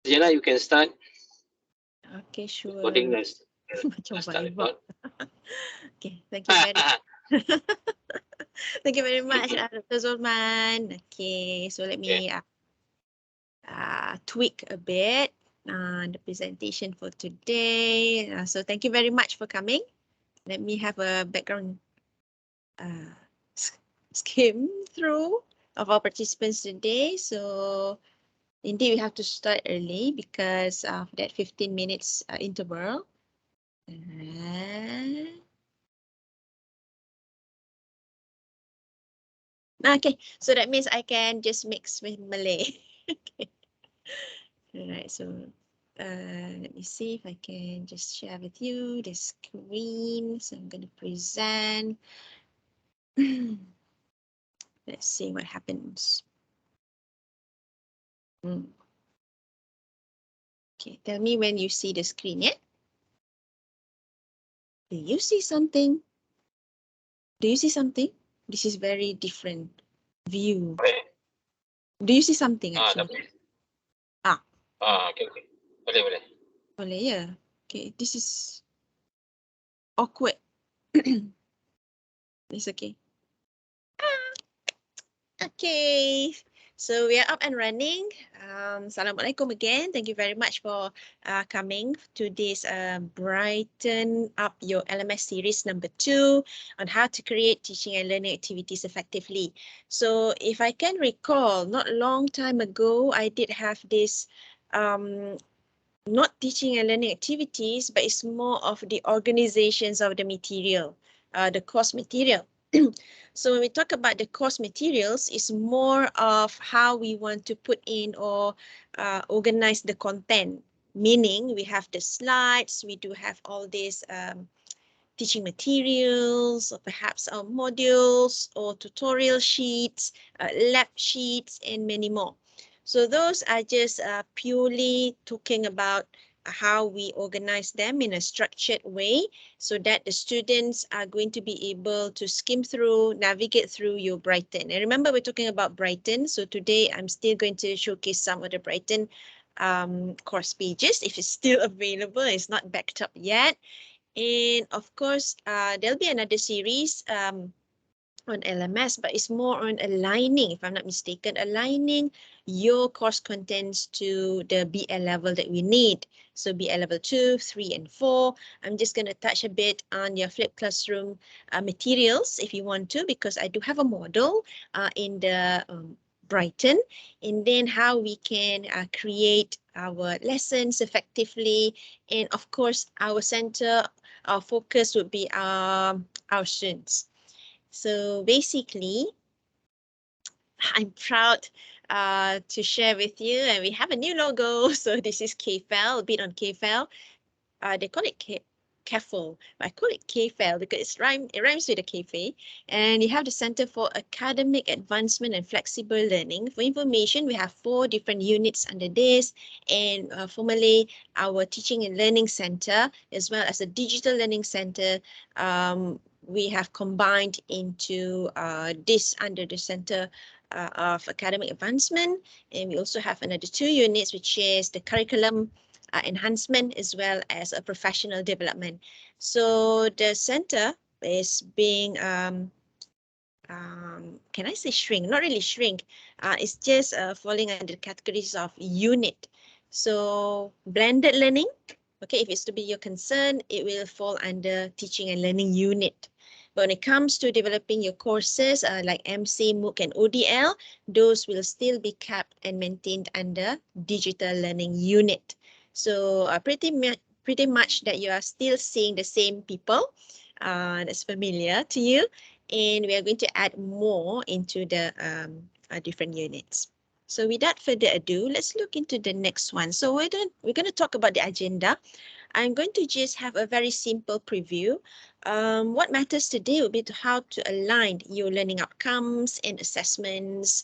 Jela, you can start Okay, recording sure. this. Macam Start vibe. record. Okay, thank you very thank you very much, Dr. Zulman. Okay, so let Okay. me tweak a bit the presentation for today. So thank you very much for coming. Let me have a background uh, skim through of our participants today. So indeed, we have to start early because of that 15 minutes interval. Okay, so that means I can just mix with Malay. Okay. All right, so let me see if I can just share with you the screen. So I'm going to present. Let's see what happens. Okay, tell me when you see the screen, yeah? Do you see something? Do you see something? This is very different view. Okay. Do you see something actually? Tapi. Ah, Okay, okay. Boleh, boleh. boleh ya. Okay, this is awkward. It's okay. Okay, so we are up and running. Assalamualaikum again. Thank you very much for coming to this Brighten Up Your LMS series number 2 on how to create teaching and learning activities effectively. So if I can recall, not a long time ago, I did have this not teaching and learning activities, but it's more of the organizations of the material, the course material. So when we talk about the course materials, it's more of how we want to put in or organize the content. Meaning we have the slides, we do have all these teaching materials, or perhaps our modules or tutorial sheets, lab sheets, and many more. So those are just purely talking about how we organize them in a structured way so that the students are going to be able to skim through, navigate through your Brighten. And remember, we're talking about Brighten. So today I'm still going to showcase some of the Brighten course pages if it's still available. It's not backed up yet. And of course, there'll be another series on LMS, but it's more on aligning, if I'm not mistaken, aligning your course contents to the BL level that we need. So BL level 2, 3, and 4. I'm just going to touch a bit on your flipped classroom materials if you want to, because I do have a model in the Brighten, and then how we can create our lessons effectively. And of course, our center, our focus would be our students. So basically, I'm proud to share with you, and we have a new logo. So this is KFL, a bit on KFL. They call it CAFL, but I call it KFL because it rhymes with a cafe. And you have the Center for Academic Advancement and Flexible Learning. For information, we have 4 different units under this, and formerly our Teaching and Learning Center, as well as the Digital Learning Center, we have combined into this under the Center of Academic Advancement. And we also have another 2 units, which is the Curriculum enhancement as well as a professional development. So the center is being, can I say shrink? Not really shrink. It's just falling under the categories of unit. So blended learning, okay, if it's to be your concern, it will fall under teaching and learning unit. But when it comes to developing your courses like MC, MOOC, and ODL, those will still be kept and maintained under digital learning unit. So pretty much that you are still seeing the same people that's familiar to you, and we are going to add more into the different units. So without further ado, let's look into the next one. So we're going to talk about the agenda. I'm going to just have a very simple preview. What matters today will be how to align your learning outcomes and assessments.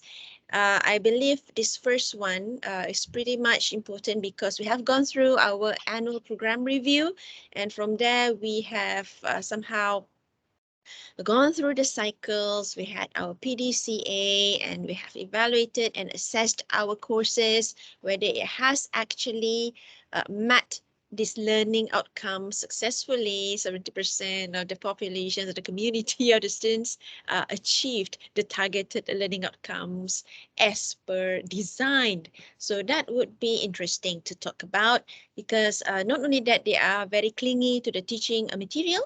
I believe this first one is pretty much important because we have gone through our annual program review, and from there we have somehow We've gone through the cycles, we had our PDCA, and we have evaluated and assessed our courses, whether it has actually met this learning outcome successfully. 70% of the population of the community of the students achieved the targeted learning outcomes as per designed. So that would be interesting to talk about, because not only that they are very clingy to the teaching material,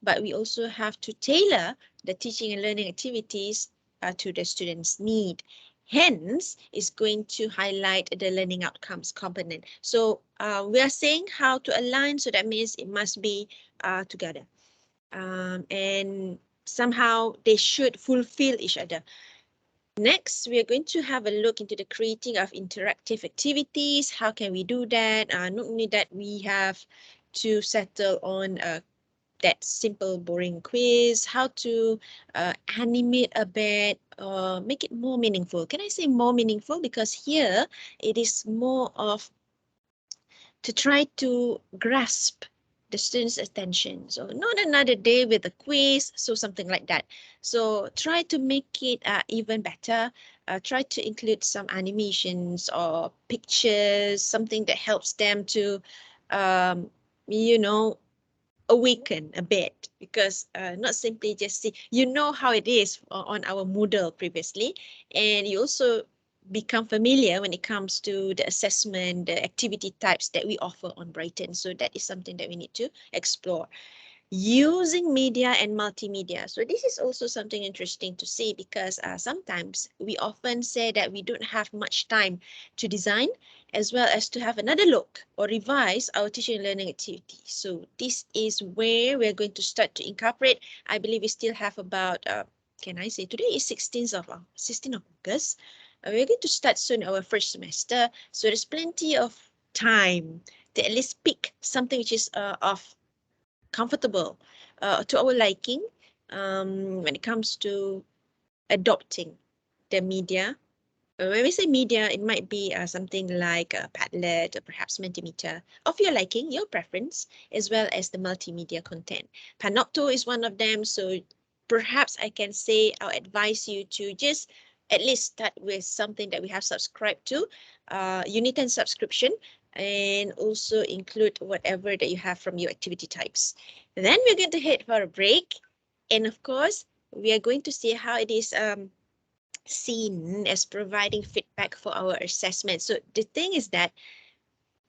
but we also have to tailor the teaching and learning activities to the students' need. Hence, is going to highlight the learning outcomes component. So we are saying how to align, so that means it must be together. And somehow they should fulfill each other. Next, we are going to have a look into the creating of interactive activities. How can we do that? Not only that, we have to settle on that simple boring quiz, how to animate a bit, make it more meaningful. Can I say more meaningful? Because here it is more of to try to grasp the students' attention. So not another day with a quiz, so something like that. So try to make it even better. Try to include some animations or pictures, something that helps them to, you know, awaken a bit, because not simply just see, you know how it is on our Moodle previously, and you also become familiar when it comes to the assessment, the activity types that we offer on Brighten. So that is something that we need to explore. Using media and multimedia. So this is also something interesting to see, because sometimes we often say that we don't have much time to design as well as to have another look or revise our teaching and learning activities. So this is where we're going to start to incorporate. I believe we still have about, can I say, today is 16th of August. We're going to start soon our first semester. So there's plenty of time to at least pick something which is of comfortable to our liking when it comes to adopting the media. When we say media, it might be something like a Padlet or perhaps Mentimeter of your liking, your preference, as well as the multimedia content. Panopto is one of them, so perhaps I can say I'll advise you to just at least start with something that we have subscribed to, Uniten subscription, and also include whatever that you have from your activity types. Then we're going to head for a break, and of course, we are going to see how it is seen as providing feedback for our assessment. So the thing is that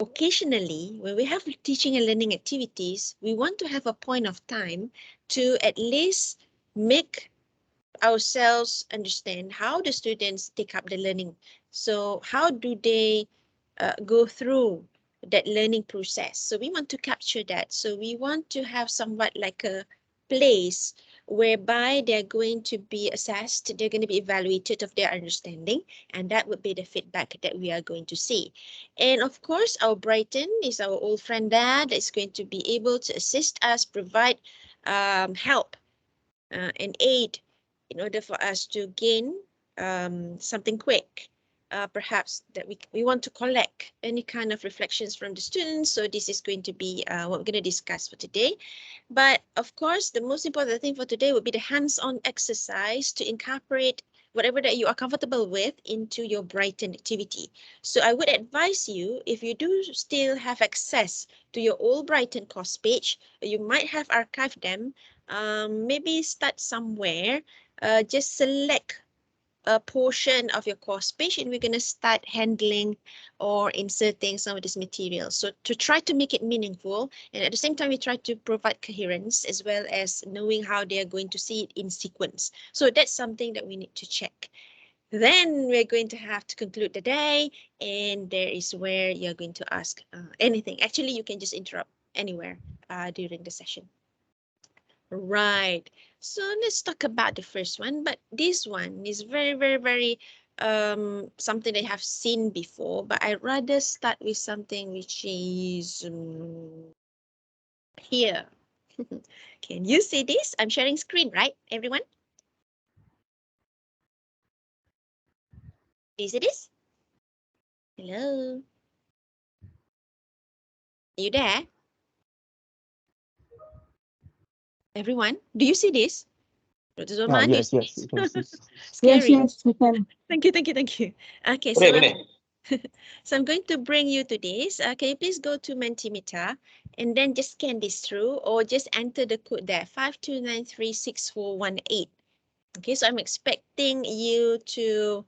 occasionally, when we have teaching and learning activities, we want to have a point of time to at least make ourselves understand how the students take up the learning. So how do they go through that learning process? So we want to capture that. So we want to have somewhat like a place whereby they're going to be assessed, they're going to be evaluated of their understanding, and that would be the feedback that we are going to see. And of course, our Brighten is our old friend there that is going to be able to assist us, provide help and aid in order for us to gain something quick. Perhaps that we want to collect any kind of reflections from the students. So this is going to be what we're going to discuss for today. But of course, the most important thing for today would be the hands-on exercise to incorporate whatever that you are comfortable with into your Brighten activity. So I would advise you, if you do still have access to your old Brighten course page, you might have archived them, maybe start somewhere, just select a portion of your course page and we're going to start handling or inserting some of this material. So to try to make it meaningful, and at the same time we try to provide coherence as well as knowing how they are going to see it in sequence. So that's something that we need to check. Then we're going to have to conclude the day, and there is where you're going to ask anything. Actually, you can just interrupt anywhere during the session. Right. So let's talk about the first one, but this one is very something I have seen before, but I'd rather start with something which is here. Can you see this? I'm sharing screen, right, everyone? Do you see this? Hello? Are you there? Everyone, do you see this? Dr. Zulman, Yes, you can see. scary. Yes, we can. Thank you. Okay, so Boleh. so I'm going to bring you to this. Can you please go to Mentimeter and then just scan this through or just enter the code there, 52936418. Okay, so I'm expecting you to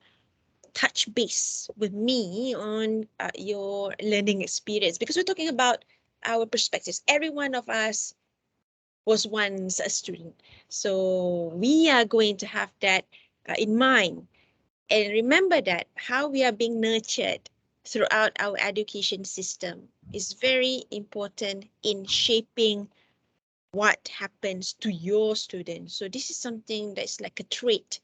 touch base with me on your learning experience because we're talking about our perspectives. Every one of us was once a student. So we are going to have that in mind. And remember that how we are being nurtured throughout our education system is very important in shaping what happens to your students. So this is something that's like a trait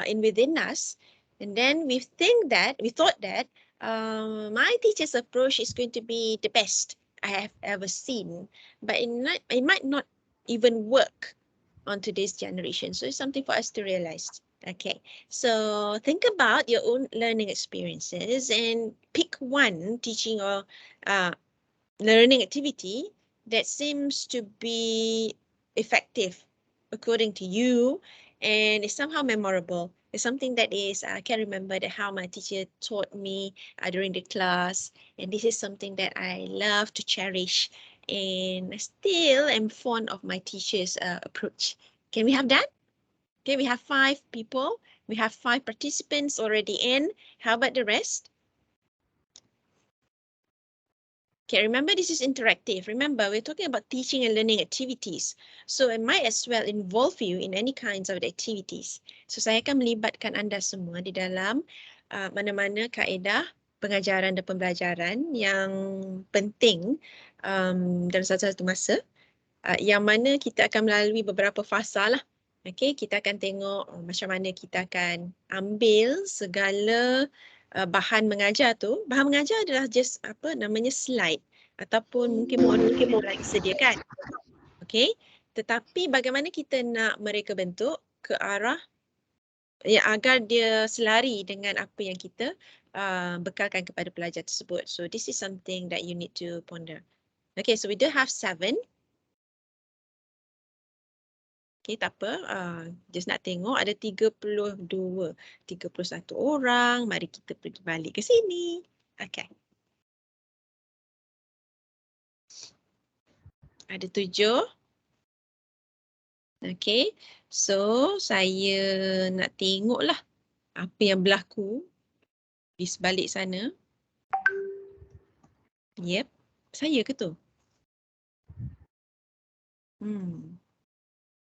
in within us. And then we thought that my teacher's approach is going to be the best I have ever seen, but it might not even work on today's generation. So it's something for us to realize. Okay, so think about your own learning experiences and pick one teaching or learning activity that seems to be effective according to you and is somehow memorable. It's something that is, I can remember that how my teacher taught me during the class, and this is something that I love to cherish, and I still am fond of my teacher's approach. Can we have that? Okay, we have 5 people. We have 5 participants already in. How about the rest? Okay, remember this is interactive. Remember, we're talking about teaching and learning activities. So I might as well involve you in any kinds of activities. So saya akan melibatkan anda semua di dalam mana-mana kaedah pengajaran dan pembelajaran yang penting dalam satu-satu masa. Yang mana kita akan melalui beberapa fasa lah. Okay, kita akan tengok macam mana kita akan ambil segala bahan mengajar tu. Bahan mengajar adalah just apa namanya slide ataupun mungkin modul yang telah disediakan. Okay, tetapi bagaimana kita nak mereka bentuk ke arah ya, agar dia selari dengan apa yang kita bekalkan kepada pelajar tersebut. So this is something that you need to ponder. Okay, so we do have 7. Okay, tak apa. Just nak tengok ada 31 orang. Mari kita pergi balik ke sini. Okay. Ada 7. Okay. So, saya nak tengoklah apa yang berlaku di sebalik sana. Yep. Saya ke tu?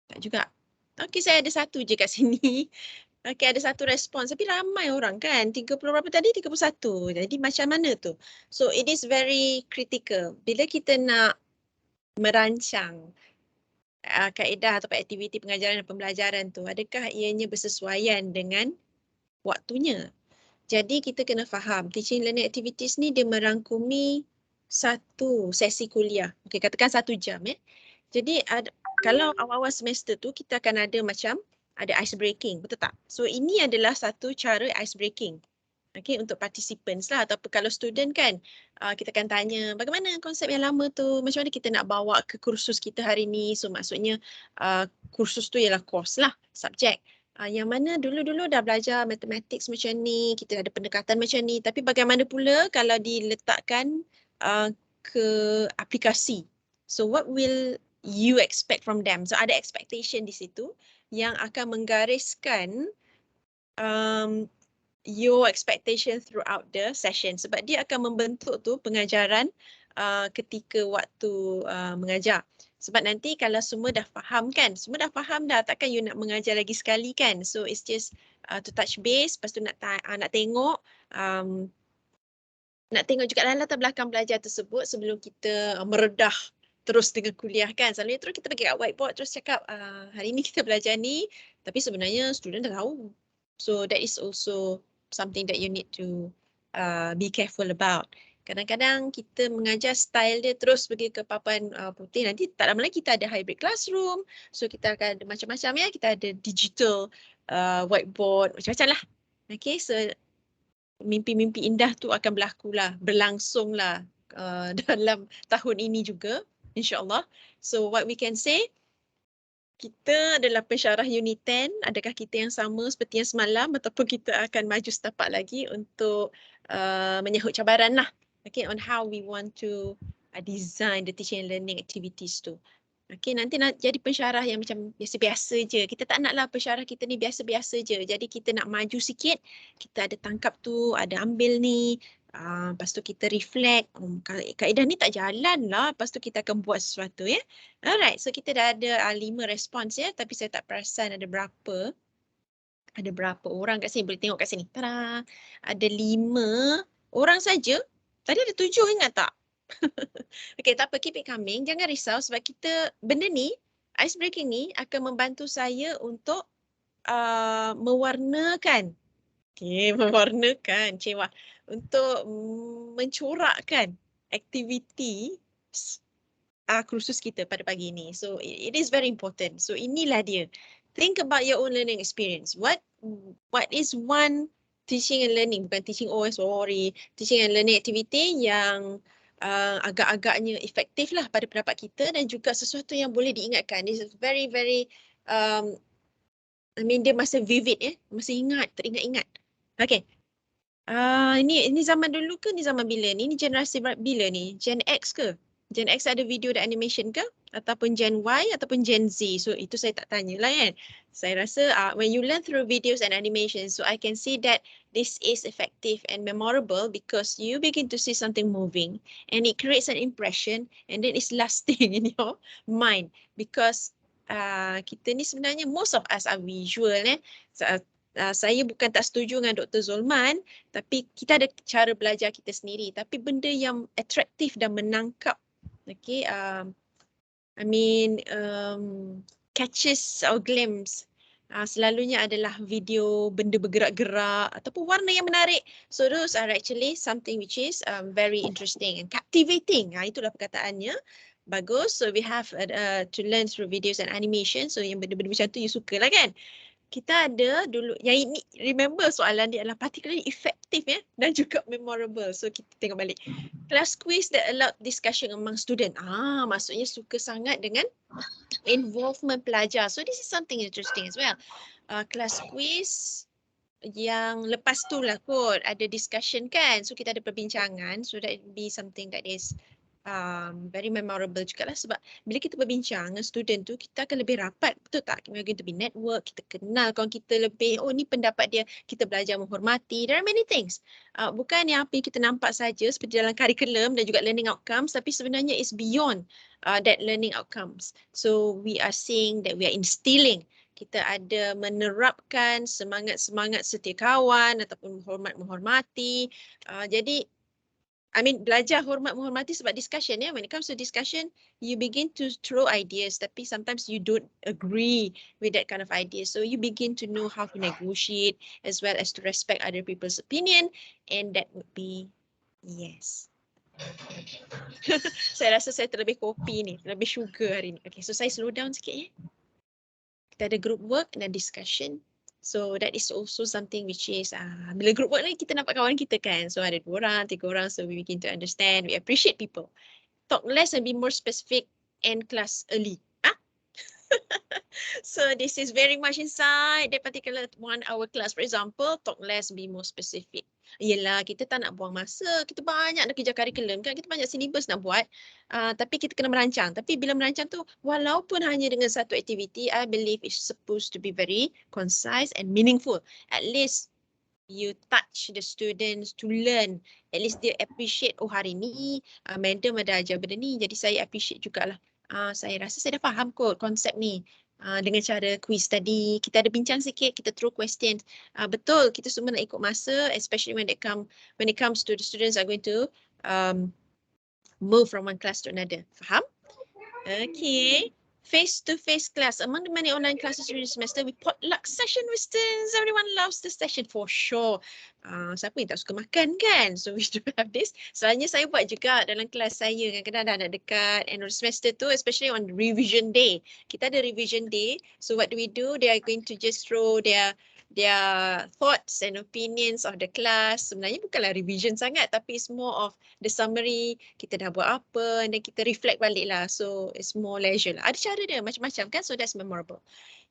Tak juga. Okay, saya ada 1 je kat sini. Okay, ada 1 respons. Tapi ramai orang kan. 30 berapa tadi? 31. Jadi macam mana tu? So, it is very critical. Bila kita nak merancang kaedah atau aktiviti pengajaran dan pembelajaran tu, adakah ianya bersesuaian dengan waktunya? Jadi, kita kena faham. Teaching learning activities ni dia merangkumi 1 sesi kuliah. Okay, katakan 1 jam. Jadi, kalau awal-awal semester tu, kita akan ada macam ada ice breaking, betul tak? So ini adalah satu cara ice breaking. Okay, untuk participants lah ataupun kalau student kan, kita akan tanya bagaimana konsep yang lama tu, macam mana kita nak bawa ke kursus kita hari ni. So maksudnya kursus tu ialah course lah, subjek. Yang mana dulu-dulu dah belajar mathematics macam ni, kita ada pendekatan macam ni, tapi bagaimana pula kalau diletakkan ke aplikasi. So what will you expect from them? So ada expectation di situ yang akan menggariskan your expectation throughout the session sebab dia akan membentuk tu pengajaran ketika waktu mengajar. Sebab nanti kalau semua dah faham kan, semua dah faham dah, takkan you nak mengajar lagi sekali kan. So it's just to touch base, lepas tu nak tengok juga latar belakang belajar tersebut sebelum kita meredah terus dengan kuliah kan. Selalunya terus kita pergi kat whiteboard terus cakap hari ni kita belajar ni, tapi sebenarnya student dah tahu. So that is also something that you need to be careful about. Kadang-kadang kita mengajar style dia terus pergi ke papan putih, nanti tak lama lagi kita ada hybrid classroom. So kita akan ada macam-macam ya, kita ada digital whiteboard, macam-macam lah. Okay, so mimpi-mimpi indah tu akan berlangsung lah dalam tahun ini juga, insyaAllah. So what we can say, kita adalah pensyarah unit 10. Adakah kita yang sama seperti yang semalam ataupun kita akan maju setapak lagi untuk menyahut cabaran lah. Okay, on how we want to design the teaching and learning activities tu. Okay, nanti nak jadi pensyarah yang macam biasa-biasa je. Kita tak naklah pensyarah kita ni biasa-biasa je. Jadi kita nak maju sikit, kita ada tangkap tu, ada ambil ni. Lepas tu kita reflect, kaedah ni tak jalan lah. Lepas tu kita akan buat sesuatu ya. Alright, so kita dah ada 5 respons ya. Tapi saya tak perasan ada berapa. Ada berapa orang kat sini, boleh tengok kat sini. Tada! Ada 5 orang saja. Tadi ada 7, ingat tak? Okay, tak apa, keep it coming. Jangan risau sebab kita, benda ni, ice breaking ni akan membantu saya untuk mewarnakan. Okay, mewarnakan, cewa. Untuk mencorakkan aktiviti kursus kita pada pagi ini. So, it is very important. So, inilah dia. Think about your own learning experience. What is one teaching and learning, bukan teaching, sorry, teaching and learning activity yang agak-agaknya efektif lah pada pendapat kita dan juga sesuatu yang boleh diingatkan. This is very, very, dia masih vivid ya, masih ingat, teringat-ingat. Okay. Ini zaman dulu ke ni zaman bila ni? Ini generasi bila ni? Gen X ke? Gen X ada video dan animation ke? Ataupun Gen Y ataupun Gen Z? So itu saya tak tanya lah kan. Saya rasa when you learn through videos and animation, so I can see that this is effective and memorable because you begin to see something moving and it creates an impression and then it's lasting in your mind because kita ni sebenarnya most of us are visual saya bukan tak setuju dengan Dr. Zolman, tapi kita ada cara belajar kita sendiri. Tapi benda yang atraktif dan menangkap, okay, catches our glimpse. Selalunya adalah video benda bergerak-gerak ataupun warna yang menarik. So those are actually something which is very interesting and captivating. Itulah perkataannya. Bagus. So we have to learn through videos and animation. So yang benda-benda macam tu you suka lah kan? Kita ada dulu, yang ini remember soalan dia adalah particularly effective ya dan juga memorable. So kita tengok balik. Class quiz that allowed discussion among student. Maksudnya suka sangat dengan involvement pelajar. So this is something interesting as well. Class quiz yang lepas tu lah kot ada discussion kan. So kita ada perbincangan. So that would be something that is very memorable juga lah sebab bila kita berbincang dengan student tu kita akan lebih rapat, betul tak? We're going to be network, kita kenal kawan kita lebih, ni pendapat dia, kita belajar menghormati. There are many things. Bukan yang apa yang kita nampak saja seperti dalam curriculum dan juga learning outcomes, tapi sebenarnya is beyond that learning outcomes. So we are seeing that we are instilling, kita ada menerapkan semangat-semangat setia kawan ataupun menghormati. Jadi belajar hormat menghormati sebab discussion ya. When it comes to discussion, you begin to throw ideas tapi sometimes you don't agree with that kind of idea. So you begin to know how to negotiate as well as to respect other people's opinion and that would be yes. Saya rasa saya terlebih kopi ni, terlebih sugar hari ni. Okay, so saya slow down sikit ya. Kita ada group work dan discussion. So that is also something which is bila group work ni kita nampak kawan kita kan. So ada 2 orang, 3 orang, so we begin to understand, we appreciate people. Talk less and be more specific and class early. So this is very much inside that particular 1 hour class. For example, talk less, be more specific. Yelah, kita tak nak buang masa. Kita banyak nak kerja curriculum kan. Kita banyak syllabus nak buat. Tapi kita kena merancang. Tapi bila merancang tu, walaupun hanya dengan satu aktiviti, I believe it's supposed to be very concise and meaningful. At least you touch the students to learn. At least they appreciate, hari ni madam ada ajar benda ni. Jadi saya appreciate jugalah. Saya rasa saya dah faham kot konsep ni. Dengan cara quiz tadi, kita ada bincang sikit, kita throw questions. Betul, kita semua nak ikut masa, especially when it comes to the students are going to move from one class to another. Faham? Okay. Face-to-face class. Among the many online classes during the semester, we potluck session with students. Everyone loves the session for sure. Siapa yang tak suka makan kan? So we do have this. Selalunya saya buat juga dalam kelas saya. Kadang-kadang dah nak dekat end of semester tu, especially on revision day. Kita ada revision day. So what do? They are going to just throw their their thoughts and opinions of the class. Sebenarnya bukanlah revision sangat, tapi it's more of the summary, kita dah buat apa, and then kita reflect balik lah. So it's more leisure lah. Ada cara dia macam-macam kan, so that's memorable.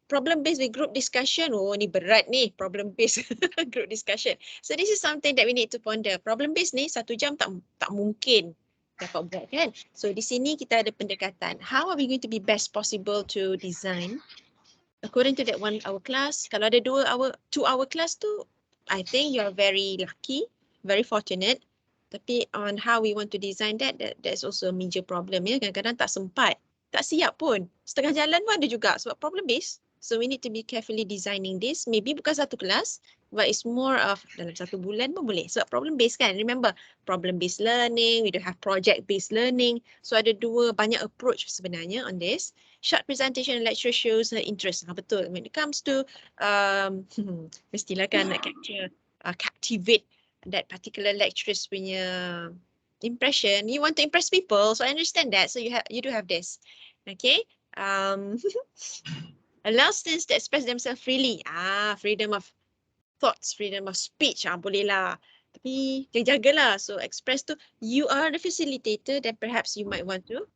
Problem based with group discussion, oh ni berat ni, problem based group discussion. So this is something that we need to ponder. Problem based ni 1 jam tak mungkin dapat buat kan. So di sini kita ada pendekatan. How are we going to be best possible to design? According to that 1 hour class, kalau ada 2 hour class tu, I think you are very lucky, very fortunate. Tapi on how we want to design that's also a major problem ya. Kadang-kadang tak sempat, tak siap pun. Setengah jalan pun ada juga sebab problem based. So we need to be carefully designing this. Maybe bukan 1 kelas, but it's more of dalam 1 bulan pun boleh. Sebab problem based kan. Remember, problem based learning, we do have project based learning. So ada banyak approach sebenarnya on this. Short presentation and lecture shows her interest. Betul. When it comes to mestilah kan nak captivate that particular lecturer's punya impression. You want to impress people, so I understand that. So you do have this. Okay. Allow students to express themselves freely. Freedom of thoughts, freedom of speech. Boleh lah. Tapi jagalah. So express tu, you are the facilitator, then perhaps you might want to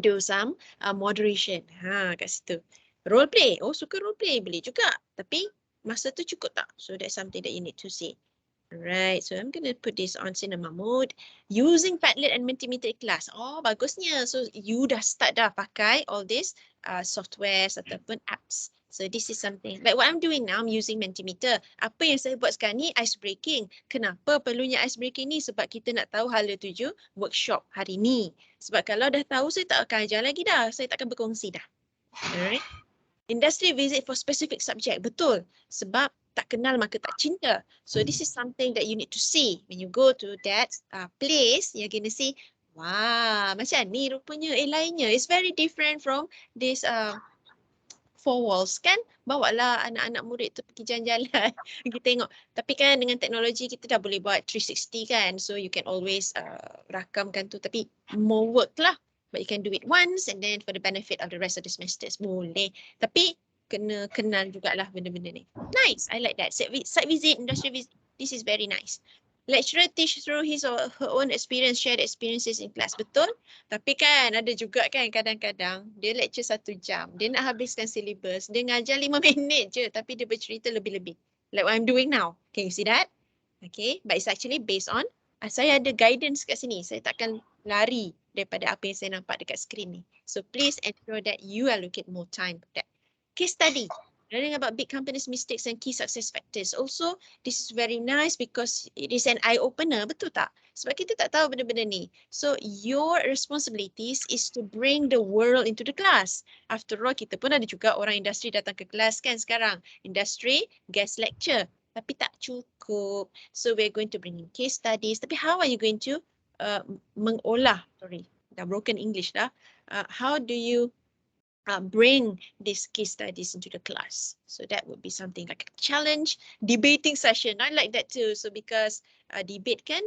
do some moderation. Kat situ. Role play. Oh, suka role play. Boleh juga. Tapi masa tu cukup tak? So that's something that you need to see. Alright, so I'm going to put this on cinema mode. Using Padlet and Mentimeter class. Oh, bagusnya. So you dah start dah pakai all these softwares ataupun apps. So this is something. Like what I'm doing now, I'm using Mentimeter. Apa yang saya buat sekarang ni, ice breaking. Kenapa perlunya ice breaking ni? Sebab kita nak tahu hala tuju workshop hari ni. Sebab kalau dah tahu, saya tak akan ajar lagi dah. Saya tak akan berkongsi dah. Alright. Industry visit for specific subject. Betul. Sebab tak kenal maka tak cinta. So this is something that you need to see. When you go to that place, you're going to see, wah, macam ni rupanya lainnya. It's very different from this 4 walls kan. Bawalah anak-anak murid tu pergi jalan-jalan. Kita tengok. Tapi kan dengan teknologi kita dah boleh buat 360 kan. So you can always rakamkan tu. Tapi more work lah. But you can do it once and then for the benefit of the rest of the semesters. Boleh. Tapi kena kenal jugalah benda-benda ni. Nice, I like that. Site visit, industry visit, this is very nice. Lecturer teach through his or her own experience, shared experiences in class. Betul? Tapi kan ada juga kan kadang-kadang dia lecture 1 jam. Dia nak habiskan syllabus. Dia ngajar 5 minit je tapi dia bercerita lebih-lebih. Like what I'm doing now. Can you see that? Okay, but it's actually based on saya ada guidance kat sini. Saya takkan lari daripada apa yang saya nampak dekat skrin ni. So please ensure that you allocate more time for that. Case study, learning about big companies' mistakes and key success factors. Also, this is very nice because it is an eye-opener, betul tak? Sebab kita tak tahu benda-benda ni. So, your responsibilities is to bring the world into the class. After all, kita pun ada juga orang industri datang ke kelas kan sekarang. Industry, guest lecture. Tapi tak cukup. So, we're going to bring in case studies. Tapi how are you going to mengolah, dah broken English dah. How do you bring these case studies into the class? So that would be something like a challenge, debating session. I like that too. So because debate kan,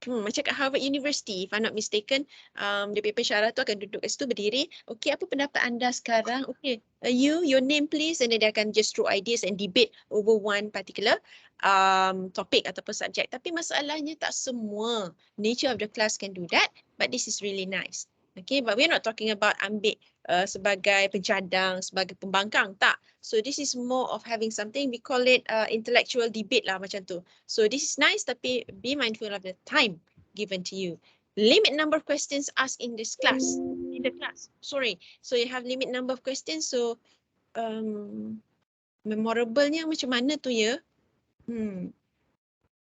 macam kat Harvard University, if I'm not mistaken, dia punya pensyarah tu akan duduk kat situ berdiri. Okay, apa pendapat anda sekarang? Okay, your name please. And then dia akan just throw ideas and debate over one particular topic ataupun subjek. Tapi masalahnya tak semua nature of the class can do that. But this is really nice. Okay, but we're not talking about ambil sebagai pencadang, sebagai pembangkang. Tak. So this is more of having something, we call it intellectual debate lah macam tu. So this is nice tapi be mindful of the time given to you. Limit number of questions asked in this class. In the class. Sorry. So you have limit number of questions. So memorablenya macam mana tu ya?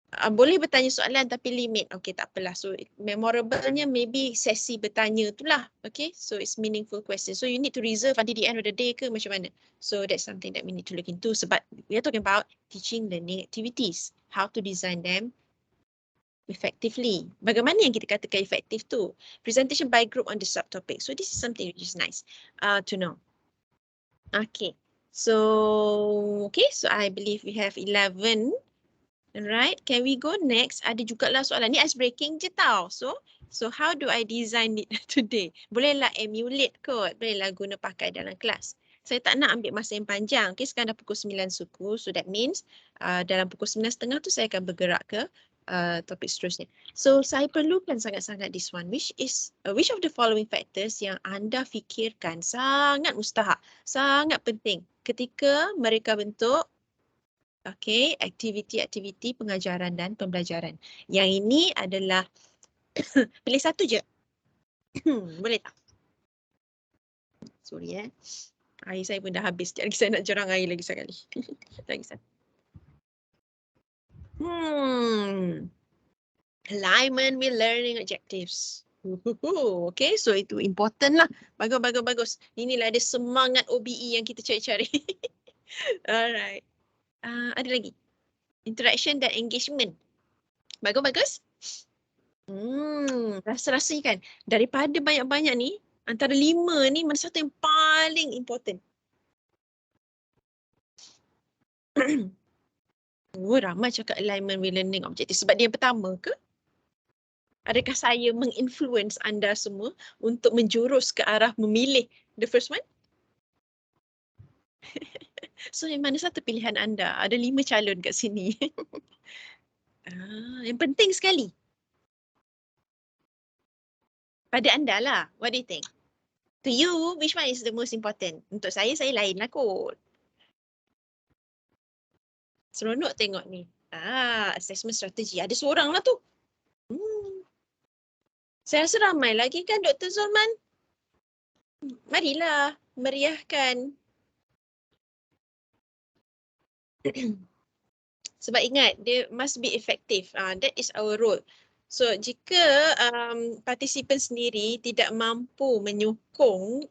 Boleh bertanya soalan tapi limit. Okay, tak apalah. So memorablenya maybe sesi bertanya tu lah. Okay, so it's meaningful question. So you need to reserve until the end of the day ke macam mana? So that's something that we need to look into. Sebab we are talking about teaching learning activities. How to design them effectively. Bagaimana yang kita katakan efektif tu? Presentation by group on the subtopic. So this is something which is nice to know. Okay, so I believe we have 11. Alright, can we go next? Ada jugalah soalan ni ice breaking je tau. So how do I design it today? Bolehlah emulate kot. Bolehlah guna pakai dalam kelas. Saya tak nak ambil masa yang panjang. Okay, sekarang dah pukul 9 suku. So that means dalam pukul 9.30 tu saya akan bergerak ke topik seterusnya. So saya perlukan sangat-sangat this one. Which of the following factors yang anda fikirkan sangat mustahak, sangat penting ketika mereka bentuk aktiviti-aktiviti pengajaran dan pembelajaran. Yang ini adalah pilih satu je. Boleh tak? Sorry air saya pun dah habis. Sekejap lagi saya nak jorang air lagi sekali. Lagi satu. Alignment with learning objectives. Okay, so itu important lah. Bagus. Inilah ada semangat OBE yang kita cari-cari. Alright. Ada lagi. Interaction dan engagement. Bagus. Rasa-rasanya kan. Daripada banyak-banyak ni, antara 5 ni mana satu yang paling important? Ramai cakap alignment with learning objectives. Sebab dia yang pertama ke? Adakah saya menginfluence anda semua untuk menjurus ke arah memilih the first one? So yang mana satu pilihan anda? Ada 5 calon kat sini. Yang penting sekali. Pada anda lah. What do you think? To you, which one is the most important? Untuk saya lain lah kot. Seronok tengok ni. Assessment strategy. Ada seorang lah tu. Saya rasa ramai lagi kan Dr. Zulman? Marilah meriahkan. Sebab ingat, dia must be effective. That is our role. So jika partisipan sendiri tidak mampu menyokong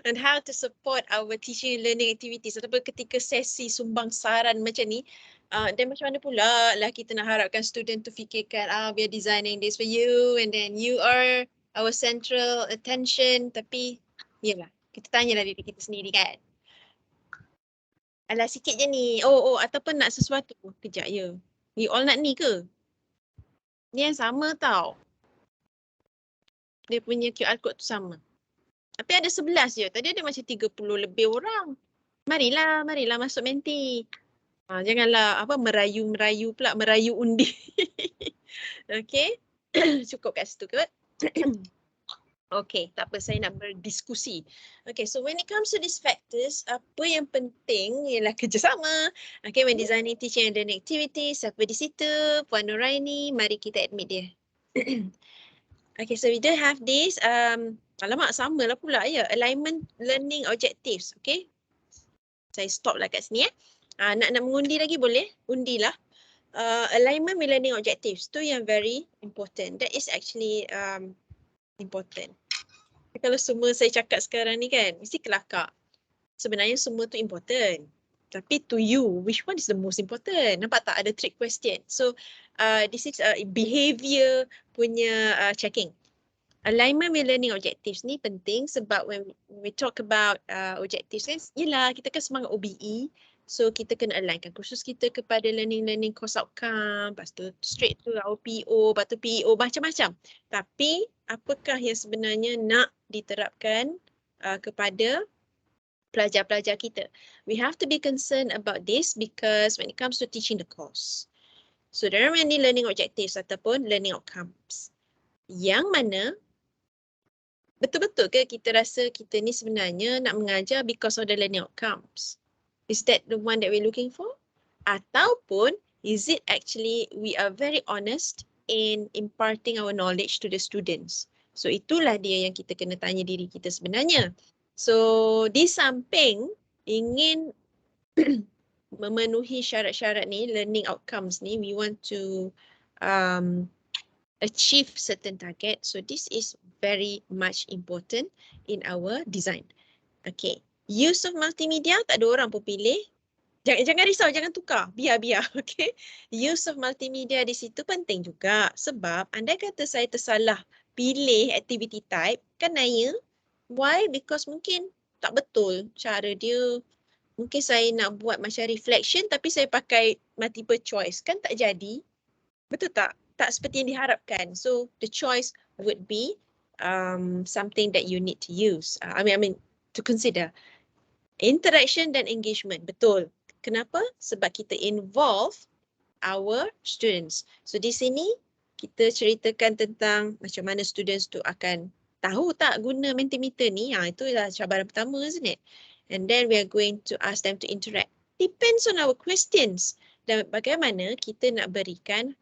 and how to support our teaching and learning activities ataupun ketika sesi sumbang saran macam ni, dan macam mana pula lah kita nak harapkan student tu fikirkan we are designing this for you and then you are our central attention, tapi yalah, kita tanyalah diri kita sendiri kan. Alah sikit je ni. Ataupun nak sesuatu. Kejap ya. You all nak ni ke? Ni yang sama tau. Dia punya QR code tu sama. Tapi ada 11 je. Tadi ada macam 30 lebih orang. Marilah masuk menti. Janganlah merayu-merayu pula. Merayu undi. Okay. Cukup kat situ ke? Okay, tak apa, saya nak berdiskusi. Okay, so when it comes to these factors, apa yang penting ialah kerjasama. Okay, when designing teaching and learning activities, siapa di situ? Puan Nuraini, mari kita admit dia. Okay, so we do have this, alamak sama lah pula ya, alignment learning objectives, okay. Saya stop lah kat sini nak mengundi lagi boleh, undilah. Alignment with learning objectives, tu yang very important. That is actually important. Kalau semua saya cakap sekarang ni kan, mesti kelakar. Sebenarnya semua tu important. Tapi to you, which one is the most important? Nampak tak ada trick question? So, this is behavior punya checking. Alignment with learning objectives ni penting sebab when we talk about objectives kan, yelah kita kan semangat OBE. So kita kena alignkan kursus kita kepada learning course outcome, lepas tu straight to our PO, lepas tu PO, macam-macam. Tapi apakah yang sebenarnya nak diterapkan kepada pelajar-pelajar kita? We have to be concerned about this because when it comes to teaching the course. So there are many learning objectives ataupun learning outcomes. Yang mana betul-betul ke kita rasa kita ni sebenarnya nak mengajar because of the learning outcomes? Is that the one that we're looking for? Ataupun is it actually we are very honest in imparting our knowledge to the students? So itulah dia yang kita kena tanya diri kita sebenarnya. So di samping ingin memenuhi syarat-syarat ni, learning outcomes ni, we want to achieve certain target. So this is very much important in our design. Okay. Use of multimedia, tak ada orang pun pilih. Jangan risau, jangan tukar. Biar. Okay. Use of multimedia di situ penting juga. Sebab andai kata saya tersalah pilih activity type, kan naya. Why? Because mungkin tak betul cara dia. Mungkin saya nak buat macam reflection tapi saya pakai multiple choice. Kan tak jadi. Betul tak? Tak seperti yang diharapkan. So the choice would be something that you need to use. I mean to consider. Interaction dan engagement, betul. Kenapa? Sebab kita involve our students. So di sini kita ceritakan tentang macam mana students tu akan tahu tak guna Mentimeter ni. Itulah cabaran pertama, isn't it? And then we are going to ask them to interact. Depends on our questions. Dan bagaimana kita nak berikan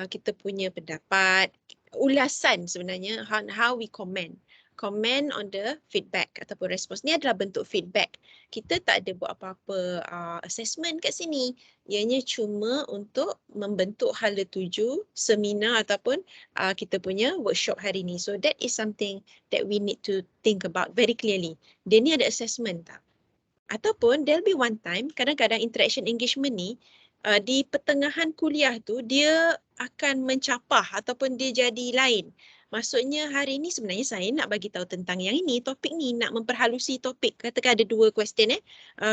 kita punya pendapat, ulasan sebenarnya how we comment on the feedback ataupun respons. Ni adalah bentuk feedback. Kita tak ada buat apa-apa assessment kat sini. Ianya cuma untuk membentuk hala tuju seminar ataupun kita punya workshop hari ni. So that is something that we need to think about very clearly. Dia ni ada assessment tak? Ataupun there'll be one time, kadang-kadang interaction engagement ni di pertengahan kuliah tu dia akan mencapah ataupun dia jadi lain. Maksudnya hari ni sebenarnya saya nak bagi tahu tentang yang ini, topik ni, nak memperhalusi topik. Katakan ada 2 question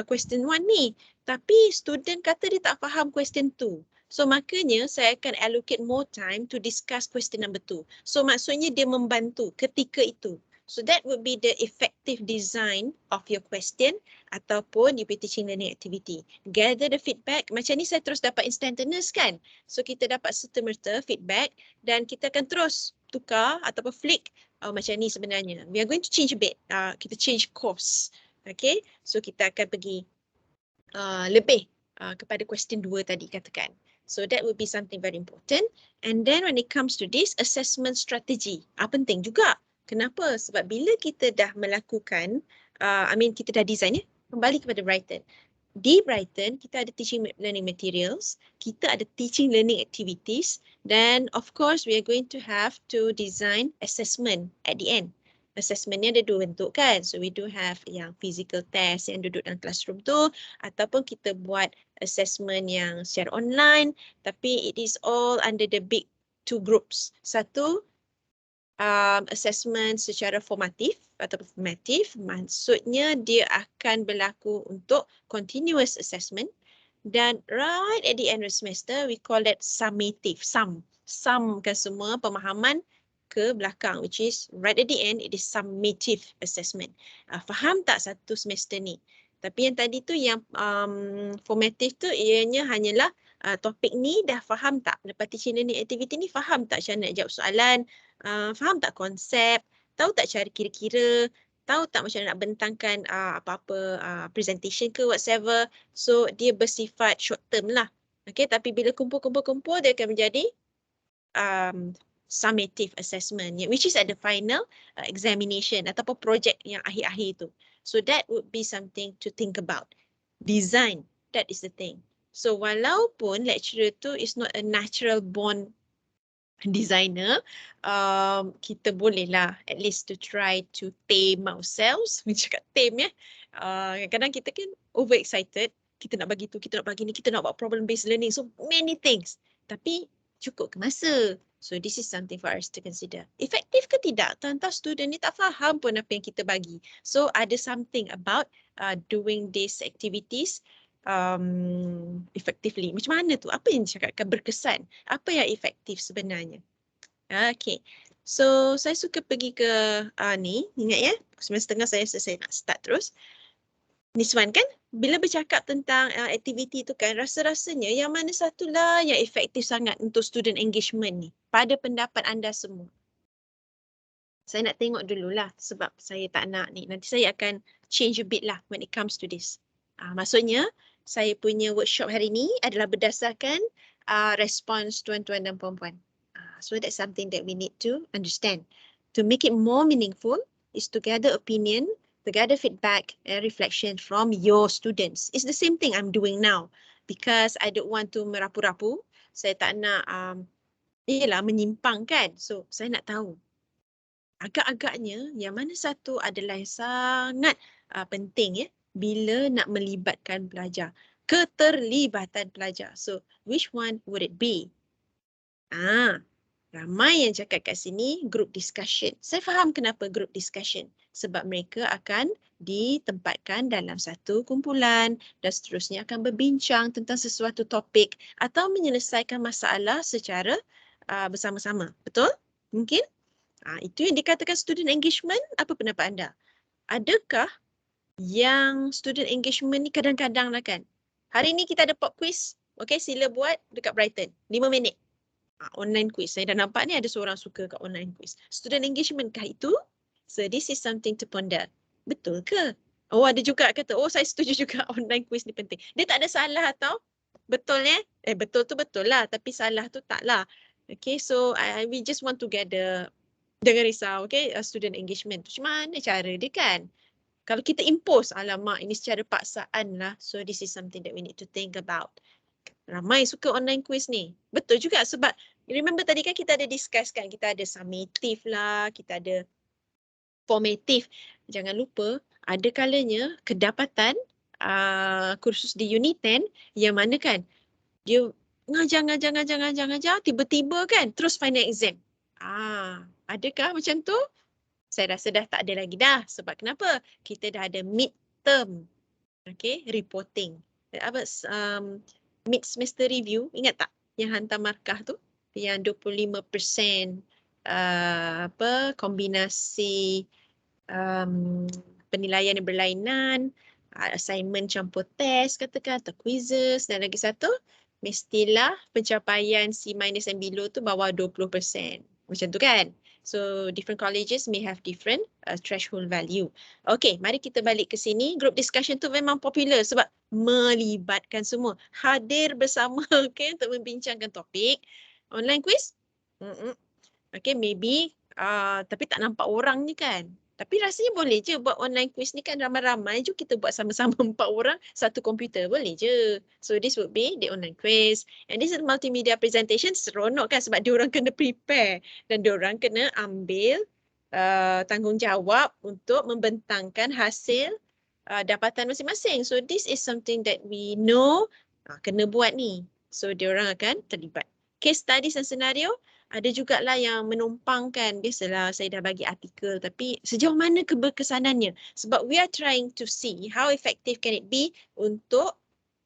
question 1 ni. Tapi student kata dia tak faham question 2. So makanya saya akan allocate more time to discuss question number 2. So maksudnya dia membantu ketika itu. So that would be the effective design of your question ataupun your teaching learning activity. Gather the feedback. Macam ni saya terus dapat instantaneous kan. So kita dapat serta-merta feedback dan kita akan terus tukar ataupun flick macam ni sebenarnya. We are going to change a bit. Kita change course. Okay. So kita akan pergi lebih kepada question 2 tadi katakan. So that would be something very important. And then when it comes to this assessment strategy, penting juga. Kenapa? Sebab bila kita dah melakukan, kita dah design kembali kepada Brighten. Di Brighten, kita ada teaching learning materials, kita ada teaching learning activities, dan of course we are going to have to design assessment at the end. Assessment ni ada 2 bentuk kan. So we do have yang physical test yang duduk dalam classroom tu, ataupun kita buat assessment yang secara online, tapi it is all under the big 2 groups. Satu, assessment secara formatif ataupun formative, maksudnya dia akan berlaku untuk continuous assessment, dan right at the end of semester we call that summative, sumkan semua pemahaman ke belakang, which is right at the end it is summative assessment. Faham tak satu semester ni? Tapi yang tadi tu yang formative tu ianya hanyalah topik ni dah faham tak? Lepas teaching learning activity ni faham tak cara nak jawab soalan? Faham tak konsep? Tahu tak cara kira-kira? Tahu tak macam nak bentangkan apa-apa presentation ke whatever? So dia bersifat short term lah. Okay, tapi bila kumpul-kumpul dia akan menjadi summative assessment, which is at the final examination ataupun project yang akhir-akhir tu. So that would be something to think about. Design, that is the thing. So walaupun lecturer tu is not a natural born designer, kita bolehlah at least to try to tame ourselves. Cakap tame kadang-kadang kita kan overexcited, kita nak bagi tu, kita nak bagi ni, kita nak buat problem based learning, so many things. Tapi cukup ke masa? So this is something for us to consider. Efektif ke tidak? Tentang student ni tak faham pun apa yang kita bagi. So ada something about doing these activities effectively. Macam mana tu? Apa yang dicakapkan berkesan? Apa yang efektif sebenarnya? Okay. So saya suka pergi ke ni. Ingat 9:30 saya selesai nak start terus. This one kan? Bila bercakap tentang aktiviti tu kan, rasa-rasanya yang mana satulah yang efektif sangat untuk student engagement ni? Pada pendapat anda semua. Saya nak tengok dululah sebab saya tak nak ni. Nanti saya akan change a bit lah when it comes to this. Maksudnya, saya punya workshop hari ni adalah berdasarkan respons tuan-tuan dan puan-puan. So that's something that we need to understand. To make it more meaningful is to gather opinion, to gather feedback and reflection from your students. It's the same thing I'm doing now because I don't want to merapu-rapu. Saya tak nak menyimpang kan. So saya nak tahu agak-agaknya yang mana satu adalah yang sangat penting bila nak melibatkan pelajar. Keterlibatan pelajar. So which one would it be? Ramai yang cakap kat sini group discussion. Saya faham kenapa group discussion. Sebab mereka akan ditempatkan dalam satu kumpulan dan seterusnya akan berbincang tentang sesuatu topik atau menyelesaikan masalah secara bersama-sama. Betul? Mungkin? Itu yang dikatakan student engagement. Apa pendapat anda? Adakah yang student engagement ni kadang-kadang lah kan? Hari ni kita ada pop quiz. Okay, sila buat dekat Brighten. 5 minit. Online quiz. Saya dah nampak ni ada seorang suka kat online quiz. Student engagement kah itu? So this is something to ponder. Betul ke? Oh, ada juga kata, oh saya setuju juga online quiz ni penting. Dia tak ada salah tau. Betul betul tu betul lah. Tapi salah tu tak lah. Okay, so we just want to gather. Jangan risau, okay? Student engagement tu. Macam mana cara dia kan? Kalau kita impose, alamak ini secara paksaan lah. So this is something that we need to think about. Ramai suka online quiz ni. Betul juga sebab remember tadi kan kita ada discuss kan, kita ada summative lah, kita ada formative. Jangan lupa ada kalanya kedapatan kursus di Unit 10 yang mana kan dia ngajar, tiba-tiba kan terus final exam. Adakah macam tu? Saya rasa dah tak ada lagi dah. Sebab kenapa? Kita dah ada mid-term, okay, reporting. Mid semester review, ingat tak yang hantar markah tu? Yang 25% kombinasi penilaian yang berlainan, assignment campur test katakan atau quizzes, dan lagi satu mestilah pencapaian C- and below tu bawah 20%. Macam tu kan? So different colleges may have different threshold value. Okay, mari kita balik ke sini. Group discussion tu memang popular sebab melibatkan semua. Hadir bersama okay, untuk membincangkan topik. Online quiz? Okay, maybe tapi tak nampak orang ni kan. Tapi rasanya boleh je buat online quiz ni kan ramai-ramai je kita buat sama-sama 4 orang satu komputer boleh je. So this would be the online quiz. And this is multimedia presentation seronok kan sebab diorang kena prepare dan diorang kena ambil tanggungjawab untuk membentangkan hasil dapatan masing-masing. So this is something that we know kena buat ni. So diorang akan terlibat. Case studies dan senario ada jugalah yang menumpangkan. Biasalah saya dah bagi artikel tapi sejauh mana keberkesanannya. Sebab we are trying to see how effective can it be untuk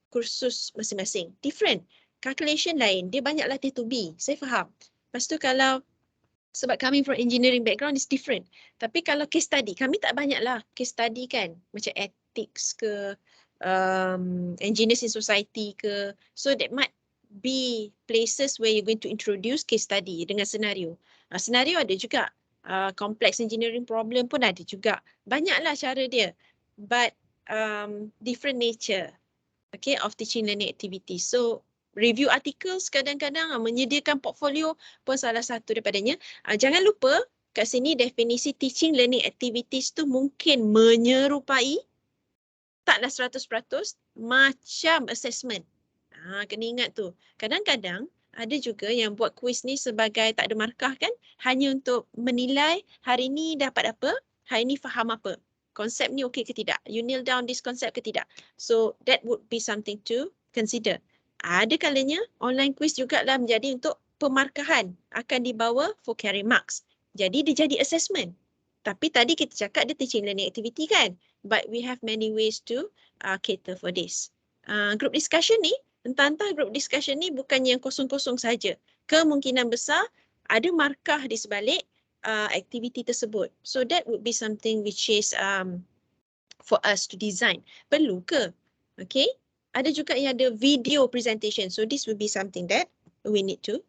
kursus masing-masing. Different. Calculation lain. Dia banyak latih to be. Saya faham. Lepas tu kalau sebab coming from engineering background is different. Tapi kalau case study, kami tak banyak lah case study kan. Macam ethics ke, engineers in society ke. So that might be places where you're going to introduce case study dengan senario. Senario ada juga. Complex engineering problem pun ada juga. Banyaklah cara dia. But different nature, okay, of teaching learning activity. So review articles kadang-kadang menyediakan portfolio pun salah satu daripadanya. Jangan lupa kat sini definisi teaching learning activities tu mungkin menyerupai, taklah 100% macam assessment. Kena ingat tu. Kadang-kadang ada juga yang buat kuis ni sebagai tak ada markah kan, hanya untuk menilai hari ni dapat apa, hari ni faham apa. Konsep ni okey ke tidak? You nail down this concept ke tidak? So that would be something to consider. Ada kalanya online quiz jugalah menjadi untuk pemarkahan, akan dibawa for carry marks. Jadi dia jadi assessment. Tapi tadi kita cakap dia teaching learning activity kan? But we have many ways to cater for this. Group discussion ni, entah-entah group discussion ni bukan yang kosong-kosong saja. Kemungkinan besar ada markah di sebalik aktiviti tersebut. So that would be something which is for us to design. Perlu ke? Okay. Ada juga yang ada video presentation. So this will be something that we need to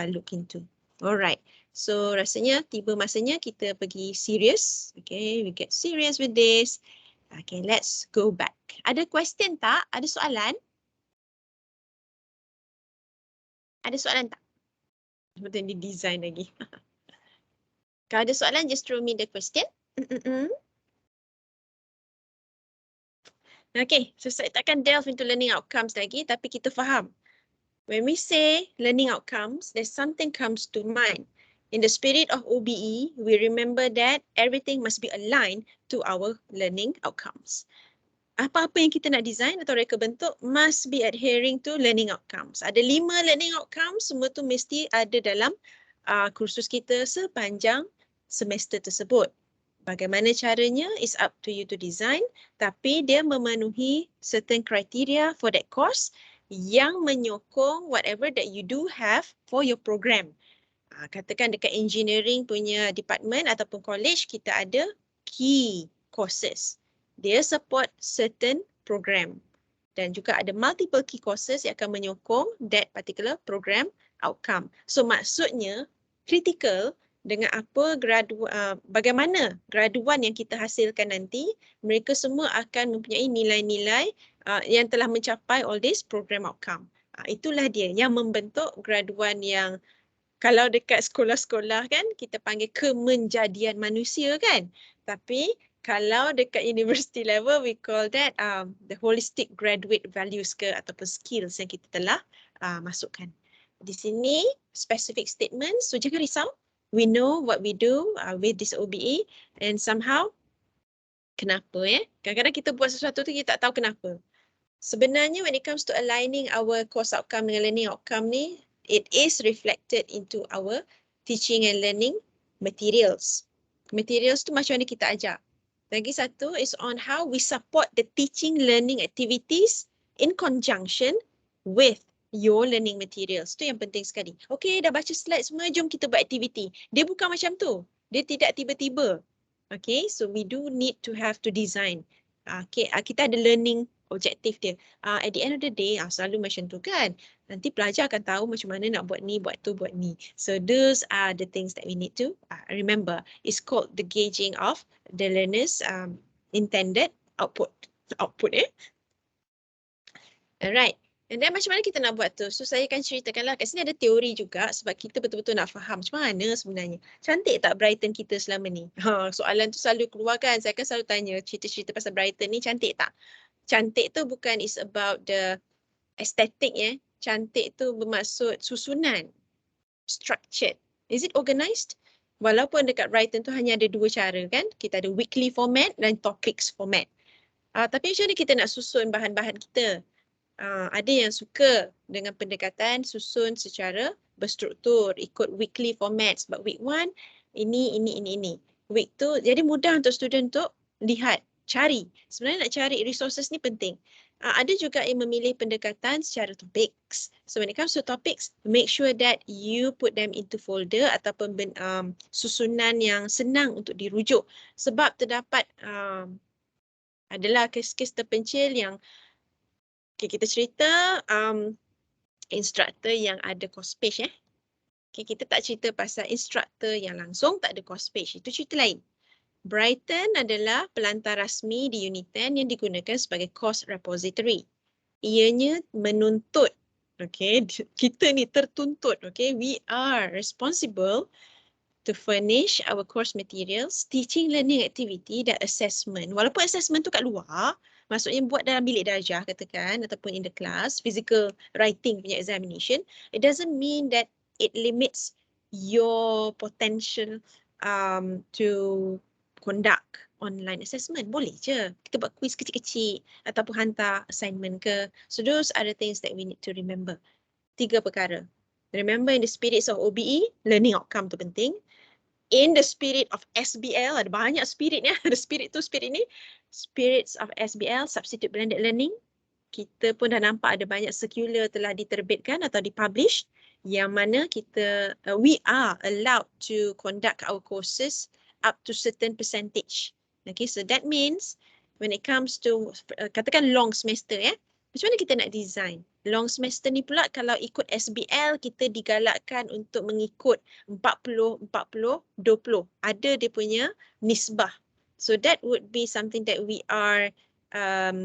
look into. Alright. So rasanya tiba masanya kita pergi serious. Okay. We get serious with this. Okay. Let's go back. Ada question tak? Ada soalan? Ada soalan tak? Betul ni design lagi. Kalau ada soalan, just throw me the question. Okay, so saya takkan delve into learning outcomes lagi, tapi kita faham. When we say learning outcomes, there's something comes to mind. In the spirit of OBE, we remember that everything must be aligned to our learning outcomes. Apa-apa yang kita nak design atau reka bentuk must be adhering to learning outcomes. Ada 5 learning outcomes, semua tu mesti ada dalam kursus kita sepanjang semester tersebut. Bagaimana caranya is up to you to design, tapi dia memenuhi certain criteria for that course yang menyokong whatever that you do have for your program. Katakan dekat engineering punya department ataupun college, kita ada key courses. Dia support certain program. Dan juga ada multiple key courses yang akan menyokong that particular program outcome. So maksudnya critical dengan apa bagaimana graduan yang kita hasilkan nanti, mereka semua akan mempunyai nilai-nilai yang telah mencapai all this program outcome. Itulah dia yang membentuk graduan yang kalau dekat sekolah-sekolah kan kita panggil kemenjadian manusia kan. Tapi kalau dekat university level we call that the holistic graduate values ke ataupun skills yang kita telah masukkan. Di sini specific statement, so jangan risau. We know what we do with this OBE and somehow kenapa kadang-kadang kita buat sesuatu tu kita tak tahu kenapa. Sebenarnya when it comes to aligning our course outcome dengan learning outcome ni, it is reflected into our teaching and learning materials. Materials tu macam mana kita ajar. Lagi satu is on how we support the teaching learning activities in conjunction with your learning materials. Tu yang penting sekali. Okay, dah baca slide semua, jom kita buat aktiviti. Dia bukan macam tu. Dia tidak tiba-tiba. Okay, so we do need to have to design. Okay, kita ada learning objektif dia. At the end of the day, selalu macam tu kan. Nanti pelajar akan tahu macam mana nak buat ni, buat tu, buat ni. So those are the things that we need to remember. It's called the gauging of the learner's intended output. Alright. And then macam mana kita nak buat tu? So saya akan ceritakanlah. Kat sini ada teori juga sebab kita betul-betul nak faham macam mana sebenarnya. Cantik tak Brighten kita selama ni? Soalan tu selalu keluar kan. Saya akan selalu tanya cerita-cerita pasal Brighten ni cantik tak? Cantik tu bukan is about the aesthetic Cantik tu bermaksud susunan. Structured. Is it organised? Walaupun dekat Brighten tu hanya ada dua cara kan. Kita ada weekly format dan topics format. Tapi macam mana kita nak susun bahan-bahan kita? Ada yang suka dengan pendekatan susun secara berstruktur, ikut weekly format sebab week 1 ini. Week tu jadi mudah untuk student untuk lihat, cari. Sebenarnya nak cari resources ni penting. Ada juga yang memilih pendekatan secara topics. So when it comes to topics, make sure that you put them into folder ataupun susunan yang senang untuk dirujuk. Sebab terdapat adalah kes-kes terpencil yang kita cerita instructor yang ada course page kita tak cerita pasal instructor yang langsung tak ada course page. Itu cerita lain. Brighten adalah pelantar rasmi di Unit 10 yang digunakan sebagai course repository. Ianya menuntut, kita ni tertuntut, we are responsible to furnish our course materials, teaching learning activity dan assessment. Walaupun assessment tu kat luar, maksudnya buat dalam bilik darjah katakan ataupun in the class, physical writing punya examination, it doesn't mean that it limits your potential to conduct online assessment. Boleh je. Kita buat quiz kecil-kecil ataupun hantar assignment ke. So those are the things that we need to remember. 3 perkara. Remember in the spirits of OBE, learning outcome tu penting. In the spirit of SBL, ada banyak spirit ni. Ada spirit tu, spirit ni. Spirits of SBL, Substitute Blended Learning. Kita pun dah nampak ada banyak circular telah diterbitkan atau dipublish yang mana kita, we are allowed to conduct our courses up to certain percentage. Okay, so that means when it comes to, katakan long semester macam mana kita nak design? Long semester ni pula kalau ikut SBL kita digalakkan untuk mengikut 40, 20. Ada dia punya nisbah. So that would be something that we are, our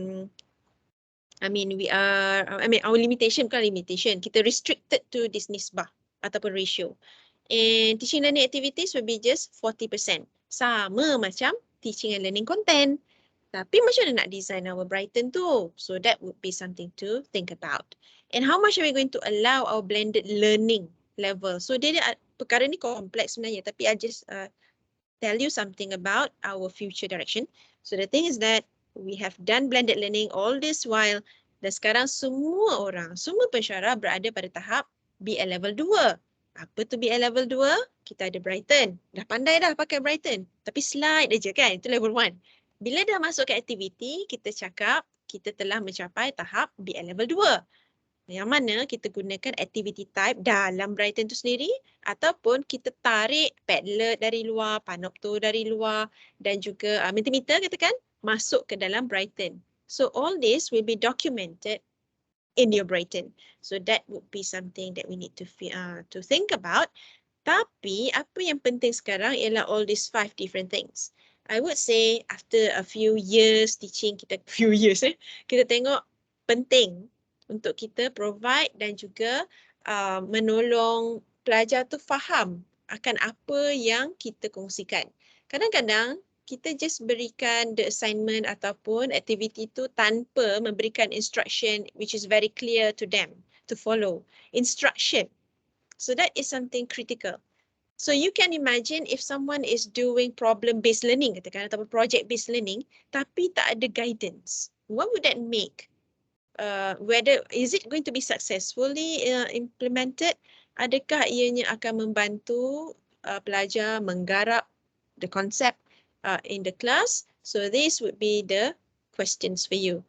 limitation bukan limitation. Kita restricted to this nisbah ataupun ratio. And teaching learning activities will be just 40%. Sama macam teaching and learning content. Tapi macam mana nak design our Brighten tu? So that would be something to think about. And how much are we going to allow our blended learning level? So dia perkara ni kompleks sebenarnya. Tapi I just tell you something about our future direction. So the thing is that we have done blended learning all this while. Dan sekarang semua pensyarah berada pada tahap BL level 2. Apa tu BL level 2? Kita ada Brighten. Dah pandai dah pakai Brighten. Tapi slide aja kan. Itu level 1. Bila dah masuk ke aktiviti, kita cakap kita telah mencapai tahap BL level 2. Yang mana kita gunakan activity type dalam Brighten tu sendiri ataupun kita tarik Padlet dari luar, Panopto dari luar dan juga Mentimeter katakan masuk ke dalam Brighten. So all this will be documented in your Brighten. So that would be something that we need to think about. Tapi apa yang penting sekarang ialah all these 5 different things. I would say after a few years teaching kita, kita tengok penting untuk kita provide dan juga menolong pelajar tu faham akan apa yang kita kongsikan. Kadang-kadang kita just berikan the assignment ataupun activity tu tanpa memberikan instruction which is very clear to them to follow. Instruction. So that is something critical. So you can imagine if someone is doing problem-based learning, katakan, atau project-based learning, tapi tak ada guidance. What would that make? Whether is it going to be successfully implemented? Adakah ianya akan membantu pelajar menggarap the concept in the class? So this would be the questions for you.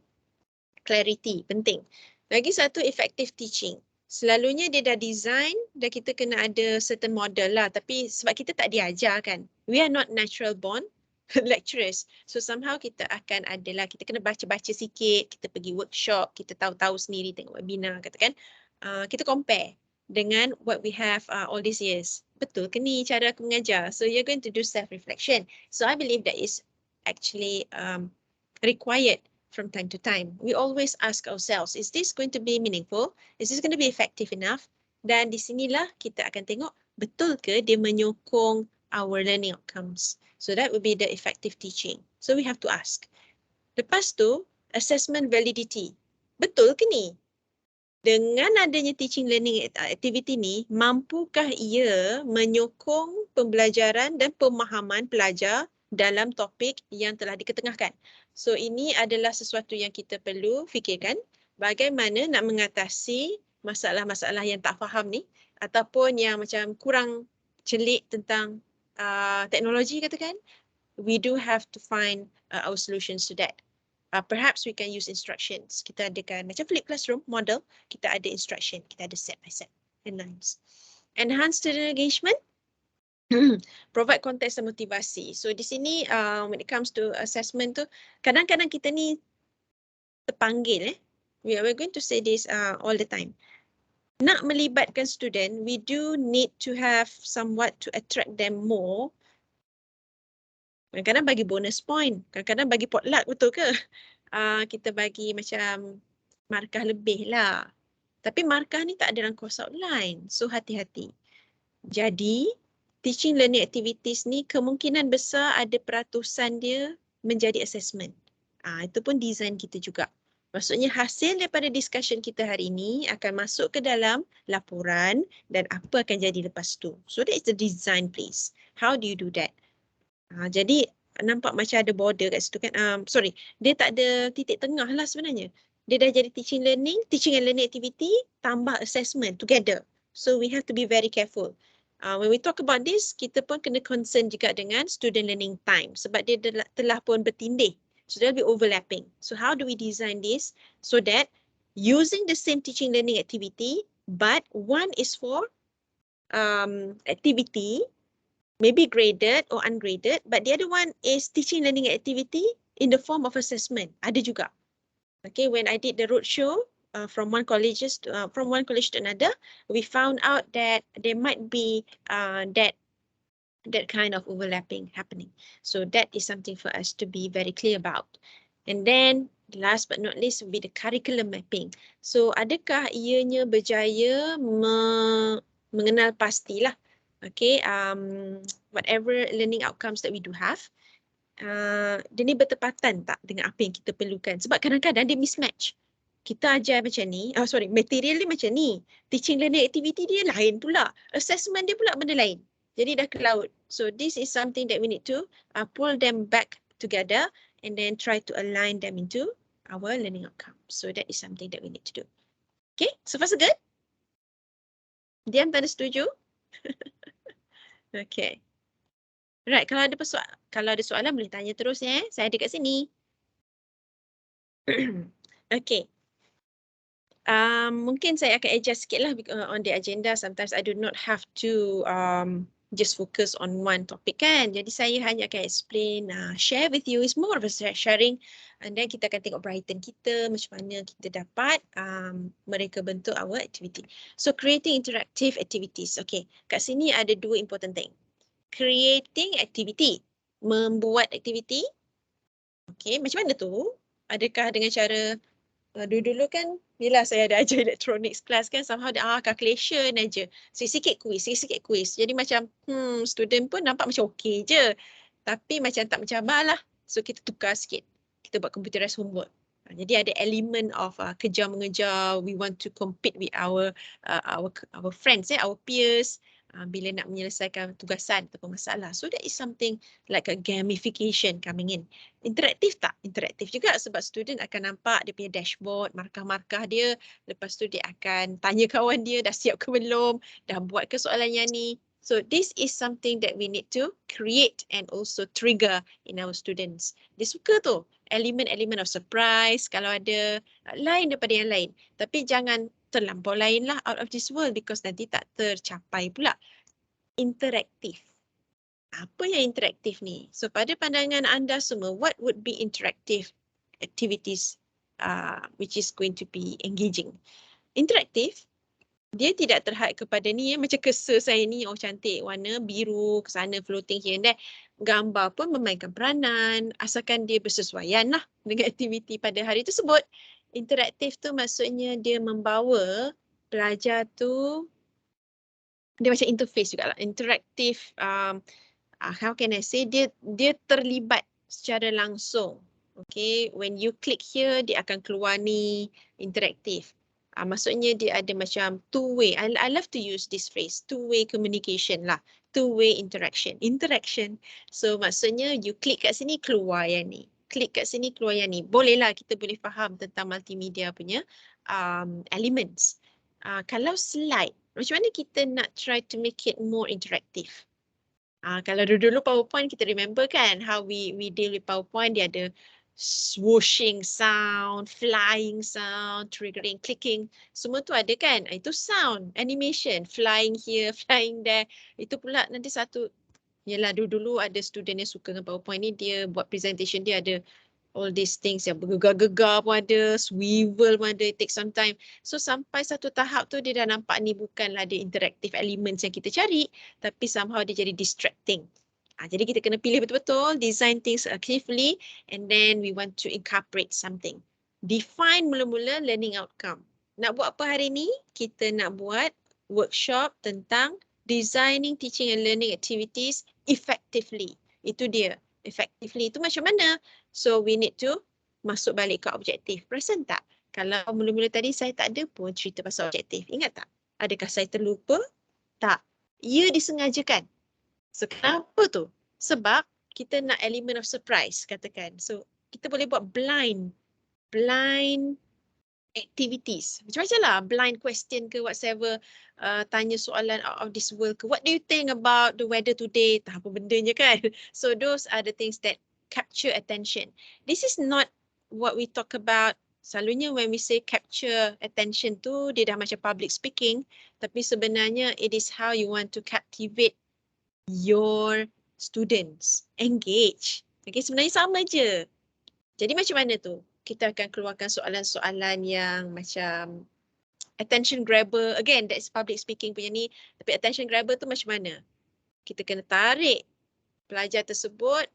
Clarity, penting. Lagi satu, effective teaching. Selalunya dia dah design, dah kita kena ada certain model lah. Tapi sebab kita tak diajar kan. We are not natural born lecturers. So somehow kita akan adalah, kita kena baca-baca sikit, kita pergi workshop, kita tahu-tahu sendiri, tengok webinar katakan. Kita compare dengan what we have all these years. Betul ke ni cara aku mengajar? So you're going to do self-reflection. So I believe that is actually required from time to time. We always ask ourselves, is this going to be meaningful? Is this going to be effective enough? Dan di sinilah kita akan tengok, betul ke dia menyokong our learning outcomes? So that would be the effective teaching. So we have to ask. Lepas tu, assessment validity. Betul ke ni? Dengan adanya teaching learning activity ni, mampukah ia menyokong pembelajaran dan pemahaman pelajar dalam topik yang telah diketengahkan? So ini adalah sesuatu yang kita perlu fikirkan, bagaimana nak mengatasi masalah-masalah yang tak faham ni ataupun yang macam kurang celik tentang teknologi katakan. We do have to find our solutions to that. Perhaps we can use instructions. Kita adakan macam flip classroom model, kita ada instruction, kita ada set by set and lines. Enhance student engagement. Provide context dan motivasi. So di sini when it comes to assessment tu, kadang-kadang kita ni terpanggil we're going to say this all the time. Nak melibatkan student, we do need to have somewhat to attract them more. Kadang-kadang bagi bonus point, kadang-kadang bagi potluck, betul ke? Kita bagi macam markah lebih lah. Tapi markah ni tak ada dalam course outline. So hati-hati. Jadi teaching learning activities ni kemungkinan besar ada peratusan dia menjadi assessment. Itu pun design kita juga. Maksudnya hasil daripada discussion kita hari ini akan masuk ke dalam laporan dan apa akan jadi lepas tu. So that is the design please. How do you do that? Jadi nampak macam ada border kat situ kan. Dia tak ada titik tengah lah sebenarnya. Dia dah jadi teaching and learning activity tambah assessment together. So we have to be very careful. When we talk about this, kita pun kena concern juga dengan student learning time sebab dia telah pun bertindih. So they'll be overlapping. So how do we design this so that using the same teaching learning activity, but one is for activity, maybe graded or ungraded, but the other one is teaching learning activity in the form of assessment. Ada juga. Okay, when I did the roadshow from one college to another, we found out that there might be that kind of overlapping happening. So that is something for us to be very clear about. And then last but not least will be the curriculum mapping. So adakah ianya berjaya mengenal pastilah, okay, whatever learning outcomes that we do have, dia ni bertepatan tak dengan apa yang kita perlukan? Sebab kadang-kadang dia mismatch. Kita ajar macam ni, material dia macam ni, teaching learning activity dia lain pula, assessment dia pula benda lain. Jadi dah ke laut. So this is something that we need to pull them back together and then try to align them into our learning outcome. So that is something that we need to do. Okay, so far so good? Diam, tak ada setuju? Okay. Right, kalau ada soalan boleh tanya terus ya. Saya ada kat sini. Okay. Mungkin saya akan adjust sikit lah on the agenda. Sometimes I do not have to just focus on one topic kan. Jadi saya hanya akan explain, share with you. It's more of a sharing. And then kita akan tengok Brighten kita, macam mana kita dapat mereka bentuk our activity. So creating interactive activities. Okay, kat sini ada dua important thing. Creating activity, membuat activity. Okay, macam mana tu? Adakah dengan cara dulu-dulu kan, bila saya ada ajar electronics class kan, somehow calculation aja. Sikit-sikit quiz. Jadi macam, student pun nampak macam okey je. Tapi macam tak mencabar lah. So kita tukar sikit. Kita buat computerized homework. Jadi ada element of kejar-mengejar. We want to compete with our friends, our peers. Bila nak menyelesaikan tugasan ataupun masalah. So that is something like a gamification coming in. Interaktif tak? Interaktif juga sebab student akan nampak dia punya dashboard, markah-markah dia. Lepas tu dia akan tanya kawan dia, dah siap ke belum? Dah buat ke soalan yang ni? So this is something that we need to create and also trigger in our students. Dia suka tu, elemen-elemen of surprise kalau ada, lain daripada yang lain. Tapi jangan terlampau lain lah, out of this world, because nanti tak tercapai pula. Interaktif. Apa yang interaktif ni? So pada pandangan anda semua, what would be interactive activities which is going to be engaging? Interaktif, dia tidak terhad kepada ni, macam cursor saya ni, cantik, warna biru, ke sana floating here and there. Gambar pun memainkan peranan, asalkan dia bersesuaian lah dengan aktiviti pada hari tersebut. Interaktif tu maksudnya dia membawa pelajar tu, dia macam interface juga lah. Interaktif, how can I say, dia terlibat secara langsung. Okay, when you click here, dia akan keluar ni interaktif. Maksudnya dia ada macam two-way. I love to use this phrase, two-way communication lah. Two-way interaction. So maksudnya you click kat sini, keluar yang ni. Klik kat sini, keluar yang ni. Bolehlah kita boleh faham tentang multimedia punya elements. Kalau slide, macam mana kita nak try to make it more interactive? Kalau dulu PowerPoint kita remember kan how we deal with PowerPoint, dia ada swooshing sound, flying sound, triggering, clicking, semua tu ada kan. Itu sound, animation, flying here, flying there. Itu pula nanti satu, yelah dulu ada student yang suka dengan PowerPoint ni, dia buat presentation dia ada all these things yang bergegar-gegar pun ada, swivel pun ada, it takes some time. So sampai satu tahap tu dia dah nampak ni bukanlah the interactive elements yang kita cari, tapi somehow dia jadi distracting. Jadi kita kena pilih betul-betul, design things carefully, and then we want to incorporate something. Define mula-mula learning outcome. Nak buat apa hari ni? Kita nak buat workshop tentang designing teaching and learning activities effectively. Itu dia. Effectively itu macam mana? So we need to masuk balik ke objektif. Perasan tak? Kalau mula-mula tadi saya tak ada pun cerita pasal objektif. Ingat tak? Adakah saya terlupa? Tak. Ia disengajakan. So kenapa tu? Sebab kita nak element of surprise katakan. So kita boleh buat blind activities. Macam-macam lah. Blind question ke whatsoever. Tanya soalan out of this world ke. What do you think about the weather today? Tak apa bendanya kan. So those are the things that capture attention. This is not what we talk about. Selalunya when we say capture attention tu, dia dah macam public speaking. Tapi sebenarnya it is how you want to captivate your students. Engage. Okay, sebenarnya sama je. Jadi macam mana tu? Kita akan keluarkan soalan-soalan yang macam attention grabber. Again, that's public speaking punya ni. Tapi attention grabber tu macam mana? Kita kena tarik pelajar tersebut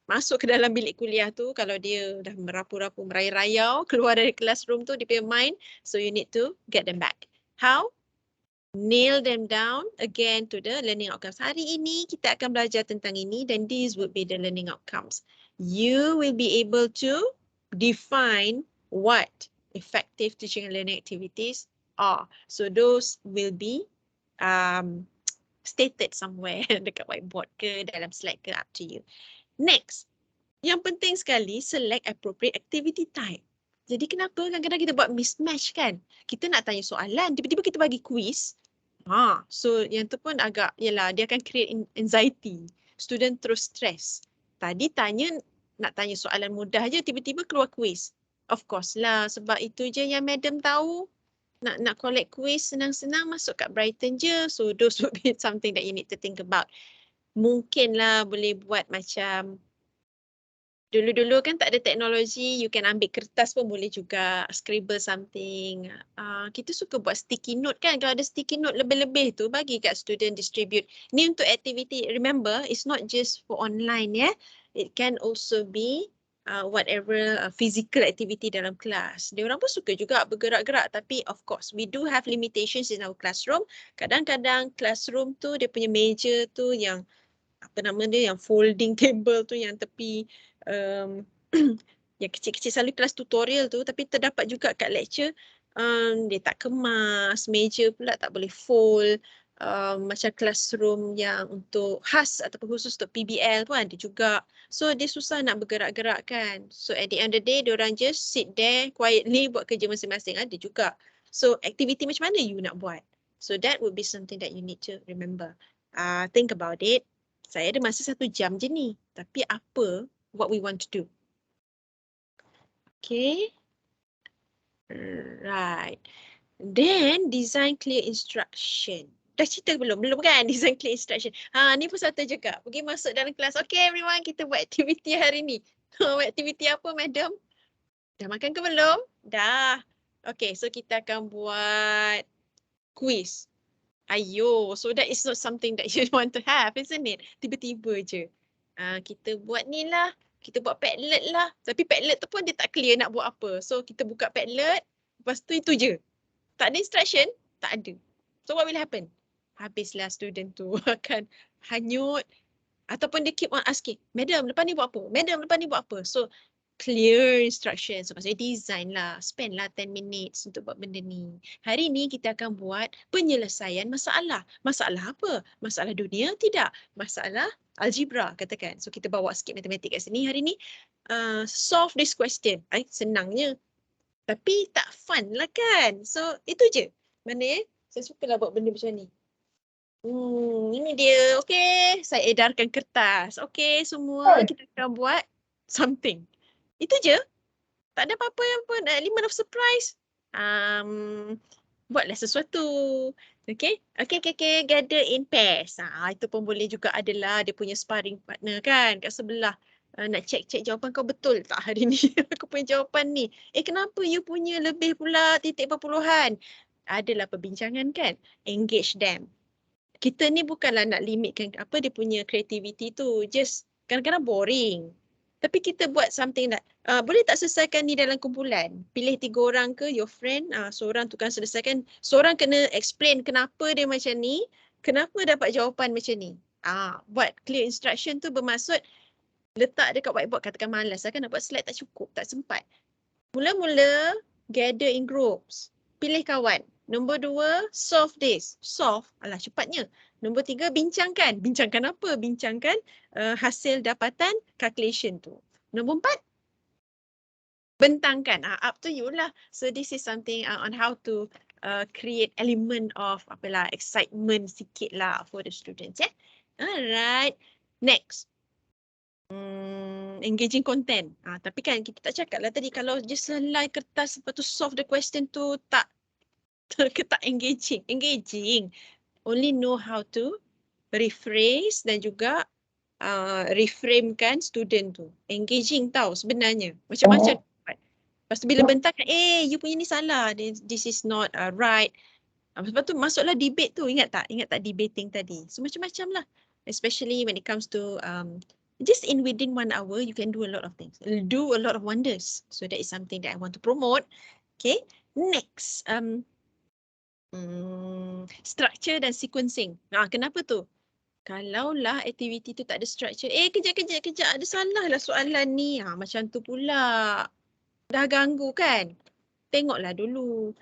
masuk ke dalam bilik kuliah tu. Kalau dia dah merapu-rapu, merayau-rayau, keluar dari classroom tu, dia punya mind. So you need to get them back. How? Nail them down again to the learning outcomes. Hari ini kita akan belajar tentang ini dan these would be the learning outcomes. You will be able to define what effective teaching and learning activities are. So those will be stated somewhere dekat whiteboard ke dalam slide ke, up to you. Next, yang penting sekali, select appropriate activity type. Jadi kenapa kadang-kadang kita buat mismatch kan? Kita nak tanya soalan, tiba-tiba kita bagi quiz. So yang tu pun agak, yelah, dia akan create anxiety. Student terus stress. Tadi nak tanya soalan mudah je, tiba-tiba keluar quiz. Of course lah, sebab itu je yang madam tahu. nak collect quiz senang-senang masuk kat Brighten je. So those would be something that you need to think about. Mungkinlah boleh buat macam dulu-dulu kan tak ada teknologi, you can ambil kertas pun boleh juga, scribble something. Kita suka buat sticky note kan, kalau ada sticky note lebih-lebih tu bagi kat student distribute. Ni untuk activity, remember it's not just for online ya. It can also be whatever physical activity dalam kelas. Dia orang pun suka juga bergerak-gerak, tapi of course we do have limitations in our classroom. Kadang-kadang classroom tu dia punya meja tu yang apa nama dia, yang folding table tu yang tepi yang kecil-kecil, selalu kelas tutorial tu, tapi terdapat juga kat lecture dia tak kemas, meja pula tak boleh fold, macam classroom yang untuk khas ataupun khusus untuk PBL pun ada juga. So dia susah nak bergerak-gerak kan. So at the end of the day, diorang just sit there quietly buat kerja masing-masing, ada juga. So activity macam mana you nak buat? So that would be something that you need to remember. Think about it. Saya ada masa 1 jam je ni. Tapi apa what we want to do? Okay. Right. Then design clear instruction. Dah cerita belum? Belum kan? Design clear instruction. Ni pun satu juga. Pergi masuk dalam kelas. Okay everyone, kita buat aktiviti hari ni. Aktiviti apa madam? Dah makan ke belum? Dah. Okay, so kita akan buat quiz. Ayo, so that is not something that you want to have, isn't it? Tiba-tiba je. Kita buat ni lah. Kita buat Padlet lah. Tapi Padlet tu pun dia tak clear nak buat apa. So kita buka Padlet. Lepas tu itu je. Tak ada instruction? Tak ada. So what will happen? Habislah student tu akan hanyut. Ataupun dia keep on asking, Madam, lepas ni buat apa? Madam, lepas ni buat apa? So clear instructions. So maksudnya design lah. Spend lah 10 minutes untuk buat benda ni. Hari ni kita akan buat penyelesaian masalah. Masalah apa? Masalah dunia? Tidak. Masalah algebra katakan. So kita bawa sikit matematik kat sini hari ni. Solve this question. Senangnya. Tapi tak fun lah kan. So itu je. Mana saya sukalah buat benda macam ni. Ini dia. Okay, saya edarkan kertas. Okay, semua kita akan buat something. Itu je. Tak ada apa-apa yang pun. Element of surprise. Buatlah sesuatu. Okay. Gather in pairs. Itu pun boleh juga adalah dia punya sparring partner kan kat sebelah. Nak check jawapan kau betul tak hari ni. Aku punya jawapan ni. Kenapa you punya lebih pula titik perpuluhan? Adalah perbincangan kan. Engage them. Kita ni bukanlah nak limitkan apa dia punya creativity tu. Just kadang-kadang boring. Tapi kita buat something that boleh tak selesaikan ni dalam kumpulan? Pilih 3 orang ke your friend, seorang tukang selesaikan. Seorang kena explain kenapa dia macam ni, kenapa dapat jawapan macam ni. Buat clear instruction tu bermaksud letak dekat whiteboard, katakan malas kan nak buat slide, tak cukup, tak sempat. Mula-mula gather in groups. Pilih kawan. Nombor 2, solve this. Solve, alah cepatnya. Nombor 3, bincangkan. Bincangkan apa? Bincangkan hasil dapatan calculation tu. Nombor 4, bentangkan. Up to you lah. So this is something on how to create element of apalah excitement sikit lah for the students. Alright. Next. Engaging content. Tapi kan kita tak cakap lah tadi kalau just selai kertas lepas tu solve the question tu tak engaging. Engaging. Only know how to rephrase dan juga reframekan student tu. Engaging tau sebenarnya. Macam-macam. Lepas tu bila bentangkan, you punya ni salah. This is not right. Lepas tu masuklah debate tu. Ingat tak? Ingat tak debating tadi? So macam-macam lah. Especially when it comes to just within 1 hour, you can do a lot of things. Do a lot of wonders. So that is something that I want to promote. Okay. Next. Structure dan sequencing. Kenapa tu? Kalaulah aktiviti tu tak ada structure. Kejap. Ada salah lah soalan ni. Macam tu pula. Dah ganggu kan? Tengoklah dulu.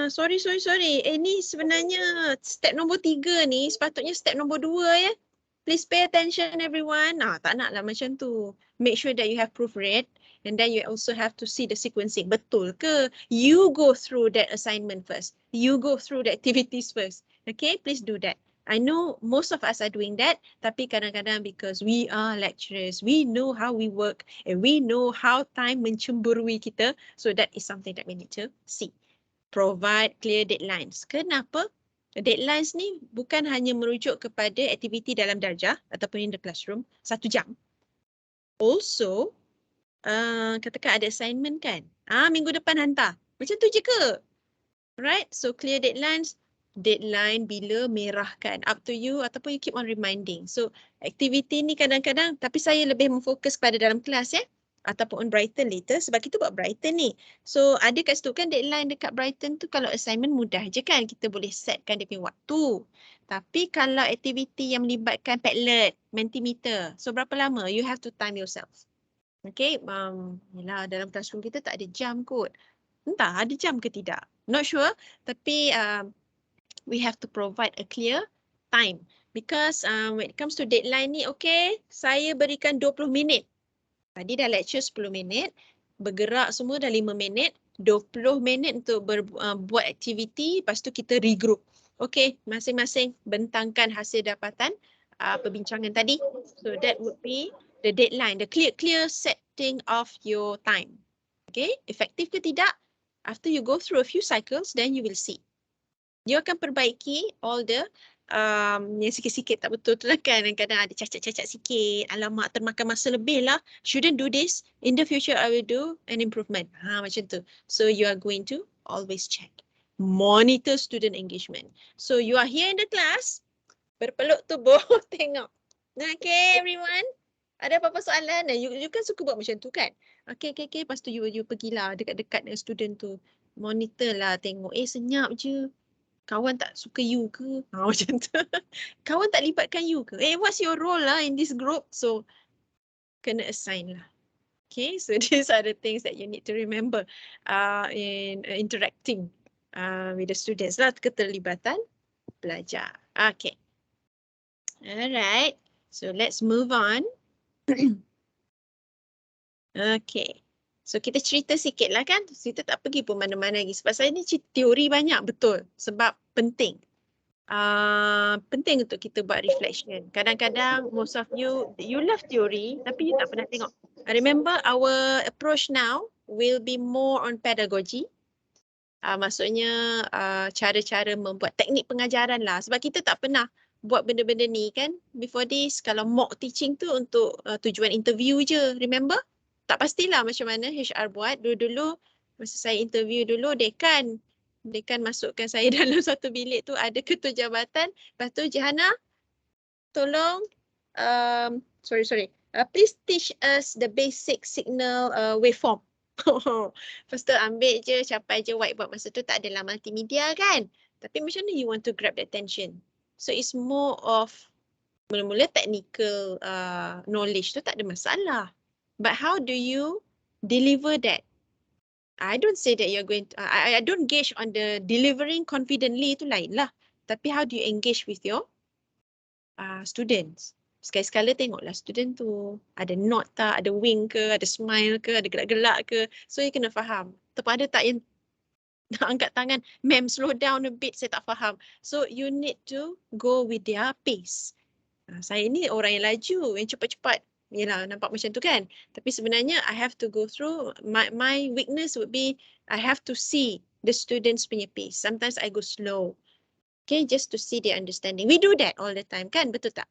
Sorry. Ni sebenarnya step nombor 3 ni sepatutnya step nombor 2 ya. Please pay attention everyone. Tak nak lah macam tu. Make sure that you have proofread and then you also have to see the sequencing. Betul ke? You go through that assignment first. You go through the activities first. Okay, please do that. I know most of us are doing that, tapi kadang-kadang because we are lecturers, we know how we work and we know how time mencemburui kita. So that is something that we need to see. Provide clear deadlines. Kenapa? Deadlines ni bukan hanya merujuk kepada aktiviti dalam darjah ataupun in the classroom 1 jam. Also, katakan ada assignment kan. Minggu depan hantar. Macam tu je ke? Right? So clear deadlines, deadline bila merah kan. Up to you ataupun you keep on reminding. So aktiviti ni kadang-kadang, tapi saya lebih memfokus pada dalam kelas ataupun on Brighten later sebab kita buat Brighten ni. So ada kat situ kan deadline dekat Brighten tu kalau assignment mudah je kan. Kita boleh setkan dia punya waktu. Tapi kalau aktiviti yang melibatkan Padlet, Mentimeter, so berapa lama? You have to time yourself. Okay, yelah, dalam classroom kita tak ada jam kot. Entah ada jam ke tidak. Not sure. Tapi we have to provide a clear time. Because when it comes to deadline ni, okay, saya berikan 20 minit. Tadi dah lecture 10 minit. Bergerak semua dah 5 minit. 20 minit untuk buat aktiviti. Lepas tu kita regroup. Okay, masing-masing bentangkan hasil dapatan perbincangan tadi. So that would be the deadline, the clear setting of your time. Okay, efektif ke tidak? After you go through a few cycles, then you will see. You akan perbaiki all the yang sikit-sikit tak betul tu lah kan. Kadang-kadang ada cacat-cacat sikit. Alamak, termakan masa lebih lah. Shouldn't do this. In the future, I will do an improvement. Macam tu. So you are going to always check. Monitor student engagement. So you are here in the class. Berpeluk tubuh, tengok. Okay, everyone. Ada apa-apa soalan? You kan suka buat macam tu kan? Okay. Lepas tu you pergilah dekat-dekat dengan student tu. Monitor lah, tengok. Senyap je. Kawan tak suka you ke? Macam tu. Kawan tak libatkan you ke? What's your role lah in this group? So, kena assign lah. Okay, so these are the things that you need to remember in interacting with the students lah. Keterlibatan belajar. Okay. Alright, so let's move on. Okay, so kita cerita sikit lah kan. Kita tak pergi pun mana-mana lagi. Sebab saya ni teori banyak betul. Sebab penting. Penting untuk kita buat reflection. Kadang-kadang most of you love theory tapi you tak pernah tengok. Remember our approach now will be more on pedagogy. Maksudnya cara-cara membuat teknik pengajaran lah. Sebab kita tak pernah buat benda-benda ni kan. Before this, kalau mock teaching tu untuk tujuan interview je. Remember? Tak pastilah macam mana HR buat. Dulu-dulu, masa saya interview dulu, dekan masukkan saya dalam satu bilik tu. Ada ketua jabatan. Lepas tu, Jahana, tolong, please teach us the basic signal waveform. Lepas tu ambil je, capai je whiteboard. Masa tu tak adalah multimedia kan. Tapi macam mana you want to grab the attention? So it's more of mula-mula technical knowledge tu tak ada masalah. But how do you deliver that? I don't say that you're going to, I don't gauge on the delivering confidently tu lain lah. Tapi how do you engage with your students? Sekali-sekala tengoklah student tu ada nod tak, ada wink ke, ada smile ke, ada gelak-gelak ke. So you kena faham. Ada tak yang nak angkat tangan, ma'am slow down a bit, saya tak faham. So you need to go with their pace. Saya ni orang yang laju, yang cepat-cepat. Yelah, nampak macam tu kan. Tapi sebenarnya I have to go through, my weakness would be I have to see the students punya pace. Sometimes I go slow. Okay, just to see their understanding. We do that all the time kan, betul tak?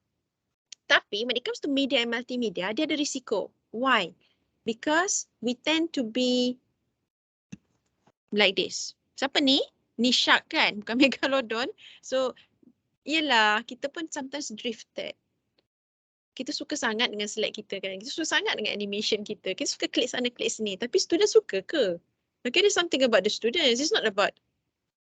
Tapi when it comes to media and multimedia, dia ada risiko. Why? Because we tend to be like this. Siapa ni? Ni Shark kan? Bukan Megalodon. So, yelah, kita pun sometimes drifted. Kita suka sangat dengan slide kita kan. Kita suka sangat dengan animation kita. Kita suka klik sana, klik sini. Tapi student suka ke? Okay, there's something about the students. It's not about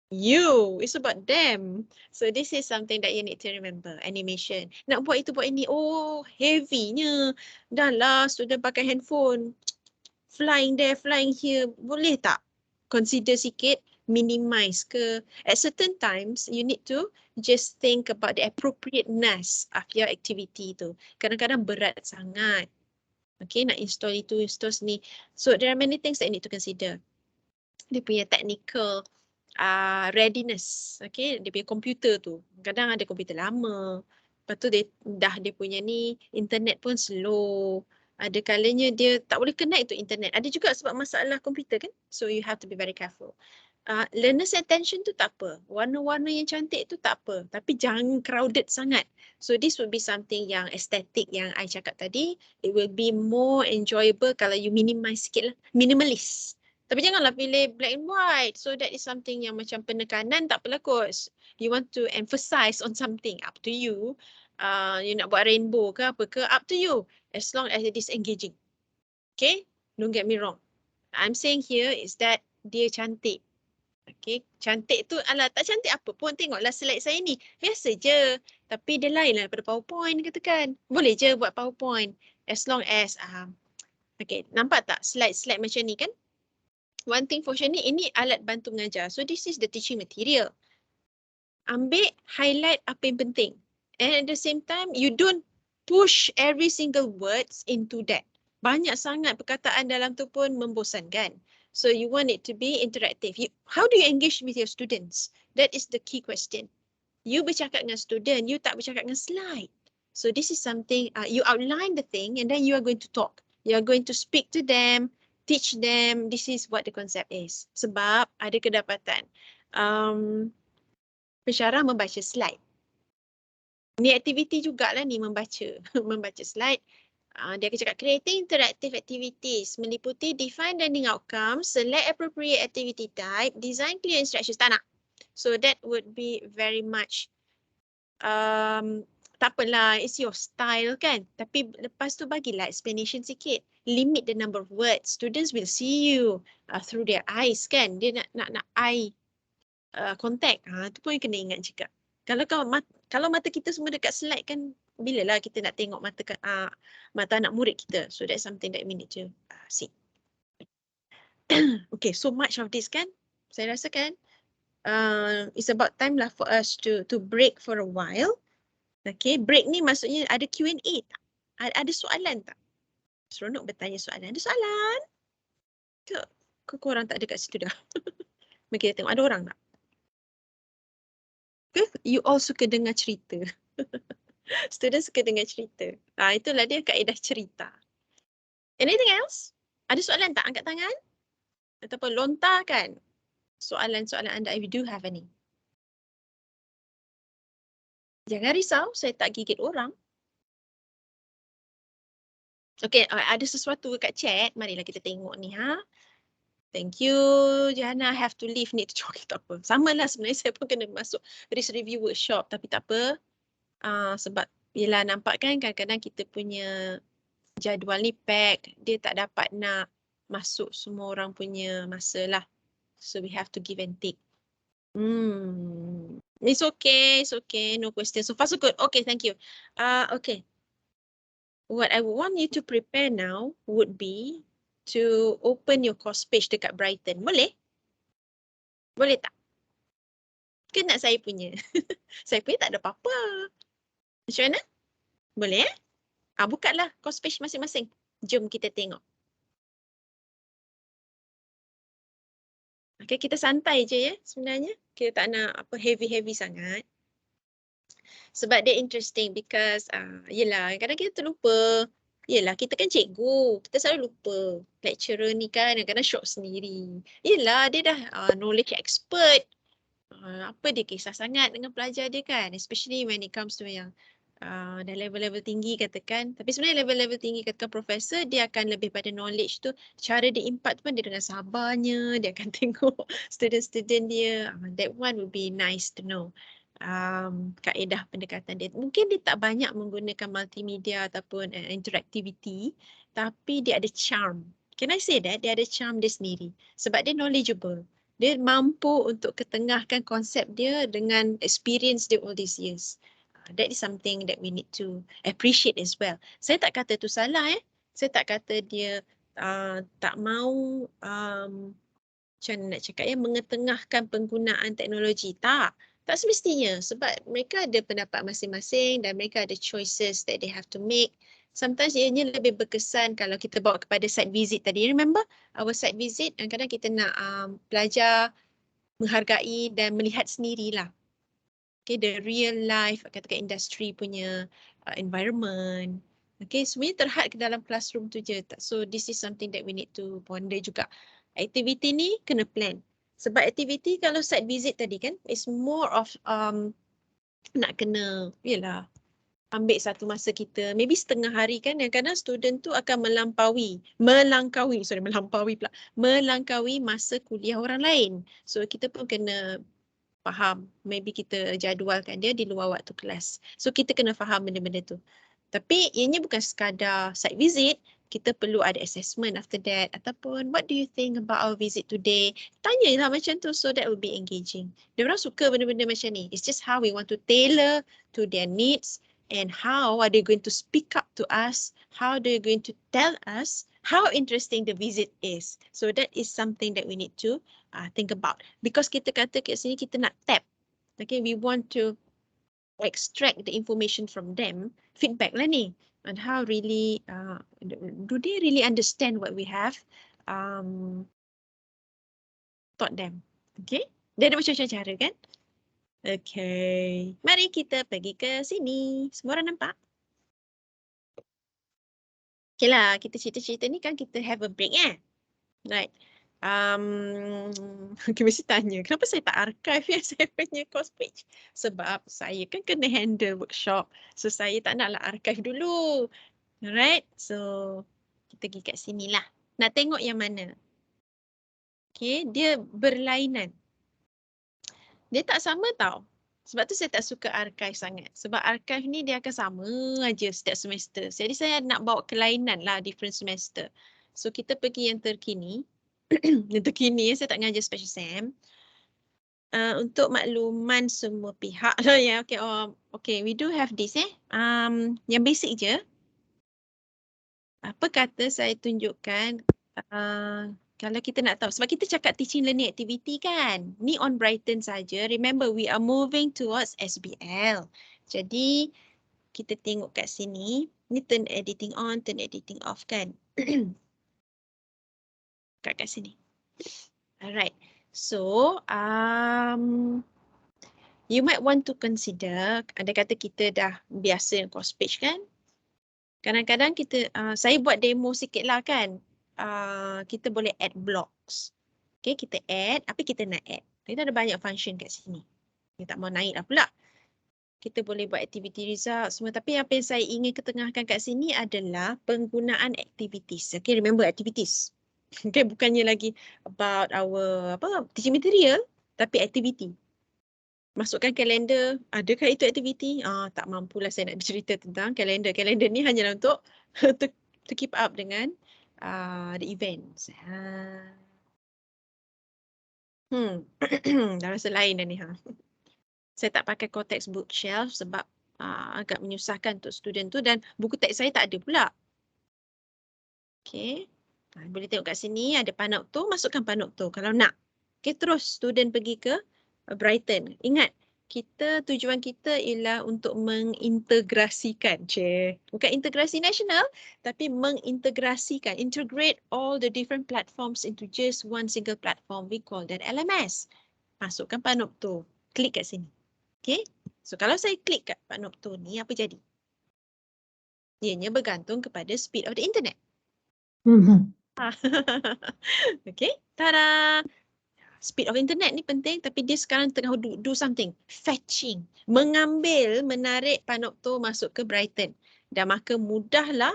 you. It's about them. So, this is something that you need to remember. Animation. Nak buat itu, buat ini. Oh, heavy-nya. Dah lah, student pakai handphone. Flying there, flying here. Boleh tak? Consider sikit, minimize ke. At certain times, you need to just think about the appropriateness of your activity tu. Kadang-kadang berat sangat. Okay, nak install itu, install sini. So, there are many things that you need to consider. Dia punya technical readiness. Okay, dia punya komputer tu. Kadang ada komputer lama. Lepas tu dia punya ni, internet pun slow. Ada kalanya dia tak boleh connect to internet. Ada juga sebab masalah komputer kan. So you have to be very careful. learners attention tu tak apa. Warna-warna yang cantik tu tak apa. Tapi jangan crowded sangat. So this would be something yang estetik yang I cakap tadi. It will be more enjoyable kalau you minimize sikit lah. Minimalist. Tapi janganlah pilih black and white. So that is something yang macam penekanan tak apalah course. You want to emphasize on something, up to you. You nak buat rainbow ke apa ke, up to you. As long as it is engaging. Okay? Don't get me wrong. I'm saying here is that dia cantik. Okay, cantik tu, alah tak cantik apa pun, tengoklah slide saya ni. Biasa je. Tapi dia lain lah daripada PowerPoint katakan. Boleh je buat PowerPoint. As long as, okay, nampak tak slide-slide macam ni kan? One thing for sure ni, ini alat bantu mengajar. So this is the teaching material. Ambil, highlight apa yang penting. And at the same time, you don't push every single words into that. Banyak sangat perkataan dalam tu pun membosankan. So you want it to be interactive. How do you engage with your students? That is the key question. You bercakap dengan student, you tak bercakap dengan slide. So this is something, you outline the thing and then you are going to talk. You are going to speak to them, teach them. This is what the concept is. Sebab ada kedapatan. Pensyarah membaca slide. Ni aktiviti jugalah ni membaca. Membaca slide. Dia akan cakap creating interactive activities meliputi define learning outcomes, select appropriate activity type, design clear instructions. Tak nak. So that would be very much tak apalah, it's your style kan. Tapi lepas tu bagilah explanation sikit. Limit the number of words. Students will see you through their eyes kan. Dia nak eye contact. Tu pun kena ingat juga. Kalau mata kita semua dekat slide kan, bilalah kita nak tengok mata anak murid kita. So that's something that we need to see. Okay, so much of this kan, saya rasa kan, it's about time lah for us to break for a while. Okay, break ni maksudnya ada Q&A tak? Ada soalan tak? Seronok bertanya soalan. Ada soalan? Ke korang tak ada kat situ dah? Mari kita tengok, ada orang tak? You all suka dengar cerita. Student suka dengar cerita. Itulah dia kaedah cerita. Anything else? Ada soalan tak? Angkat tangan. Ataupun lontarkan soalan-soalan anda if you do have any. Jangan risau, saya tak gigit orang. Okay, ada sesuatu kat chat. Marilah kita tengok ni. Thank you, Jana. Have to leave, need to jogging, tak apa. Sama lah sebenarnya saya pun kena masuk risk review workshop. Tapi tak apa. Sebab bila nampak kan kadang-kadang kita punya jadual ni pack. Dia tak dapat nak masuk semua orang punya masa lah. So we have to give and take. It's okay, no question. So far so good. Okay, thank you. Okay. What I want you to prepare now would be to open your course page dekat Brighten. Boleh? Boleh tak? Ke nak saya punya? Saya punya tak ada apa-apa. Macam mana? Boleh? Bukalah course page masing-masing. Jom kita tengok. Okay, kita santai je ya sebenarnya. Kita tak nak apa heavy-heavy sangat. Sebab dia interesting because yelah kadang kita terlupa. Yelah kita kan cikgu. Kita selalu lupa. Lecturer ni kan kadang-kadang shock sendiri. Yelah dia dah knowledge expert. Apa dia kisah sangat dengan pelajar dia kan. Especially when it comes to yang dah level-level tinggi katakan. Tapi sebenarnya level-level tinggi katakan profesor, dia akan lebih pada knowledge tu. Cara dia impart tu pun dia dengan sabarnya. Dia akan tengok student-student dia. That one would be nice to know. Kaedah pendekatan dia. Mungkin dia tak banyak menggunakan multimedia ataupun interactivity. Tapi dia ada charm. Can I say that? Dia ada charm dia sendiri. Sebab dia knowledgeable. Dia mampu untuk ketengahkan konsep dia dengan experience dia all these years. That is something that we need to appreciate as well. Saya tak kata tu salah Saya tak kata dia tak mau macam nak cakap mengetengahkan penggunaan teknologi. Tak semestinya sebab mereka ada pendapat masing-masing dan mereka ada choices that they have to make. Sometimes ianya lebih berkesan kalau kita bawa kepada site visit tadi. Remember our site visit? Kadang-kadang kita nak belajar, menghargai dan melihat sendirilah. Okay, the real life, katakan industri punya environment. Okay, semuanya terhad ke dalam classroom tu je. So this is something that we need to ponder juga. Aktiviti ni kena plan. Sebab aktiviti kalau site visit tadi kan, is more of nak kena, yelah, ambil satu masa kita, maybe setengah hari kan, kadang-kadang student tu akan melangkaui masa kuliah orang lain. So kita pun kena faham, maybe kita jadualkan dia di luar waktu kelas. So kita kena faham benda-benda tu. Tapi ianya bukan sekadar site visit, kita perlu ada assessment after that, ataupun what do you think about our visit today? Tanyalah macam tu, so that will be engaging. Diorang suka benda-benda macam ni. It's just how we want to tailor to their needs and how are they going to speak up to us, how they're going to tell us how interesting the visit is. So that is something that we need to think about. Because kita kata kat sini kita nak tap. Okay, we want to extract the information from them, feedback lah ni, on how really, do they really understand what we have taught them. Okay, dia ada macam-macam cara kan? Okay, mari kita pergi ke sini. Semua orang nampak? Okay lah, kita cerita-cerita ni kan kita have a break Right. Okay, mesti tanya, kenapa saya tak archive saya punya course page? Sebab saya kan kena handle workshop. So saya tak naklah archive dulu. Alright, so kita pergi kat sini lah. Nak tengok yang mana? Okay, dia berlainan. Dia tak sama tau. Sebab tu saya tak suka archive sangat. Sebab archive ni dia akan sama aja setiap semester. Jadi saya nak bawa kelainan lah different semester. So kita pergi yang terkini. Yang terkini, saya tak ngajar special SAM. Untuk makluman semua pihak lah ya. Okay, okay, we do have this yang basic je. Apa kata saya tunjukkan kalau kita nak tahu. Sebab kita cakap teaching learning activity kan. Ni on Brighten saja. Remember, we are moving towards SBL. Jadi, kita tengok kat sini. Ni turn editing on, turn editing off kan. Kat sini. Alright. So, you might want to consider, ada kata kita dah biasa yang course page kan. Kadang-kadang kita, saya buat demo sikit lah kan. Kita boleh add blocks. Okay, kita add, apa kita nak add? Kita ada banyak function kat sini. Kita tak mau naik lah pula. Kita boleh buat activity result semua. Tapi apa yang saya ingin ketengahkan kat sini adalah penggunaan activities. Okay, remember activities. Okay, bukannya lagi about our teaching material, tapi activity. Masukkan kalender, adakah itu aktiviti? Tak mampulah saya nak bercerita tentang kalender. Kalender ni hanyalah untuk to keep up dengan the events. Dah rasa lain dah ni. Saya tak pakai konteks bookshelf sebab agak menyusahkan untuk student tu dan buku teks saya tak ada pula. Okay. Boleh tengok kat sini ada panopto, masukkan panopto kalau nak. Okay, terus student pergi ke Brighten. Ingat, tujuan kita ialah untuk mengintegrasikan. Bukan integrasi nasional, tapi mengintegrasikan. Integrate all the different platforms into just one single platform. We call that LMS. Masukkan panopto. Klik kat sini. Okay. So kalau saya klik kat panopto ni, apa jadi? Ianya bergantung kepada speed of the internet. Okay. Tada! Speed of internet ni penting, tapi dia sekarang tengah do something. Fetching. Mengambil, menarik panopto masuk ke Brighten. Dan maka mudahlah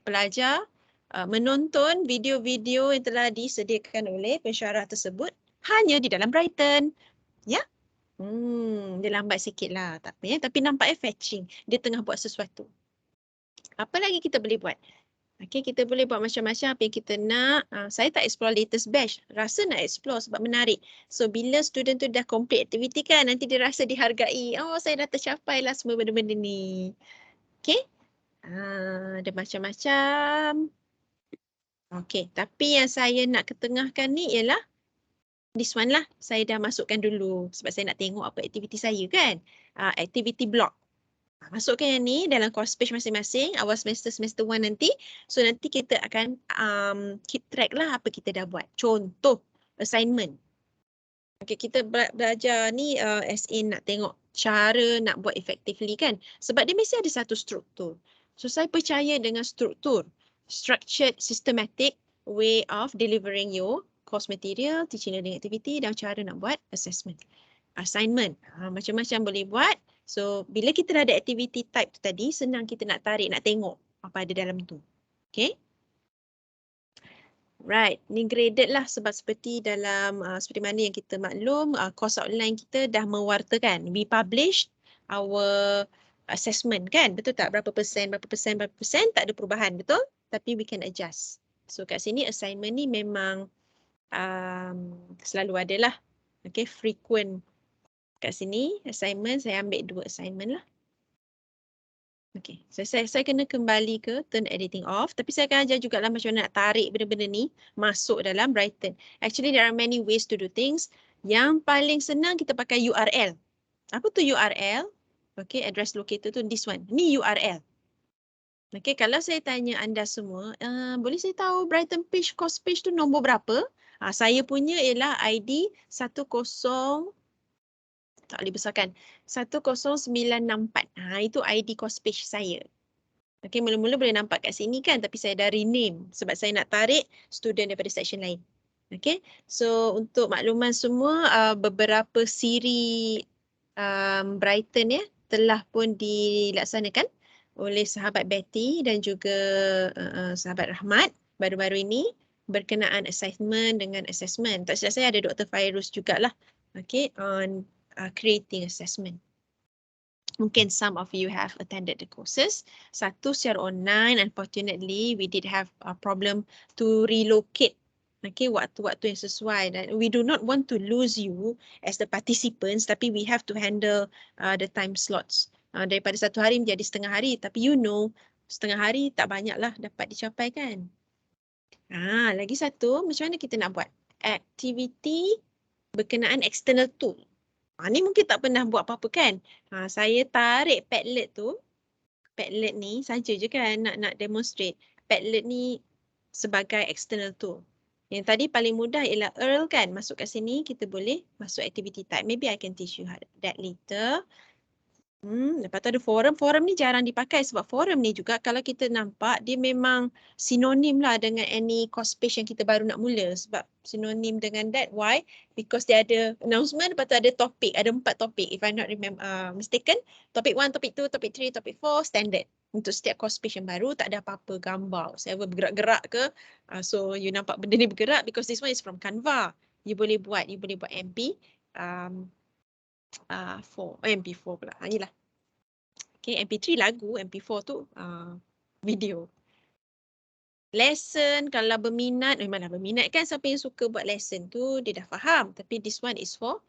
pelajar menonton video-video yang telah disediakan oleh pensyarah tersebut hanya di dalam Brighten. Ya? Dia lambat sikit lah. Tak apa ya. Tapi nampaknya fetching. Dia tengah buat sesuatu. Apa lagi kita boleh buat? Okay, kita boleh buat macam-macam apa yang kita nak. Saya tak explore latest batch. Rasa nak explore sebab menarik. So, bila student tu dah complete aktiviti kan, nanti dia rasa dihargai. Oh, saya dah tercapai lah semua benda-benda ni. Okay. Ada macam-macam. Okay, tapi yang saya nak ketengahkan ni ialah this one lah. Saya dah masukkan dulu sebab saya nak tengok apa aktiviti saya kan. Activity block. Masukkan yang ni dalam course page masing-masing awal semester 1 nanti. So nanti kita akan keep track lah apa kita dah buat. Contoh assignment. Okay, kita belajar ni as in nak tengok cara nak buat effectively kan. Sebab dia mesti ada satu struktur. So saya percaya dengan struktur. Structured, systematic way of delivering your course material, teaching learning activity dan cara nak buat assessment. Assignment, macam-macam boleh buat. So, bila kita dah ada activity type tu tadi, senang kita nak tarik, nak tengok apa ada dalam tu. Okay? Right, ni graded lah sebab seperti dalam, seperti mana yang kita maklum, course outline kita dah mewartakan. We publish our assessment kan, betul tak? Berapa persen, tak ada perubahan, betul? Tapi we can adjust. So kat sini assignment ni memang selalu ada lah. Okay, frequent. Kat sini assignment, saya ambil 2 assignment lah. Okay, so saya kena kembali ke turn editing off. Tapi saya akan ajar juga lah macam mana nak tarik benda-benda ni masuk dalam Brighten. Actually, there are many ways to do things. Yang paling senang kita pakai URL. Apa tu URL? Okay, address locator tu this one. Ni URL. Okay, kalau saya tanya anda semua, boleh saya tahu Brighten page, course page tu nombor berapa? Saya punya ialah ID 10, tak boleh besarkan, 10964. Itu ID course page saya. Okay, mula-mula boleh nampak kat sini kan, tapi saya dah rename sebab saya nak tarik student daripada section lain. Okay, so untuk makluman semua, beberapa siri Brighten ya telah pun dilaksanakan oleh sahabat Betty dan juga sahabat Rahmat baru-baru ini berkenaan assignment dengan assessment. Tak silap saya ada Dr. Fairuz jugalah, okay, on creating assessment. Mungkin some of you have attended the courses. Satu secara online, unfortunately, we did have a problem to relocate, okay, waktu-waktu yang sesuai. Dan we do not want to lose you as the participants, tapi we have to handle the time slots. Daripada 1 hari menjadi setengah hari, tapi you know, setengah hari tak banyaklah dapat dicapai kan. Lagi satu, macam mana kita nak buat? Activity berkenaan external tool. Ni mungkin tak pernah buat apa-apa kan. Saya tarik Padlet tu. Padlet ni saja je kan nak demonstrate. Padlet ni sebagai external tool. Yang tadi paling mudah ialah Earl kan. Masuk kat sini kita boleh masuk activity type. Maybe I can teach you that later. Lepas tu ada forum. Forum ni jarang dipakai sebab forum ni juga kalau kita nampak dia memang sinonim lah dengan any course page yang kita baru nak mula. Sebab sinonim dengan that. Why? Because dia ada announcement, lepas tu ada topik. Ada 4 topik if I'm not mistaken. Topik 1, topik 2, topik 3, topik 4 standard. Untuk setiap course page yang baru tak ada apa-apa gambar. Saya bergerak-gerak ke. So you nampak benda ni bergerak because this one is from Canva. You boleh buat MP. MP4 pula. Inilah. Okay, MP3 lagu, MP4 tu video. Lesson, kalau berminat, memanglah berminat kan, siapa yang suka buat lesson tu, dia dah faham. Tapi this one is for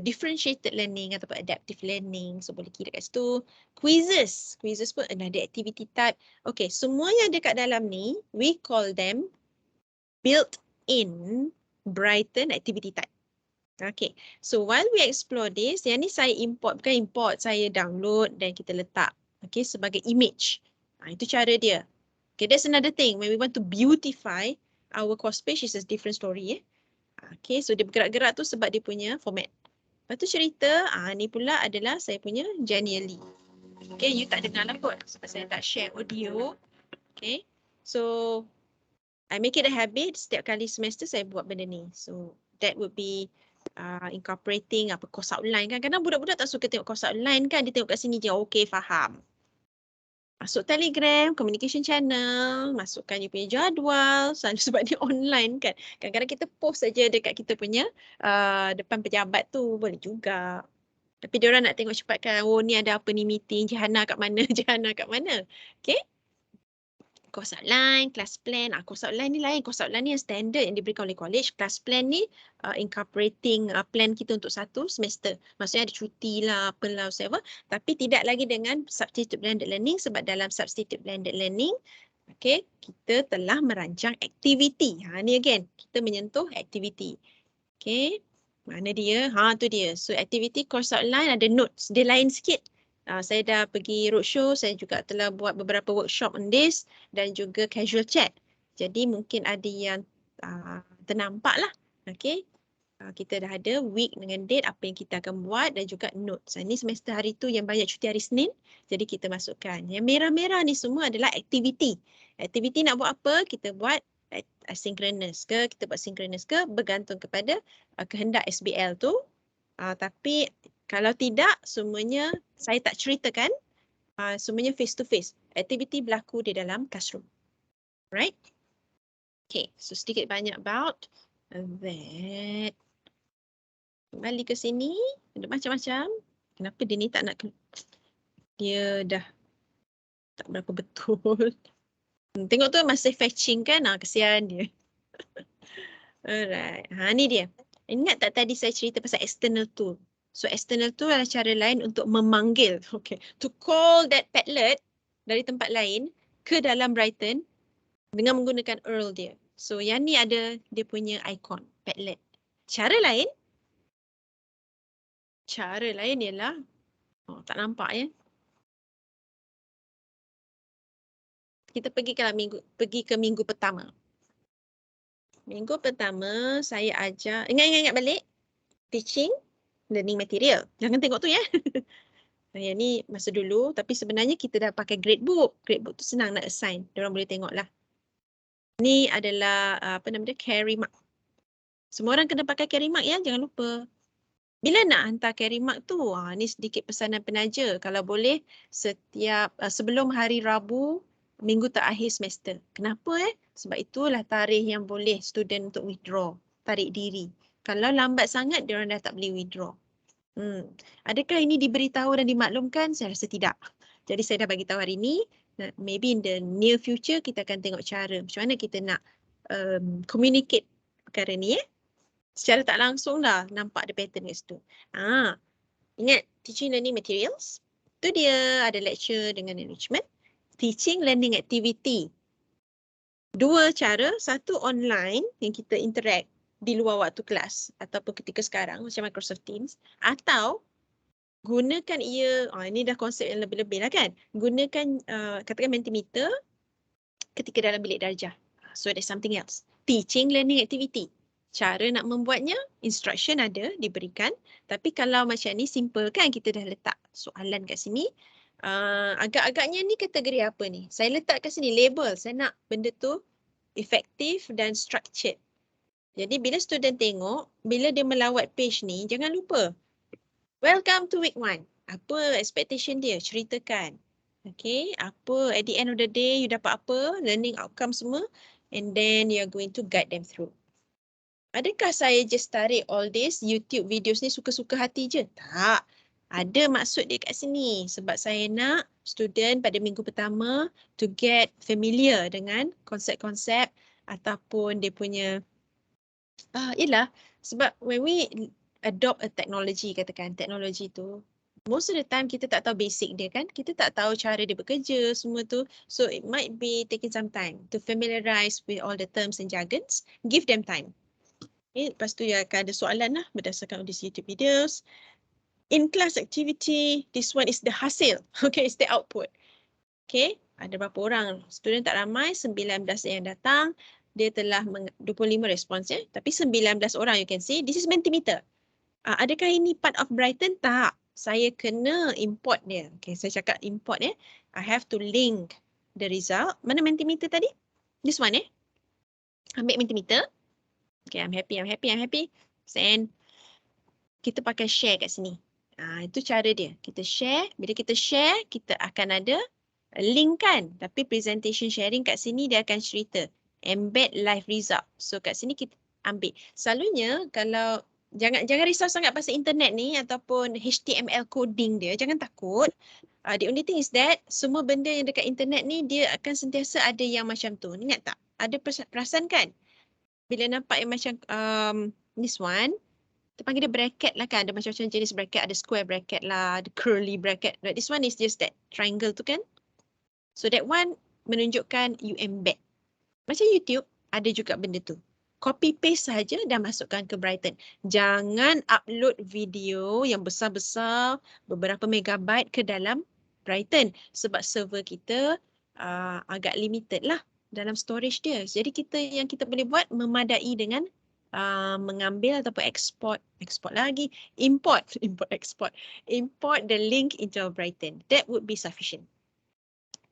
differentiated learning ataupun adaptive learning. So boleh kira kat situ. Quizzes. Quizzes pun ada activity type. Okay, semua yang ada kat dalam ni, we call them built-in Brighten activity type. Okay, so while we explore this, yang ni saya import, bukan import, saya download dan kita letak, okay, sebagai image. Itu cara dia. Okay, that's another thing. When we want to beautify our course page, is a different story. Okay, so dia bergerak-gerak tu sebab dia punya format. Lepas tu cerita, ni pula adalah saya punya January. Okay, you tak dengar lah kot sebab saya tak share audio. Okay, so I make it a habit, setiap kali semester saya buat benda ni. So that would be incorporating course outline kan. Kadang budak-budak tak suka tengok course outline kan. Dia tengok kat sini je, okay, faham. Masuk Telegram, communication channel, masukkan you punya jadual, selalu sebab dia online kan. Kadang-kadang kita post saja dekat kita punya depan pejabat tu, boleh juga. Tapi diorang nak tengok cepat kan, oh ni ada apa ni meeting, Jihana kat mana, Jihana kat mana. Okay. Course outline, class plan. Course outline ni lain. Course outline ni yang standard yang diberikan oleh college. Class plan ni incorporating plan kita untuk 1 semester. Maksudnya ada cuti lah, apalah, whatever. Tapi tidak lagi dengan substitute blended learning sebab dalam substitute blended learning, okay, kita telah merancang activity. Ni again, kita menyentuh activity. Okay, mana dia? Tu dia. So activity course outline ada notes. Dia lain sikit. Saya dah pergi roadshow, saya juga telah buat beberapa workshop on this dan juga casual chat. Jadi mungkin ada yang ternampak lah. Okay. Kita dah ada week dengan date apa yang kita akan buat dan juga notes. Ini semester hari tu yang banyak cuti hari Senin. Jadi kita masukkan. Yang merah-merah ni semua adalah activity. Activity nak buat apa? Kita buat Asynchronous ke, kita buat synchronous ke, bergantung kepada kehendak SBL tu. Tapi kalau tidak, semuanya saya tak ceritakan, semuanya face to face. Aktiviti berlaku di dalam classroom. Right? Okay, so sedikit banyak about that. Kembali ke sini, ada macam-macam. Kenapa dia ni tak nak, dia dah tak berapa betul. Tengok tu masih fetching kan, kesian dia. Alright, ni dia. Ingat tak tadi saya cerita pasal external tool? So external tool adalah cara lain untuk memanggil, okay, to call that Padlet dari tempat lain ke dalam Brighten dengan menggunakan URL dia. So yang ni ada dia punya icon, Padlet. Cara lain ialah, tak nampak ya. Kita pergi ke minggu pertama. Minggu pertama saya ajar, ingat balik, teaching, learning material. Jangan tengok tu ya. Yang ni masa dulu, tapi sebenarnya kita dah pakai gradebook. Gradebook tu senang nak assign. Diorang boleh tengok lah. Ni adalah carry mark. Semua orang kena pakai carry mark ya, jangan lupa. Bila nak hantar carry mark tu, ni sedikit pesanan penaja. Kalau boleh setiap sebelum hari Rabu, minggu terakhir semester. Kenapa Sebab itulah tarikh yang boleh student untuk withdraw, tarik diri. Kalau lambat sangat, diorang dah tak boleh withdraw. Adakah ini diberitahu dan dimaklumkan? Saya rasa tidak. Jadi saya dah bagi tahu hari ini. Maybe in the near future kita akan tengok cara macam mana kita nak communicate perkara ni secara tak langsung dah nampak ada pattern kat situ. Ingat teaching learning materials? Tu dia ada lecture dengan enrichment. Teaching learning activity. Dua cara, satu online yang kita interact di luar waktu kelas ataupun ketika sekarang macam Microsoft Teams, atau gunakan ia, ini dah konsep yang lebih-lebih lah kan, gunakan katakan Mentimeter ketika dalam bilik darjah. So that's something else. Teaching learning activity. Cara nak membuatnya, instruction ada diberikan, tapi kalau macam ni simple kan, kita dah letak soalan kat sini. Agak-agaknya ni kategori apa ni? Saya letak kat sini label, saya nak benda tu efektif dan structured. Jadi bila student tengok, bila dia melawat page ni, jangan lupa. Welcome to week 1. Apa expectation dia? Ceritakan. Okay, apa at the end of the day you dapat apa? Learning outcome semua. And then you are going to guide them through. Adakah saya just tarik all this YouTube videos ni suka-suka hati je? Tak. Ada maksud dia kat sini. Sebab saya nak student pada minggu pertama to get familiar dengan konsep-konsep ataupun dia punya yelah, sebab when we adopt a technology, katakan teknologi tu, most of the time kita tak tahu basic dia kan, kita tak tahu cara dia bekerja semua tu, so it might be taking some time to familiarize with all the terms and jargons. Give them time. Okay, lepas tu ya akan ada soalan lah berdasarkan these YouTube videos. In class activity, this one is the hasil. Okay, it's the output. Okay, ada berapa orang? Student tak ramai, 19 yang datang. Dia telah 25 respons ya. Tapi 19 orang you can see. This is Mentimeter. Adakah ini part of Brighten? Tak. Saya kena import dia. Okay, saya cakap import ya. I have to link the result. Mana Mentimeter tadi? This one Ambil Mentimeter. Okay, I'm happy. Send. Kita pakai share kat sini. Itu cara dia. Kita share. Bila kita share, kita akan ada link kan. Tapi presentation sharing kat sini dia akan cerita. Embed live result. So kat sini kita ambil. Selalunya kalau jangan risau sangat pasal internet ni ataupun HTML coding dia. Jangan takut. The only thing is that semua benda yang dekat internet ni dia akan sentiasa ada yang macam tu. Ingat tak? Ada perasan kan? Bila nampak yang macam this one, kita panggil dia bracket lah kan. Ada macam-macam jenis bracket. Ada square bracket lah. Ada curly bracket. Right? This one is just that triangle tu kan. So that one menunjukkan you embed. Macam YouTube, ada juga benda tu. Copy paste saja dan masukkan ke Brighten. Jangan upload video yang besar-besar, beberapa megabyte ke dalam Brighten. Sebab server kita agak limited lah dalam storage dia. Jadi yang kita boleh buat memadai dengan mengambil ataupun export import the link into our Brighten. That would be sufficient.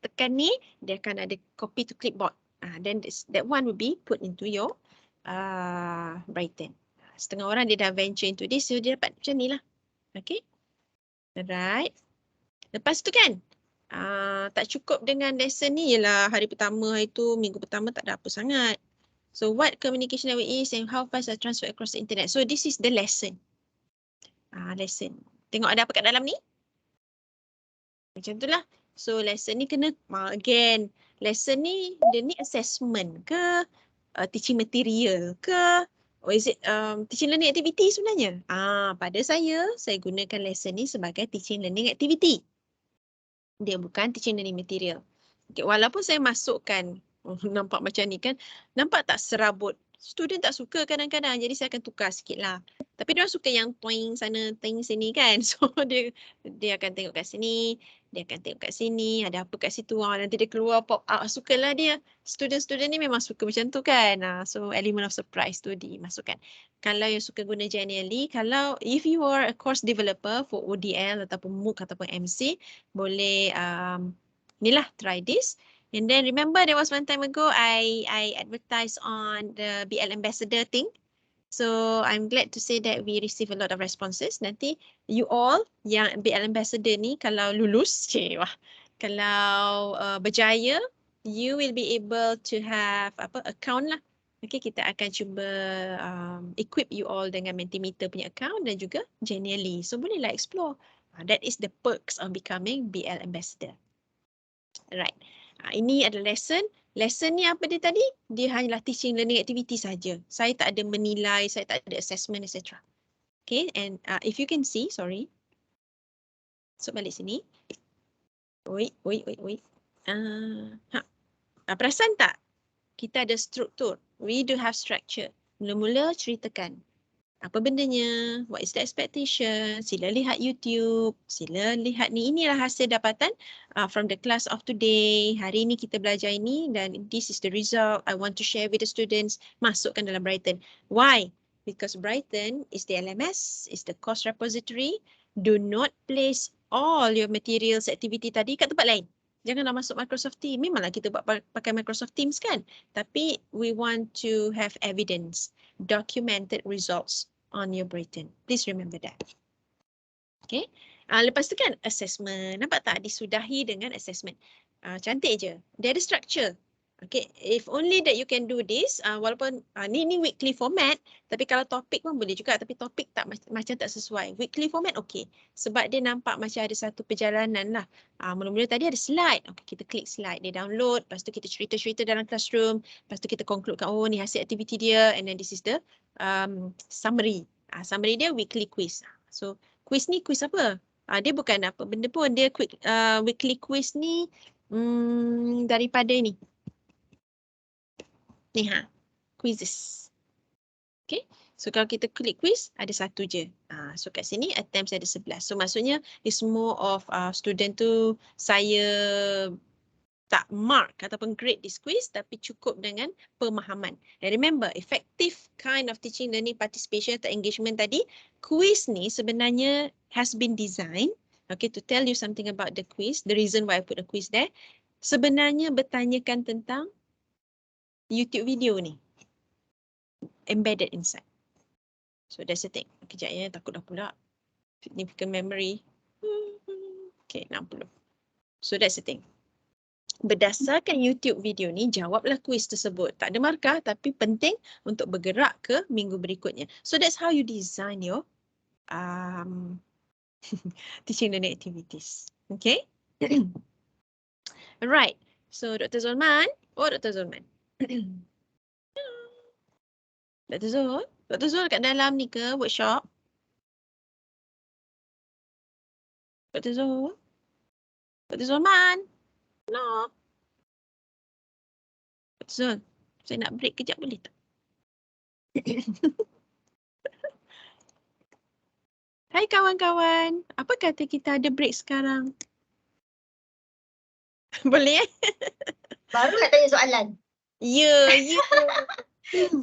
Tekan ni, dia akan ada copy to clipboard. Then that one will be put into your BRIGHTEN. Setengah orang dia dah venture into this, so dia dapat macam ni lah. Okay. Alright. Lepas tu kan, tak cukup dengan lesson ni, ialah hari pertama, hari tu, minggu pertama tak ada apa sangat. So what communication network is and how fast are transfer across the internet. So this is the lesson. Lesson. Tengok ada apa kat dalam ni? Macam tu lah. So lesson ni kena, again, lesson ni dia ni assessment ke, teaching material ke, or is it teaching learning activity sebenarnya? Pada saya gunakan lesson ni sebagai teaching learning activity. Dia bukan teaching learning material. Okay, walaupun saya masukkan, nampak macam ni kan, nampak tak serabut? Student tak suka kadang-kadang, jadi saya akan tukar sikit lah. Tapi dia suka yang toing sana, toing sini kan. So dia akan tengok kat sini, dia akan tengok kat sini, ada apa kat situ. Nanti dia keluar pop out, sukalah dia. Student-student ni memang suka macam tu kan. So element of surprise tu dimasukkan. Kalau yang suka guna generally, kalau if you are a course developer for ODL ataupun MOOC ataupun MC, boleh ni lah, try this. And then remember there was one time ago I advertised on the BL Ambassador thing. So I'm glad to say that we receive a lot of responses. Nanti you all yang BL Ambassador ni kalau lulus, kalau berjaya, you will be able to have account lah. Okay, kita akan cuba equip you all dengan Mentimeter punya account dan juga Genially. So bolehlah explore. That is the perks of becoming BL Ambassador. Alright. Ini adalah lesson. Lesson ni apa dia tadi? Dia hanyalah teaching learning activity saja. Saya tak ada menilai, saya tak ada assessment, etc. Okay, and if you can see, sorry. So balik sini. Wait. Perasan tak? Kita ada struktur. We do have structure. Mula-mula ceritakan. Apa bendanya? What is the expectation? Sila lihat YouTube. Sila lihat ni. Inilah hasil dapatan from the class of today. Hari ini kita belajar ini dan this is the result I want to share with the students. Masukkan dalam BRIGHTEN. Why? Because BRIGHTEN is the LMS, is the course repository. Do not place all your materials activity tadi kat tempat lain. Janganlah masuk Microsoft Teams. Memanglah kita buat pakai Microsoft Teams kan? Tapi we want to have evidence. Documented results on your BRIGHTEN. Please remember that. Okay. Lepas tu kan assessment. Nampak tak? Disudahi dengan assessment. Cantik je. Dia ada structure. Okay. If only that you can do this. Walaupun ni weekly format. Tapi kalau topik pun boleh juga. Tapi topik tak macam tak sesuai. Weekly format okay. Sebab dia nampak macam ada satu perjalanan lah. Mula-mula tadi ada slide. Okay, kita klik slide. Dia download. Lepas tu kita cerita-cerita dalam classroom. Lepas tu kita conclude kan. Oh ni hasil aktiviti dia. And then this is the summary. Summary dia weekly quiz. So quiz ni quiz apa? Dia bukan apa benda pun. Dia weekly quiz ni daripada ni. Ni quizzes. Okay. So kalau kita klik quiz, ada satu je. So kat sini attempts ada 11. So maksudnya it's more of student tu saya tak mark ataupun grade this quiz tapi cukup dengan pemahaman. And remember, effective kind of teaching learning participation atau engagement tadi, quiz ni sebenarnya has been designed, okay, to tell you something about the quiz, the reason why I put a quiz there, sebenarnya bertanyakan tentang YouTube video ni, embedded inside. So that's the thing. Kejap ya, takut dah pula. Significant memory. Okay, 60. So that's the thing. Berdasarkan YouTube video ni, jawablah kuis tersebut. Tak ada markah tapi penting untuk bergerak ke minggu berikutnya. So that's how you design your teaching learning activities. Okay? Alright. So Dr. Zulman. Oh, Dr. Zulman. Dr. Zul? Dr. Zul kat dalam ni ke workshop? Dr. Zul? Dr. Zulman? No. Dr. Zul, saya nak break kejap boleh tak? Hai kawan-kawan, apa kata kita ada break sekarang? Boleh? Baru nak tanya soalan. Ya.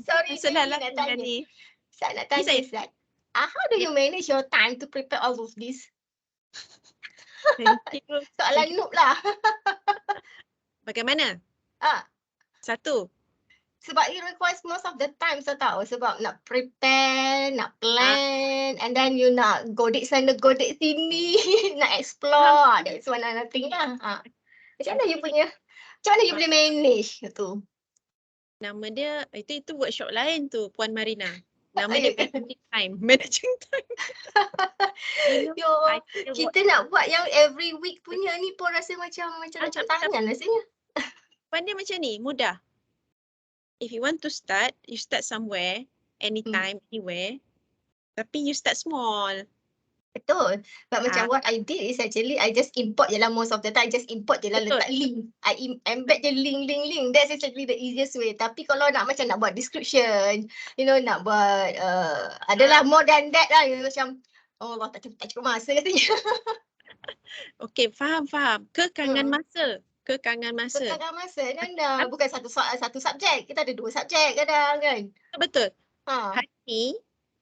Sorry, Salah lah nak tanya. ni. Saya nak tanya, Ustaz. How do you manage your time to prepare all of this? Thank you. Soalan noob lah. Bagaimana? Satu. Sebab it requires most of the time saya tahu. Sebab nak prepare, nak plan, and then you nak godek sana, godek sini, nak explore. That's one another thing lah. Macam mana you punya, macam mana you boleh manage tu? Nama dia, itu workshop lain tu, Puan Marina. Nama Oh, dia ya ke? managing time. Managing time. You know, Yo, kita nak buat yang every week punya ni pun rasa macam lencang tangan rasanya. Puan dia macam ni, mudah. If you want to start, you start somewhere, anytime, anywhere. Tapi you start small. Betul. But macam what I did is actually I just import je lah most of the time. I just import je lah, Betul. letak link. I embed je link. That's actually the easiest way. Tapi kalau nak macam nak buat description, you know, nak buat adalah more than that lah. You know, macam oh Allah tak cukup masa katanya. Okay, faham. Kekangan masa. Kekangan masa. Kekangan masa dan bukan satu subjek. Kita ada 2 subjek kadang kan. Betul. Ha. Hari ni,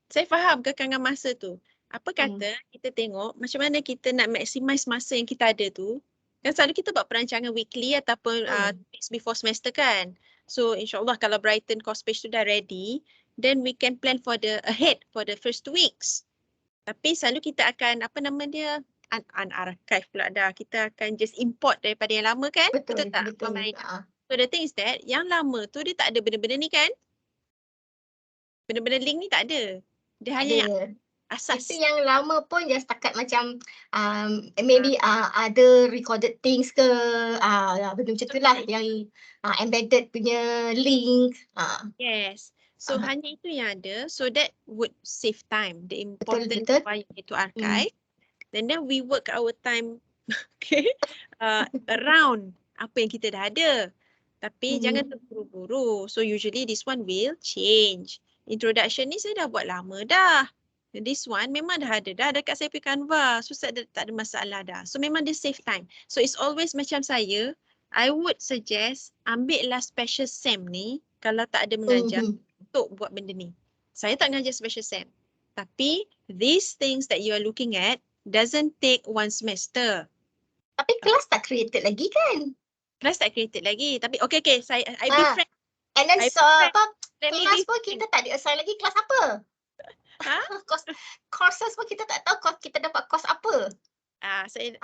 saya faham kekangan masa tu. Apa kata kita tengok macam mana kita nak maximize masa yang kita ada tu. Kan selalu kita buat perancangan weekly ataupun weeks before semester kan. So insyaAllah kalau Brighten course page tu dah ready, then we can plan for the ahead for the first 2 weeks. Tapi selalu kita akan unarchive pula dah. Kita akan just import daripada yang lama kan? Betul tak? betul. So the thing is that yang lama tu dia tak ada benda-benda ni kan? Benda-benda link ni tak ada. Dia hanya yang asas. Itu yang lama pun just setakat macam maybe ada recorded things ke benda macam tu lah yang embedded punya link. Yes. So hanya itu yang ada. So that would save time. The important Betul. why you need to archive. And then we work our time around apa yang kita dah ada. Tapi jangan terburu-buru. So usually this one will change. Introduction ni saya dah buat lama dah. This one memang dah ada dah dekat saya punya Canva. So tak ada masalah dah. So memang dia save time. So it's always macam saya, I would suggest ambil lah special SEM ni kalau tak ada mengajar untuk buat benda ni. Saya tak mengajar special SEM. Tapi these things that you are looking at doesn't take 1 semester. Tapi kelas tak created lagi kan? Kelas tak created lagi. Tapi okay, I be frank. And then kelas pun kita tak di-assign lagi kelas apa? Courses pun kita tak tahu kita dapat course apa. Saya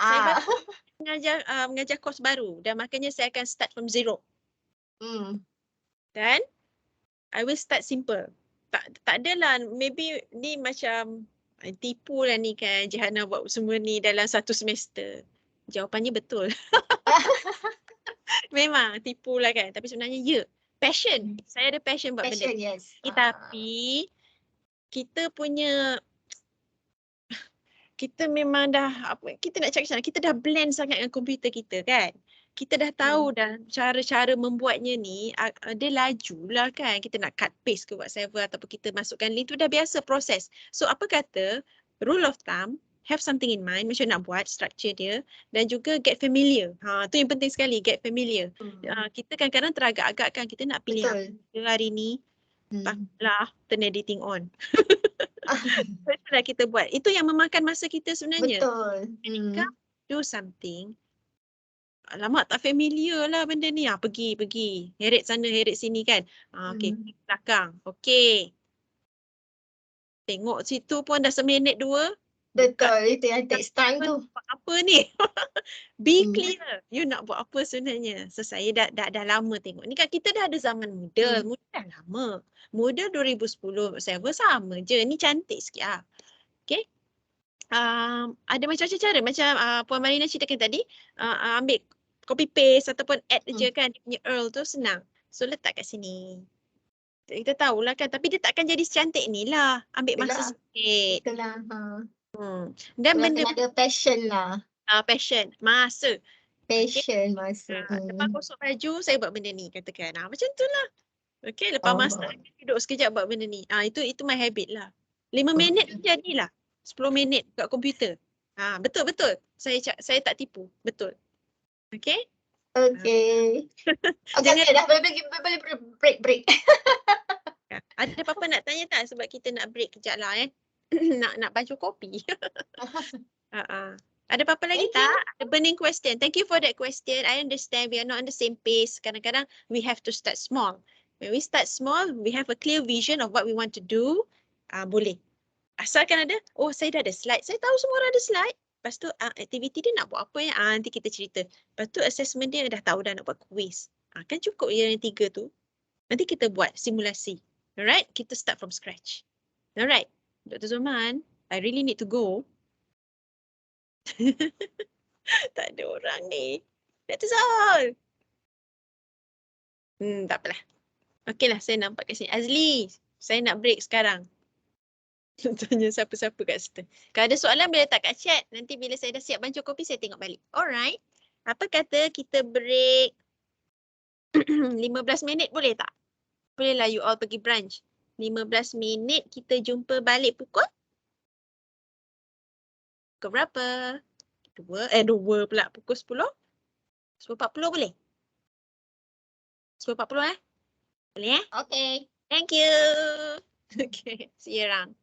mengajar course baru dan maknanya saya akan start from zero. Dan I will start simple. Tak adalah maybe ni macam tipu lah ni kan Jihana buat semua ni dalam 1 semester. Jawapannya betul. Memang tipu lah kan. Tapi sebenarnya passion. Saya ada passion buat benda ni. Yes. Tapi kita punya kita memang dah kita nak cakap macam mana, kita dah blend sangat dengan komputer kita kan. Kita dah tahu dah cara-cara membuatnya ni dia laju lah kan. Kita nak cut paste ke whatever ataupun kita masukkan link tu dah biasa proses. So apa kata rule of thumb, have something in mind macam nak buat structure dia dan juga get familiar. Tu yang penting sekali, get familiar. Kita kadang-kadang teragak-agak kan kita nak pilih apa hari ni. Taklah turn editing on. Itulah kita buat. Itu yang memakan masa kita sebenarnya. Betul. Do something. Alamak tak familiar lah benda ni. Pergi. Heret sana, heret sini kan. Okay, belakang. Okay. Tengok situ pun dah 1 minit 2. Betul, itu yang takes time tu. Apa ni? Be clear. You nak buat apa sebenarnya? So saya dah lama tengok. Ni kan kita dah ada zaman muda. Muda dah lama. Muda 2010 saya sama je. Ni cantik sikit lah. Okay. Ada macam-macam cara. Macam Puan Marina ceritakan tadi. Ambil copy paste ataupun add je kan. Dia punya URL tu senang. So letak kat sini. Kita tahulah kan. Tapi dia takkan jadi secantik ni lah. Ambil masa sikit. Betul lah. Dan benda kena ada passion lah. Passion. Masa. Passion masa. Lepas kosong baju, saya buat benda ni katakan. Macam tu lah. Okay, lepas masak, duduk sekejap buat benda ni. Itu my habit lah. 5 minit jadilah. 10 minit kat komputer. Betul. Saya tak tipu. Betul. Okay? Okay. Okay, dah boleh break. Ada apa-apa nak tanya tak? Sebab kita nak break kejap lah nak baju kopi. Ada apa-apa lagi Thank you. tak? Ada burning question. Thank you for that question. I understand we are not on the same pace. Kadang-kadang we have to start small. When we start small, we have a clear vision of what we want to do. Boleh. Asalkan ada, oh saya dah ada slide. Saya tahu semua orang ada slide. Lepas tu aktiviti dia nak buat apa ya? Nanti kita cerita. Lepas tu assessment dia dah tahu dah nak buat quiz. Kan cukup je yang 3 tu. Nanti kita buat simulasi. Alright? Kita start from scratch. Alright. Dr. Zulman, I really need to go. Tak ada orang ni. Dr. Zul. Tak apalah. Okeylah, saya nampak kat sini. Azli, saya nak break sekarang. Tanya siapa-siapa kat situ. Kalau ada soalan boleh letak kat chat. Nanti bila saya dah siap bancuh kopi, saya tengok balik. Alright. Apa kata kita break 15 minit boleh tak? Bolehlah you all pergi brunch. 15 minit kita jumpa balik pukul berapa? 2 pula. Pukul 10? 10.40 boleh? 10.40 Boleh Okay. Thank you. Okay, see you around.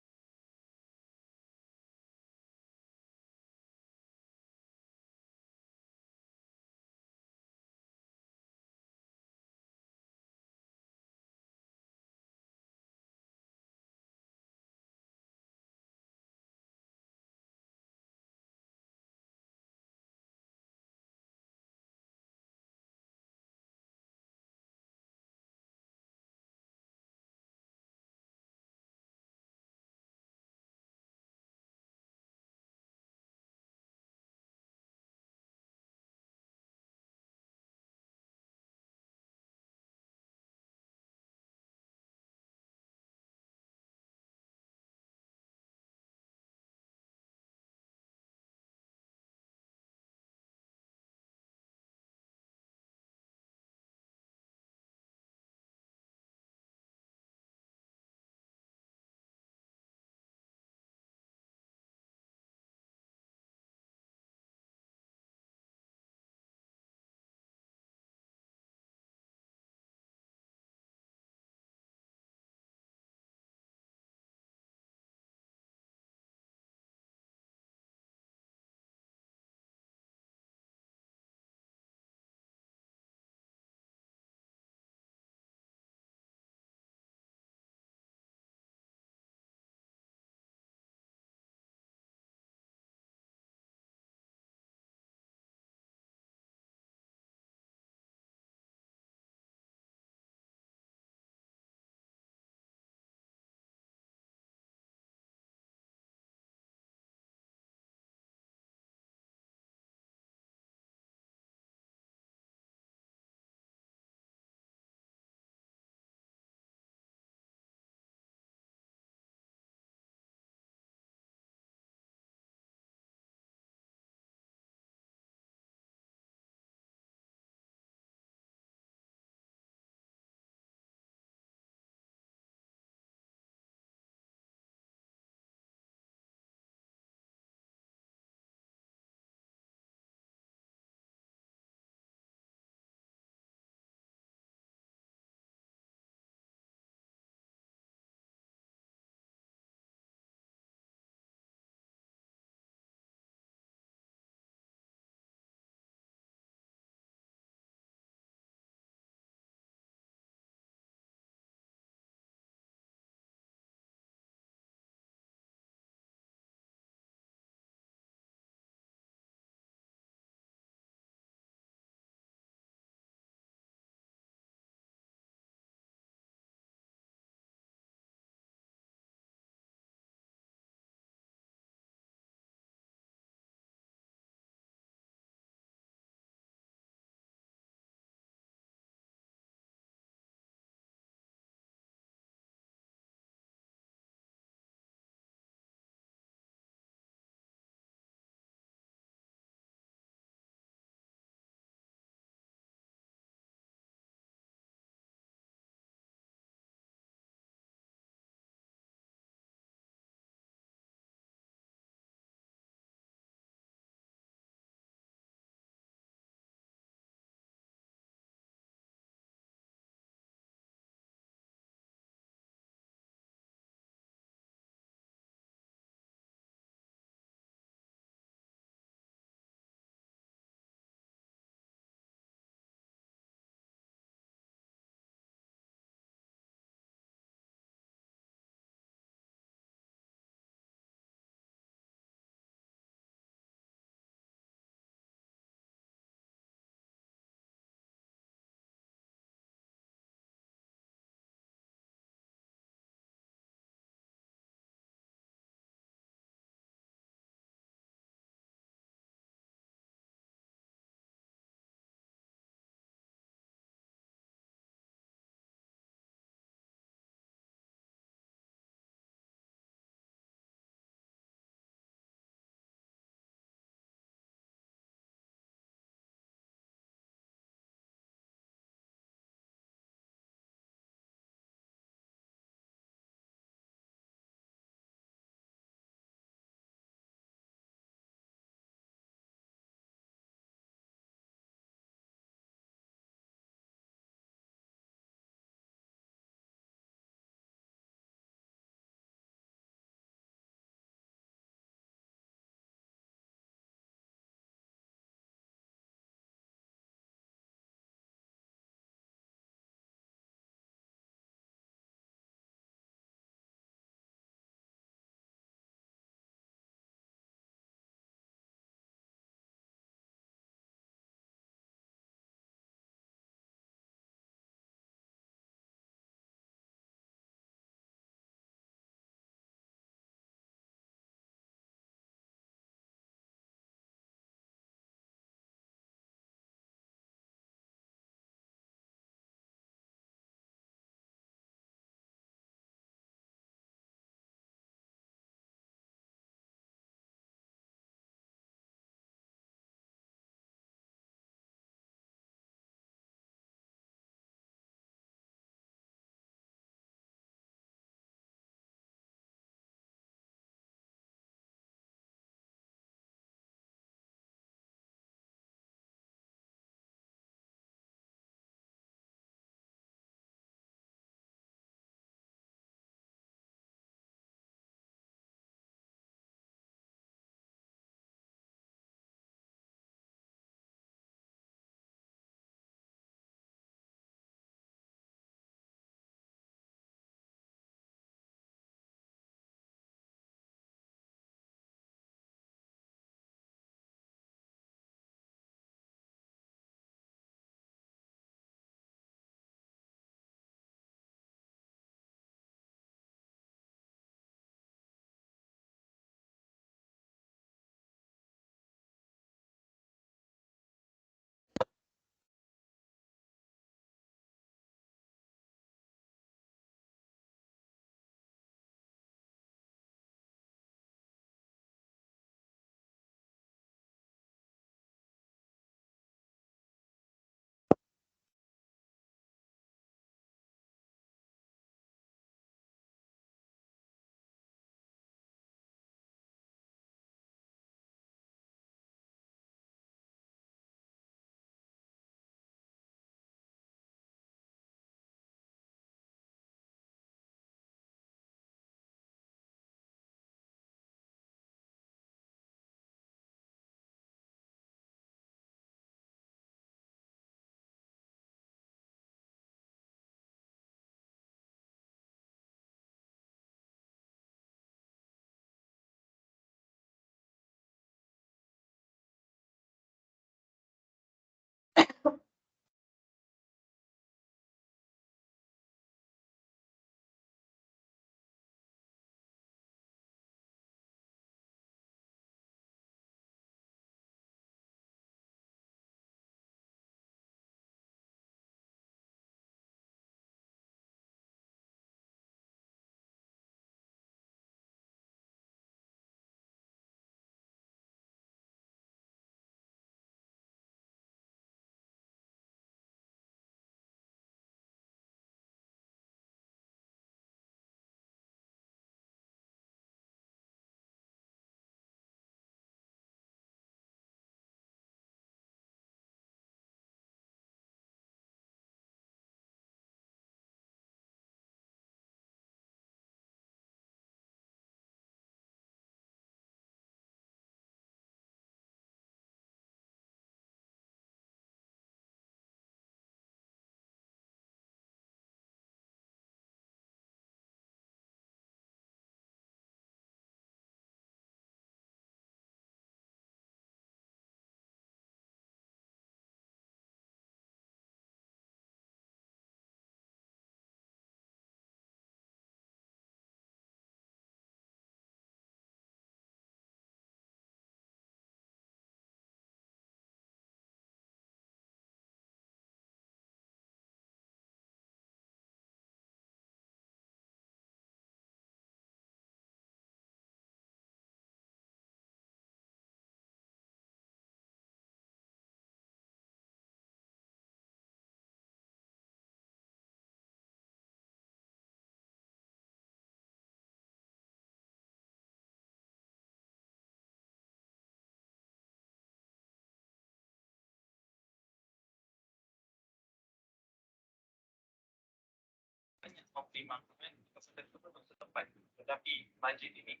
mempertimbangkan peserta tersebut untuk tepat. Tetapi budget ini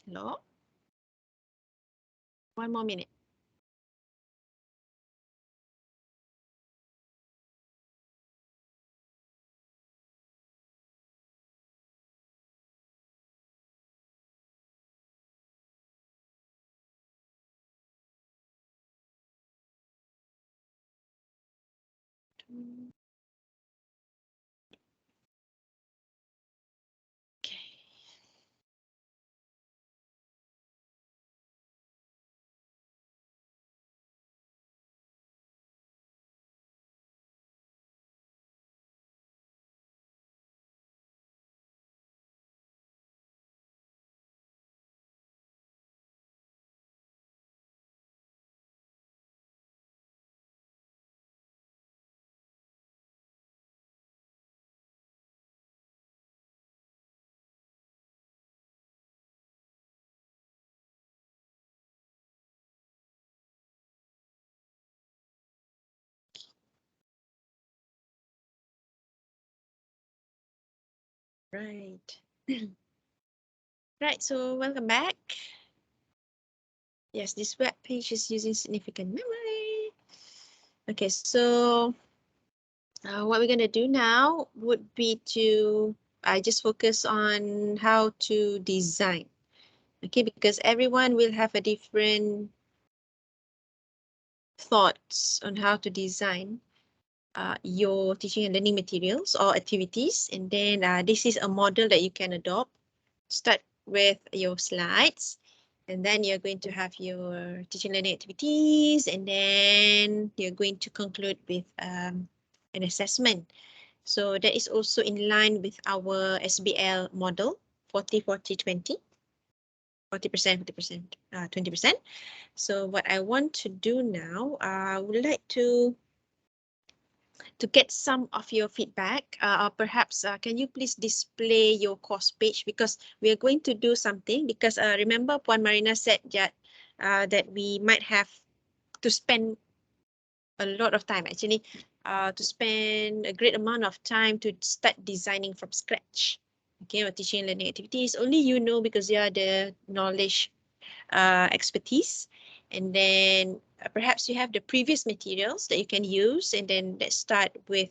Hello? One more minute. Okay. Right. Right, so welcome back. Yes, this web page is using significant memory. Okay, so what we're going to do now would be to just focus on how to design. Okay, because everyone will have a different thoughts on how to design your teaching and learning materials or activities. And then this is a model that you can adopt. Start with your slides, and then you're going to have your teaching learning activities, and then you're going to conclude with an assessment. So that is also in line with our SBL model, 40, 40, 20. 40%, 40%, 20%. So what I want to do now, I would like to get some of your feedback, or perhaps can you please display your course page, because we are going to do something, because remember Puan Marina said that we might have to spend a lot of time, actually, to spend a great amount of time to start designing from scratch. Okay, or teaching and learning activities, only you know, because you are the knowledge expertise. And then perhaps you have the previous materials that you can use, and then let's start with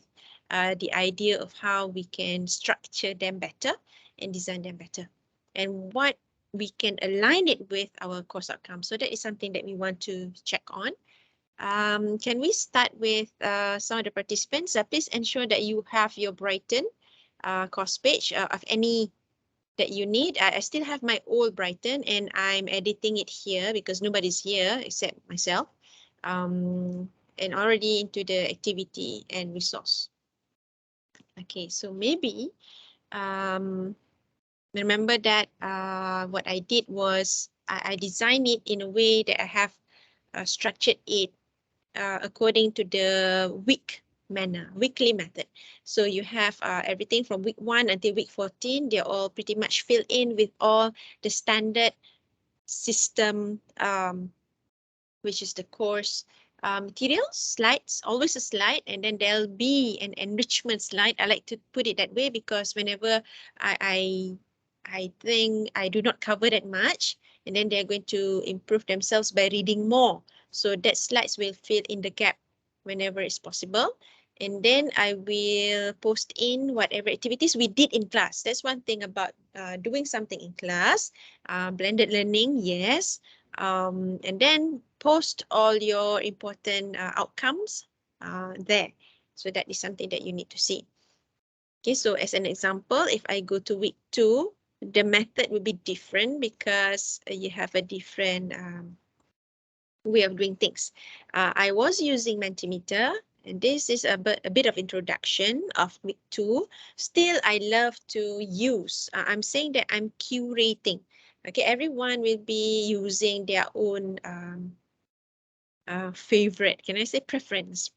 the idea of how we can structure them better and design them better, and what we can align it with our course outcomes. So that is something that we want to check on. Can we start with some of the participants? Please ensure that you have your BRIGHTEN course page of any that you need. I still have my old BRIGHTEN, and I'm editing it here because nobody's here except myself. And already into the activity and resource. Okay, so maybe remember that what I did was I designed it in a way that I have structured it according to the weekly method. So you have everything from week 1 until week 14. They're all pretty much filled in with all the standard system, which is the course materials, slides, always a slide, and then there'll be an enrichment slide. I like to put it that way because whenever I think I do not cover that much, and then they're going to improve themselves by reading more. So that slides will fill in the gap whenever it's possible. And then I will post in whatever activities we did in class. That's one thing about doing something in class. Blended learning, yes. And then post all your important outcomes there. So that is something that you need to see. Okay, so as an example, if I go to week 2, the method will be different because you have a different way of doing things. I was using Mentimeter, and this is a bit of introduction of week 2. Still, I love to use. I'm saying that I'm curating. Okay, everyone will be using their own favorite, can I say preference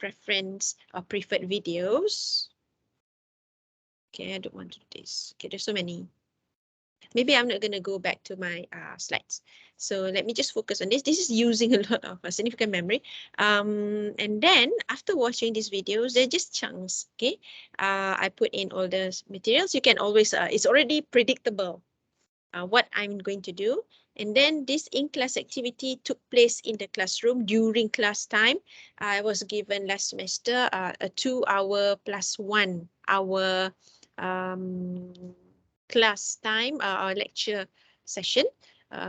or preferred videos. Okay, I don't want to do this. Okay, there's so many. Maybe I'm not going to go back to my slides. So let me just focus on this. This is using a lot of significant memory. And then after watching these videos, they're just chunks. Okay, I put in all the materials. You can always, it's already predictable what I'm going to do. And then this in-class activity took place in the classroom during class time. I was given last semester a 2-hour plus 1 hour class time, our lecture session.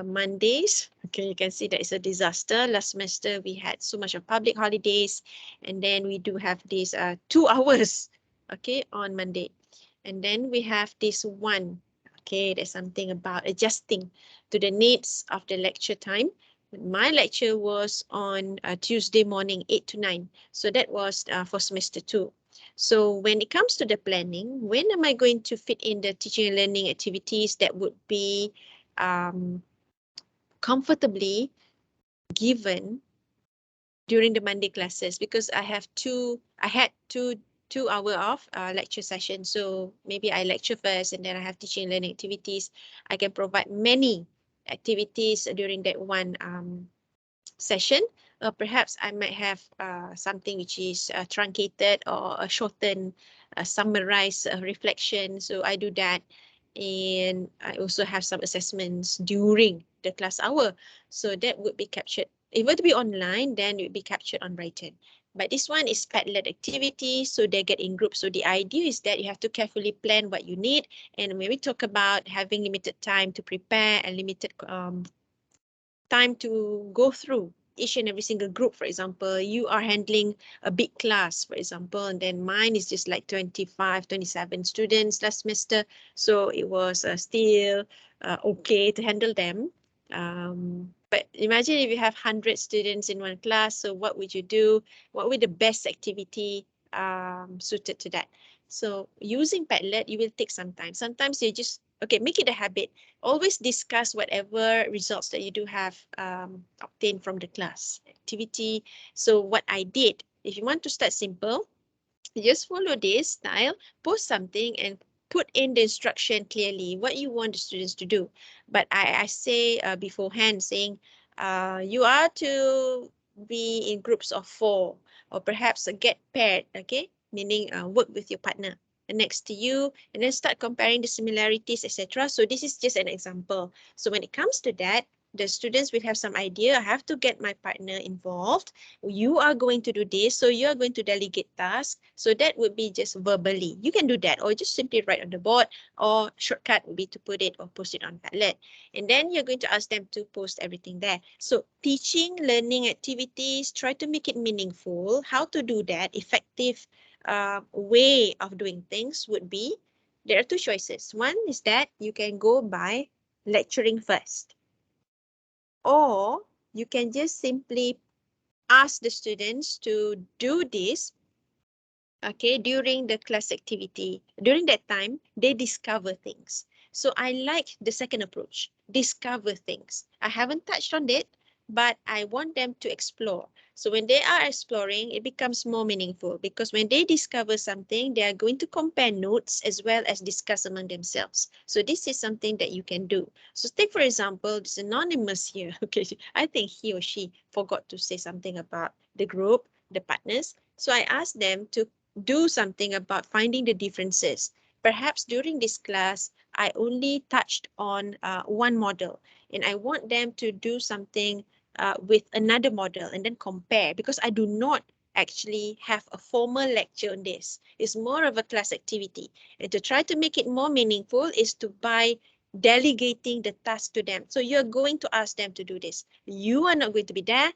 Mondays, okay, you can see that it's a disaster. Last semester we had so much of public holidays, and then we do have these 2 hours, okay, on Monday. And then we have this one. Okay, there's something about adjusting to the needs of the lecture time. My lecture was on Tuesday morning, 8 to 9. So that was for semester 2. So when it comes to the planning, when am I going to fit in the teaching and learning activities that would be comfortably given during the Monday classes? Because I had two hour of lecture session. So maybe I lecture first and then I have teaching and learning activities. I can provide many activities during that one session. Perhaps I might have something which is truncated or a shortened, summarized reflection. So I do that. And I also have some assessments during the class hour. So that would be captured. If it were to be online, then it would be captured on Brighten. But this one is pet-led activity, so they get in groups. So the idea is that you have to carefully plan what you need. And when we talk about having limited time to prepare and limited time to go through each and every single group, for example, you are handling a big class, for example, and then mine is just like 25, 27 students last semester. So it was still okay to handle them. But imagine if you have 100 students in one class, so what would you do? What would the best activity suited to that? So using Padlet, you will take some time. Sometimes you just, okay, make it a habit. Always discuss whatever results that you do have obtained from the class activity. So what I did, if you want to start simple, just follow this style, post something and put in the instruction clearly what you want the students to do. But I say beforehand saying you are to be in groups of 4 or perhaps get paired, okay? Meaning work with your partner next to you and then start comparing the similarities, etc. So this is just an example. So when it comes to that, the students will have some idea. I have to get my partner involved. You are going to do this, so you are going to delegate tasks. So that would be just verbally. You can do that or just simply write on the board, or shortcut would be to put it or post it on Padlet. And then you're going to ask them to post everything there. So teaching, learning activities, try to make it meaningful. How to do that, effective way of doing things would be, there are 2 choices. One is that you can go by lecturing first, or you can just simply ask the students to do this, okay, during the class activity. During that time, they discover things. So I like the second approach, discover things. I haven't touched on it, but I want them to explore. So when they are exploring, it becomes more meaningful because when they discover something, they are going to compare notes as well as discuss among themselves. So this is something that you can do. So take, for example, this anonymous here. Okay, I think he or she forgot to say something about the group, the partners. So I asked them to do something about finding the differences. Perhaps during this class, I only touched on one model and I want them to do something with another model and then compare, because I do not actually have a formal lecture on this. It's more of a class activity. And to try to make it more meaningful is to by delegating the task to them. So you're going to ask them to do this. You are not going to be there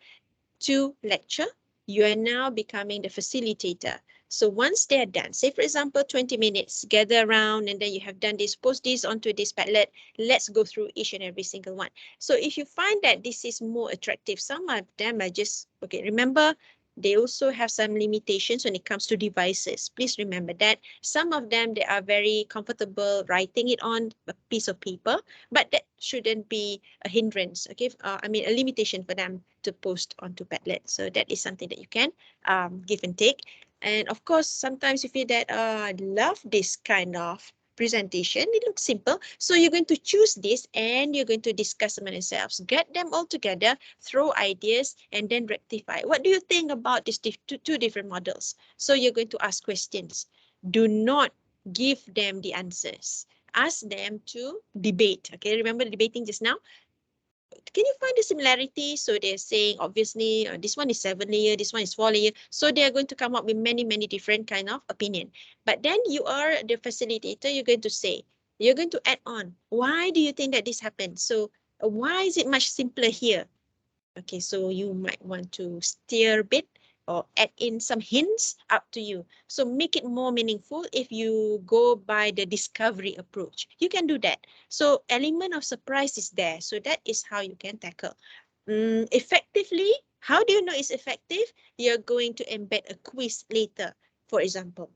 to lecture. You are now becoming the facilitator. So once they're done, say for example, 20 minutes, gather around and then you have done this, post this onto this Padlet. Let's go through each and every single one. So if you find that this is more attractive, some of them are just, okay, remember they also have some limitations when it comes to devices. Please remember that. Some of them, they are very comfortable writing it on a piece of paper, but that shouldn't be a hindrance, okay? I mean, a limitation for them to post onto Padlet. So that is something that you can give and take. And of course, sometimes you feel that, I love this kind of presentation. It looks simple. So you're going to choose this and you're going to discuss among yourselves. Get them all together, throw ideas, and then rectify. What do you think about these two different models? So you're going to ask questions. Do not give them the answers. Ask them to debate. Okay, remember debating just now? Can you find the similarity? So they're saying, obviously, this one is 7 layer, this one is 4 layer. So they're going to come up with many different kind of opinion. But then you are the facilitator, you're going to say, you're going to add on, why do you think that this happened? So why is it much simpler here? Okay, so you might want to steer a bit or add in some hints, up to you. So make it more meaningful if you go by the discovery approach. You can do that. So element of surprise is there. So that is how you can tackle. Effectively, how do you know it's effective? You're going to embed a quiz later, for example.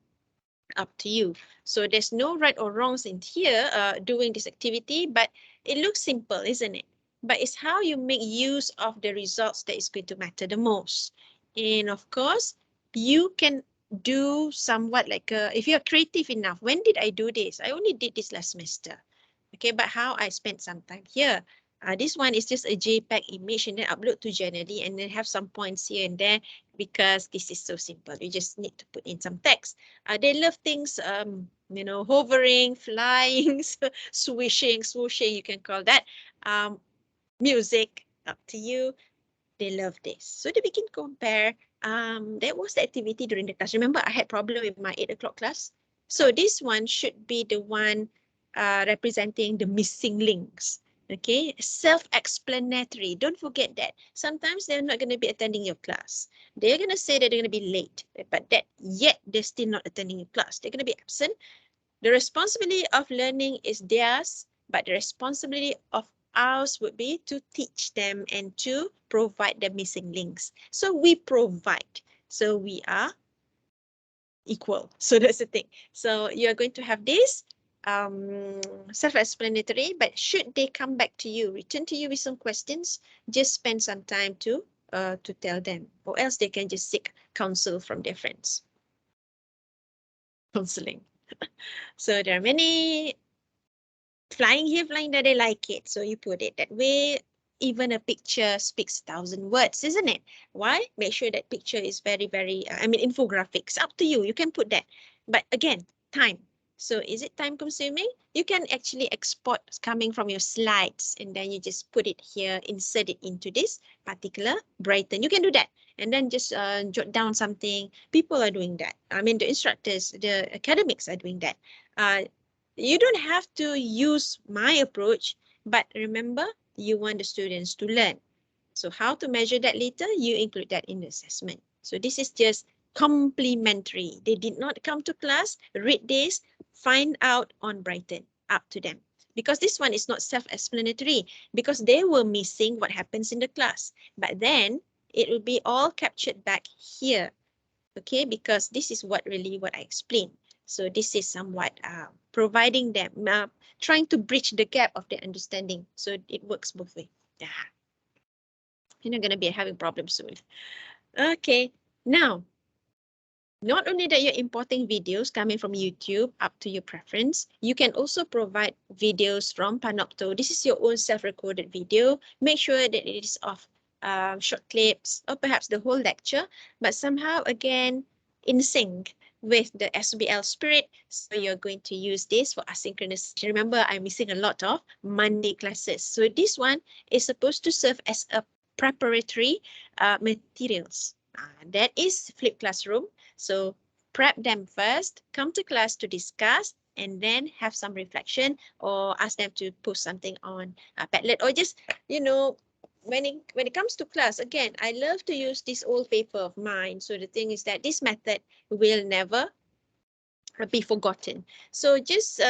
Up to you. So there's no right or wrongs in here doing this activity, but it looks simple, isn't it? But it's how you make use of the results that is going to matter the most. And of course, you can do somewhat like, if you're creative enough, when did I do this? I only did this last semester. Okay, but how I spent some time here. This one is just a JPEG image and then upload to Journally and then have some points here and there because this is so simple. You just need to put in some text. They love things, you know, hovering, flying, swishing, swooshing, you can call that. Music, up to you. They love this. So that we can compare. That was the activity during the class. Remember, I had problem with my 8 o'clock class. So this one should be the one representing the missing links. Okay, self-explanatory. Don't forget that. Sometimes they're not going to be attending your class. They're going to say that they're going to be late, but that yet they're still not attending your class. They're going to be absent. The responsibility of learning is theirs, but the responsibility of ours would be to teach them and to provide the missing links. So we provide. So we are equal. So that's the thing. So you're going to have this self-explanatory, but should they come back to you, return to you with some questions, just spend some time to tell them, or else they can just seek counsel from their friends. Counseling. So there are many flying here, flying there, they like it. So you put it that way. Even a picture speaks 1,000 words, isn't it? Why? Make sure that picture is very, infographics. Up to you. You can put that. But again, time. So is it time consuming? You can actually export coming from your slides and then you just put it here, insert it into this particular BRIGHTEN. You can do that. And then just jot down something. People are doing that. I mean, the instructors, the academics are doing that. You don't have to use my approach, but remember, you want the students to learn. So how to measure that later? You include that in the assessment. So this is just complementary. They did not come to class, read this, find out on BRIGHTEN, up to them. Because this one is not self-explanatory, because they were missing what happens in the class. But then it will be all captured back here. Okay, because this is what I explained. So this is somewhat providing them, trying to bridge the gap of their understanding. So it works both ways. Yeah. You're not going to be having problems soon. Okay, now, not only that you're importing videos coming from YouTube up to your preference, you can also provide videos from Panopto. This is your own self-recorded video. Make sure that it is of short clips or perhaps the whole lecture, but somehow again in sync with the SBL spirit. So you're going to use this for asynchronous. Remember, I'm missing a lot of Monday classes. So this one is supposed to serve as a preparatory materials. That is flipped classroom. So prep them first, come to class to discuss, and then have some reflection or ask them to post something on Padlet, or just, you know, when it comes to class, again, I love to use this old paper of mine. So the thing is that this method will never be forgotten. So just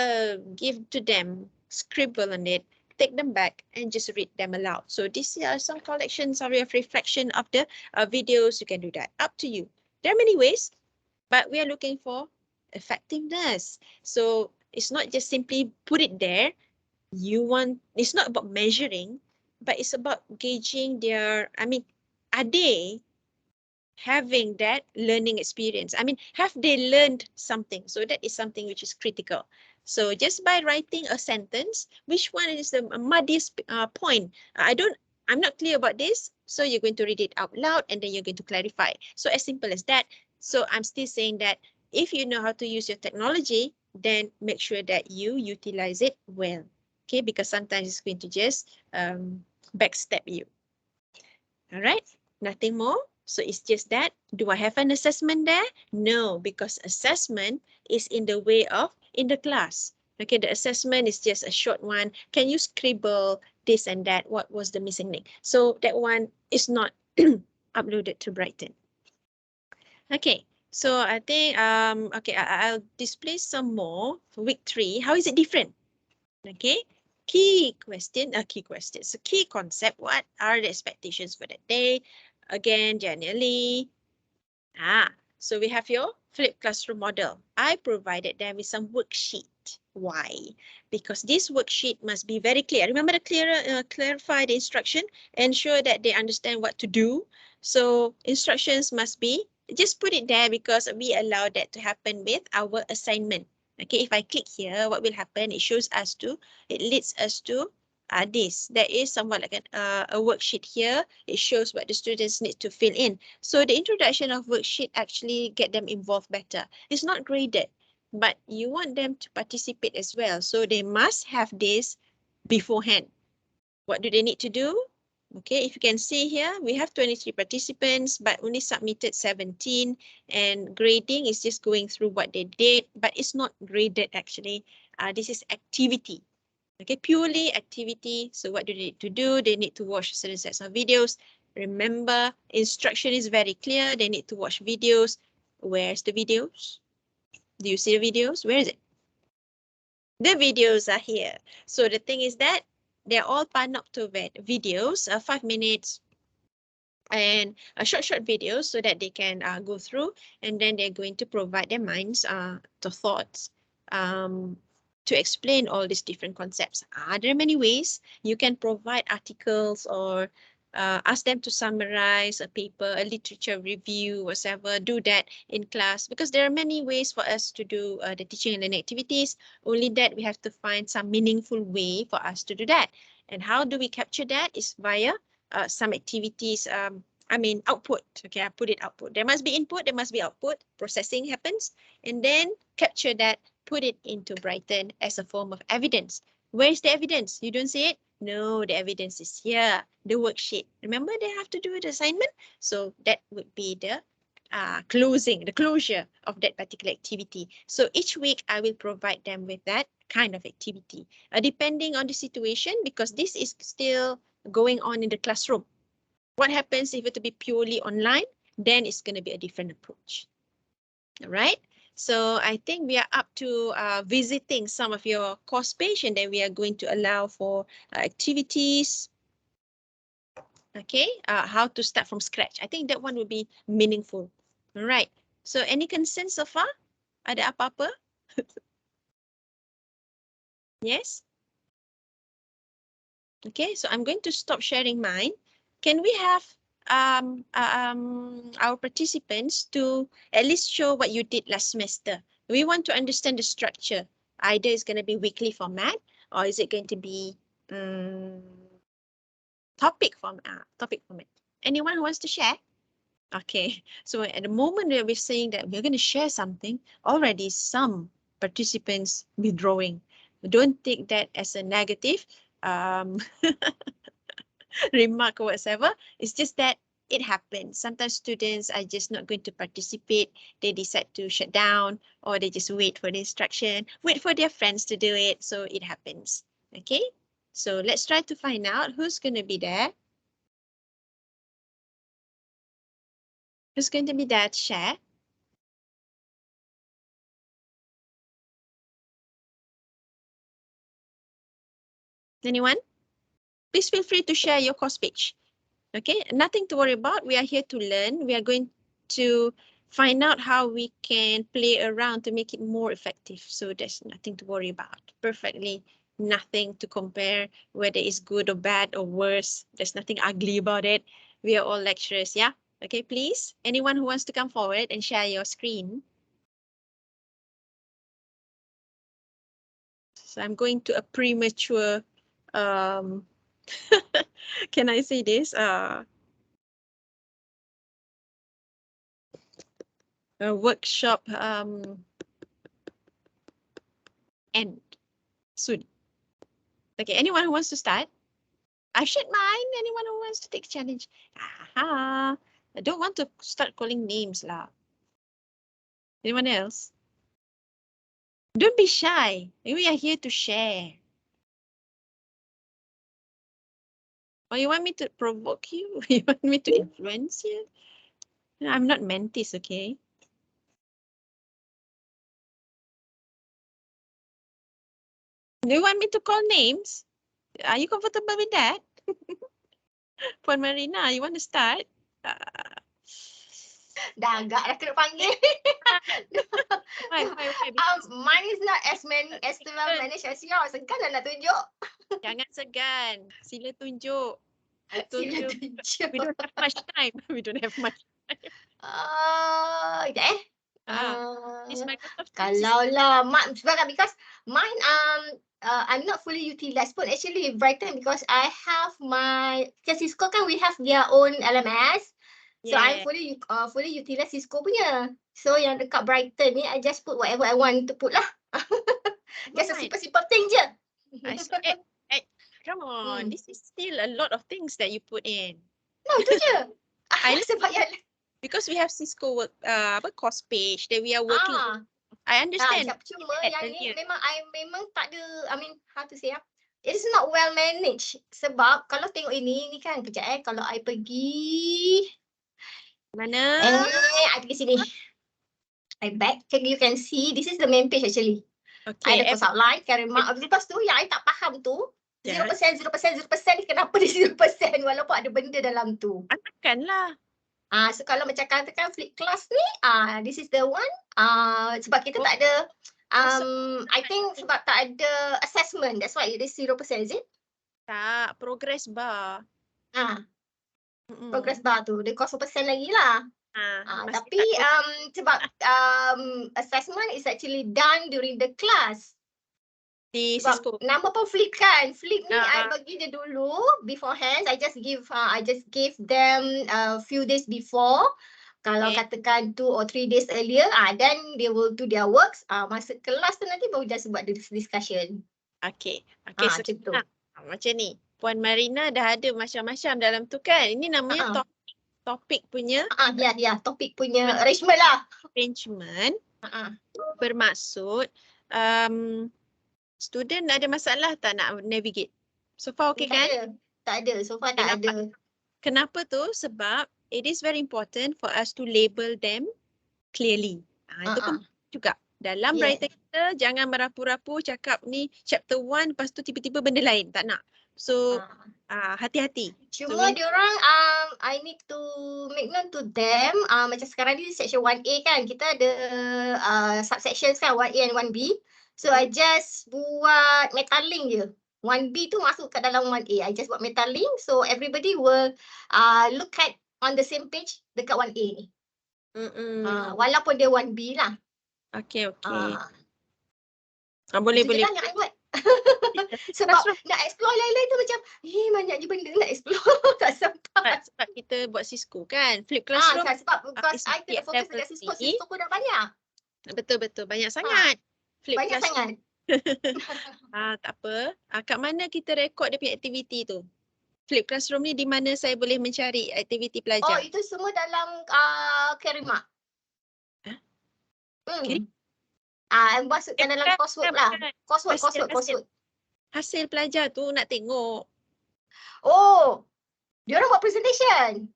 give to them, scribble on it, take them back and just read them aloud. So these are some collections of reflection of the videos. You can do that. Up to you. There are many ways, but we are looking for effectiveness. So it's not just simply put it there. It's not about measuring, but it's about gauging their, are they having that learning experience? Have they learned something? So that is something which is critical. So just by writing a sentence, which one is the muddiest point? I'm not clear about this. So you're going to read it out loud and then you're going to clarify. So as simple as that. So I'm still saying that if you know how to use your technology, then make sure that you utilize it well. Okay, because sometimes it's going to just backstab you. All right, nothing more. So it's just that. Do I have an assessment there? No, because assessment is in the way of in the class. Okay, the assessment is just a short one. Can you scribble this and that? What was the missing link? So that one is not uploaded to Brighten. Okay, so I think okay, I'll display some more for week 3. How is it different? Okay, key questions. So key concept, what are the expectations for that day? Again, generally. So we have your flipped classroom model. I provided them with some worksheet. Why? Because this worksheet must be very clear. Remember the clarify the instruction, ensure that they understand what to do. So instructions must be, just put it there because we allow that to happen with our assignment. Okay, if I click here, what will happen? It leads us to this. There is somewhat like a worksheet here. It shows what the students need to fill in. So the introduction of worksheet actually get them involved better. It's not graded, but you want them to participate as well. So they must have this beforehand. What do they need to do? Okay, if you can see here, we have 23 participants, but only submitted 17. And grading is just going through what they did, but it's not graded actually. This is activity. Okay, purely activity. So what do they need to do? They need to watch certain sets of videos. Remember, instruction is very clear. They need to watch videos. Where's the videos? Do you see the videos? Where is it? The videos are here. So the thing is that they're all panoptovet videos, 5 minutes and short videos so that they can go through, and then they're going to provide their minds the thoughts to explain all these different concepts. There are many ways. You can provide articles or ask them to summarize a paper, a literature review, whatever. Do that in class because there are many ways for us to do the teaching and learning activities. Only that we have to find some meaningful way for us to do that. And how do we capture that? Is via some activities, output. Okay, I put it output. There must be input, there must be output. Processing happens, and then capture that, put it into Brighten as a form of evidence. Where is the evidence? You don't see it? No, the evidence is here, the worksheet. Remember, they have to do the assignment. So that would be the closure of that particular activity. So each week I will provide them with that kind of activity, depending on the situation, because this is still going on in the classroom. What happens if it to be purely online? Then it's going to be a different approach. All right. So I think we are up to visiting some of your course page, and then we are going to allow for activities. Okay, how to start from scratch. I think that one will be meaningful. All right. So any concerns so far? Ada apa-apa? Yes? Okay, so I'm going to stop sharing mine. Can we have our participants to at least show what you did last semester? We want to understand the structure. Either it's going to be weekly format, or is it going to be topic format? Anyone who wants to share? Okay, so at the moment that we're saying that we're going to share something, already some participants withdrawing. Don't take that as a negative remark or whatever. It's just that it happens. Sometimes students are just not going to participate. They decide to shut down, or they just wait for the instruction, wait for their friends to do it. So it happens. Okay, so let's try to find out who's going to be there. Who's going to be there to share? Anyone? please feel free to share your course page. Okay, nothing to worry about. We are here to learn. We are going to find out how we can play around to make it more effective. So there's nothing to worry about. Perfectly nothing to compare whether it's good or bad or worse. There's nothing ugly about it. We are all lecturers, yeah? Okay, please, anyone who wants to come forward and share your screen. So I'm going to a premature, can I say this? A workshop end soon. Okay, anyone who wants to start? I should mind anyone who wants to take a challenge. Aha. I don't want to start calling names lah. Anyone else? Don't be shy. We are here to share. Or you want me to provoke you? You want me to influence you? No, I'm not Mantis, okay? Do you want me to call names? Are you comfortable with that? Puan Marina, you want to start? Dah agak dah kena panggil. Why? Mine is not as well managed as yours. Segan dah nak tunjuk. Jangan segan. Sila tunjuk. Sila Tunjuk. tunjuk. We don't have much time. We don't have much time. Sekejap This Microsoft Teams is- kalau lah because mine I'm not fully utilized pun actually Brighten because I have Cisco kan we have their own LMS. So I'm fully utilize Cisco punya. So yang dekat Brighten ni I just put whatever I want to put lah. Just a simple thing je. I see. Come on, this is still a lot of things that you put in. No, itu je. Sebab yang Because we have Cisco work, course page that we are working. I understand. Cuma yang ni memang tak ada, I mean how to say it is not well managed. Sebab kalau tengok ini kan kejap kalau I pergi Mana? I pergi sini. I back, you can see this is the main page actually. Okay. I ada course outline, carry mark. Lepas tu yang I tak faham tu 0% ni kenapa dia 0% walaupun ada benda dalam tu. Tekanlah. So kalau macam katakan flip class ni, this is the one. Sebab kita tak ada, I think sebab tak ada assessment. That's why it is 0%, is it? Tak, progress bar. Progress bar tu, dia cost 1% lagi lah. Tapi sebab assessment is actually done during the class. Di Cisco. Nama pun flip kan. Flip ni I bagi dia dulu beforehand. I just gave them a few days before. Kalau katakan 2 or 3 days earlier, then they will do their works. Masa kelas tu nanti baru just buat discussion. Okay, so macam ni. Puan Marina dah ada macam-macam dalam tu kan. Ini namanya topik punya. Topik punya arrangement lah. Arrangement. Bermaksud student ada masalah tak nak navigate? So far okay kan? Tak ada. So far tak ada. Kenapa tu? Sebab it is very important for us to label them clearly. Itu pun juga. Dalam Brighten kita jangan merapu-rapu cakap ni chapter 1 lepas tu tiba-tiba benda lain. Tak nak. So hati-hati. Cuma diorang I need to make known to them macam sekarang ni section 1A kan. Kita ada subsections kan 1A and 1B. So I just buat metalink je. 1B tu masuk kat dalam 1A. I just buat metalink so everybody will look at on the same page dekat 1A ni. Walaupun dia 1B lah. Okay. Boleh. Lah yang I buat. Sebab nak explore lain-lain tu macam banyak je benda nak explore. Tak sempat. Sebab kita buat Cisco kan. Flip classroom. Sebab because I kena fokus dekat Cisco. Cisco pun dah banyak. Betul. Banyak sangat. Banyak sangat. Tak apa. Kat mana kita rekod dia punya aktiviti tu? Flip classroom ni di mana saya boleh mencari aktiviti pelajar? Itu semua dalam Kerimak. Masukkan dalam coursework lah. Coursework. Hasil pelajar tu nak tengok. Diorang buat presentation.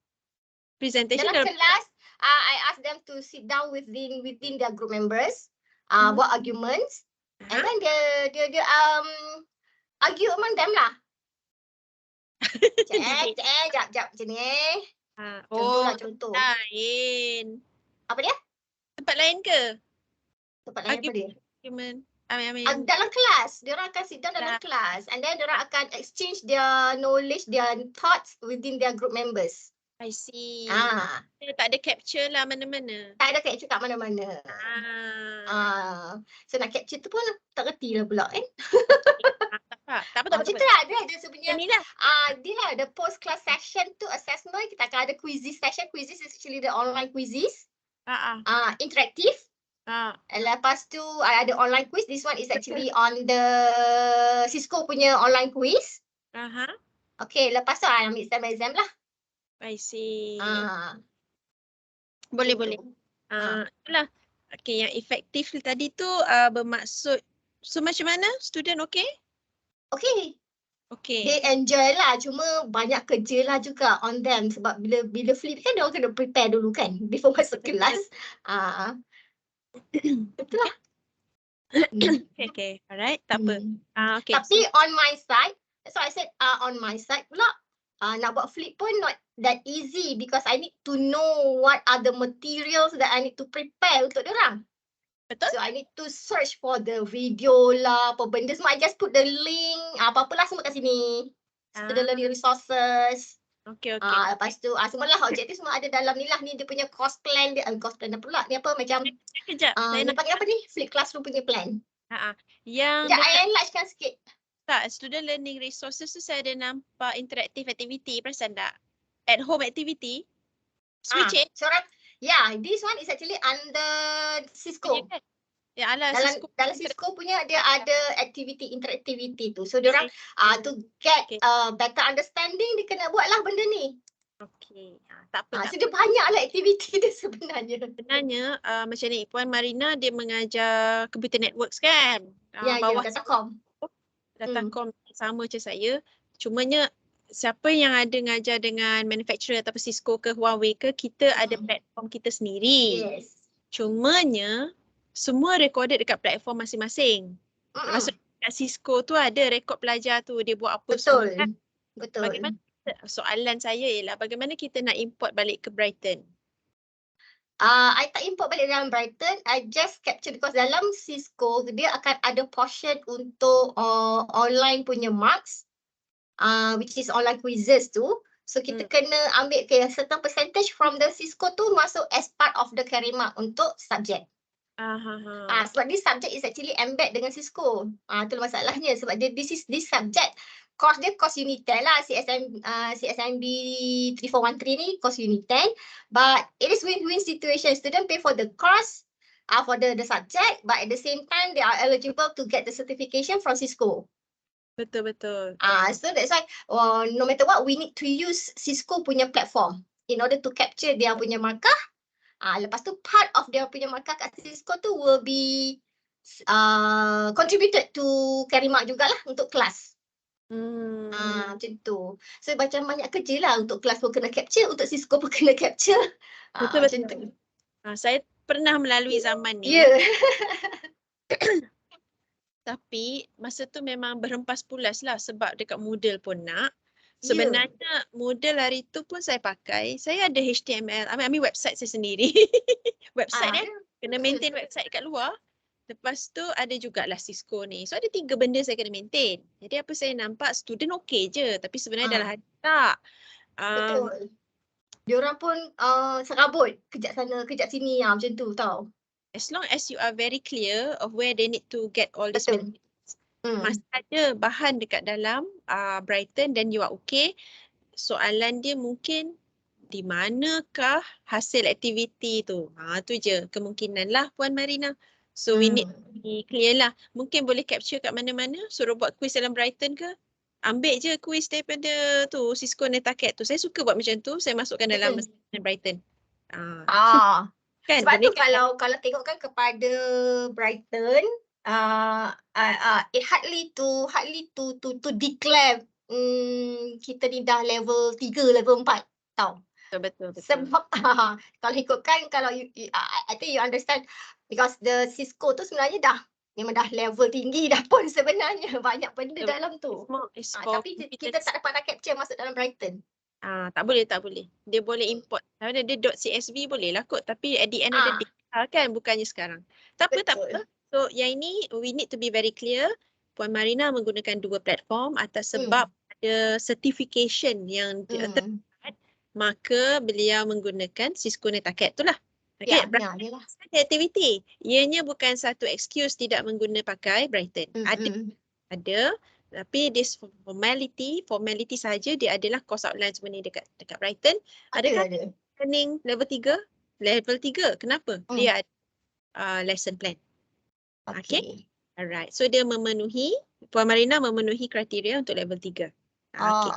Dalam Dalam kelas, I ask them to sit down within their group members. Buat arguments and then dia argue among them lah. Jap macam ni Oh, Contoh. lain. Apa dia? Tempat lain ke? Tempat lain apa dia? Argument. I mean, Dalam kelas. Diorang akan sit down dalam kelas. And then diorang akan exchange their knowledge, their thoughts within their group members. I see. Ah, Tak ada capture lah mana-mana. tak ada capture kat mana-mana. So nak capture tu pun tak reti lah pula kan. Tak apa. Macam tu lah. Dia ada sebenarnya. Ni lah. Dia lah the post class session tu assessment. Kita akan ada quizzes session. Quizzes is actually the online quizzes. Interactive. Lepas tu ada online quiz. This one is actually on the Cisco punya online quiz. Okay, lepas tu ambil exam lah. I see. Boleh. Itulah. Okay, yang efektif tadi tu bermaksud, so macam mana student okay? Okay. They enjoy lah. Cuma banyak kerja lah juga on them. Sebab bila flip kan dia orang kena prepare dulu kan. Before masuk kelas. Betul lah. Okay. Alright. Tak apa. Okay. Tapi on my side, that's why I said on my side pula, nak buat flip pun not that easy because I need to know what are the materials that I need to prepare untuk diorang. Betul. So I need to search for the video lah, apa benda semua. I just put the link, apa-apalah semua kat sini. Student learning resources. Okay. Lepas tu semualah objektif semua ada dalam ni lah. Ni dia punya course plan dia. Course plan apa pula? Ni apa macam Kejap. Saya ni panggil apa ni? Flip classroom punya plan. Yang Sekejap, I enlargekan sikit. tak, student learning resources tu saya ada nampak interactive activity. Perasan tak? At home activity. Switch it. This one is actually under Cisco. Ya, alah, Dalam Cisco punya dia ada activity, interactivity tu. So diorang to get better understanding dia kena buat lah benda ni. Okay. Tak apa. So dia banyak lah aktiviti dia sebenarnya. Sebenarnya macam ni, Puan Marina dia mengajar computer networks kan? Bawah Datacom sama macam saya. Cumanya siapa yang ada ngajar dengan manufacturer ataupun Cisco ke Huawei ke, kita ada platform kita sendiri. Yes. Cumanya semua recorded dekat platform masing-masing. Maksud kat Cisco tu ada rekod pelajar tu dia buat apa semua. Betul. Bagaimana soalan saya ialah bagaimana kita nak import balik ke Brighten? I tak import balik dalam Brighten. I just capture because dalam Cisco dia akan ada portion untuk online punya marks. Which is online quizzes tu. So kita kena ambil certain percentage from the Cisco tu masuk as part of the carry mark untuk subject. Sebab this subject is actually embed dengan Cisco. Itulah masalahnya sebab this subject course dia course unit 10 lah. CSMB 3413 ni course unit 10. But it is win-win situation. Student pay for the course, for the subject, but at the same time they are eligible to get the certification from Cisco. Betul. So that's why no matter what we need to use Cisco punya platform in order to capture dia punya markah. Lepas tu part of dia punya markah kat Cisco tu will be contributed to carry mark jugalah untuk kelas. Macam tu. So macam banyak kerja lah untuk kelas pun kena capture, untuk Cisco pun kena capture. Betul. Saya pernah melalui zaman ni. Tapi masa tu memang berhempas pulas lah sebab dekat Moodle pun nak. Sebenarnya Moodle hari tu pun saya pakai. Saya ada HTML, ambil website saya sendiri. Website kena maintain website kat luar. Lepas tu ada jugalah Cisco ni. So ada 3 benda saya kena maintain. Jadi apa saya nampak student okey je. Tapi sebenarnya dalam hati tak. Betul. Diorang pun serabut. Kejap sana, kejap sini. Macam tu tau. As long as you are very clear of where they need to get all the Betul. Masih ada bahan dekat dalam Brighten dan you are okay. Soalan dia mungkin di manakah hasil aktiviti tu? Tu je kemungkinan lah Puan Marina. So we need to be clear lah. Mungkin boleh capture kat mana-mana, suruh buat quiz dalam Brighten ke? Ambil je quiz daripada tu Cisco Netaket tu. Saya suka buat macam tu, saya masukkan dalam Brighten. Kan? Sebab tu kalau tengok kan kepada Brighten, it hardly to declare kita ni dah level 3, level 4 tau. Betul. Sebab kalau ikutkan, kalau I think you understand because the Cisco tu sebenarnya dah memang dah level tinggi dah pun sebenarnya. Banyak benda So, dalam tu. it's for Tapi kita competence. tak dapat nak capture masuk dalam Brighten. Tak boleh, tak boleh. Dia boleh import. Ada dia .csv boleh lah kot. Tapi at the end of the day, kan bukannya sekarang. Tak apa, tak apa. Betul. So yang ini, we need to be very clear. Puan Marina menggunakan 2 platform atas sebab ada certification yang terdapat. Maka beliau menggunakan Cisco Netacat tu lah. Okay, Ya, benar je lah. activity. Ianya bukan satu excuse tidak pakai Brighten. Ada. Tapi this formality sahaja dia adalah course outline semua ni dekat Brighten. Adakah Ada. learning level 3? Level 3. Kenapa? Dia ada lesson plan. Okay. Alright. So dia memenuhi, Puan Marina memenuhi kriteria untuk level 3.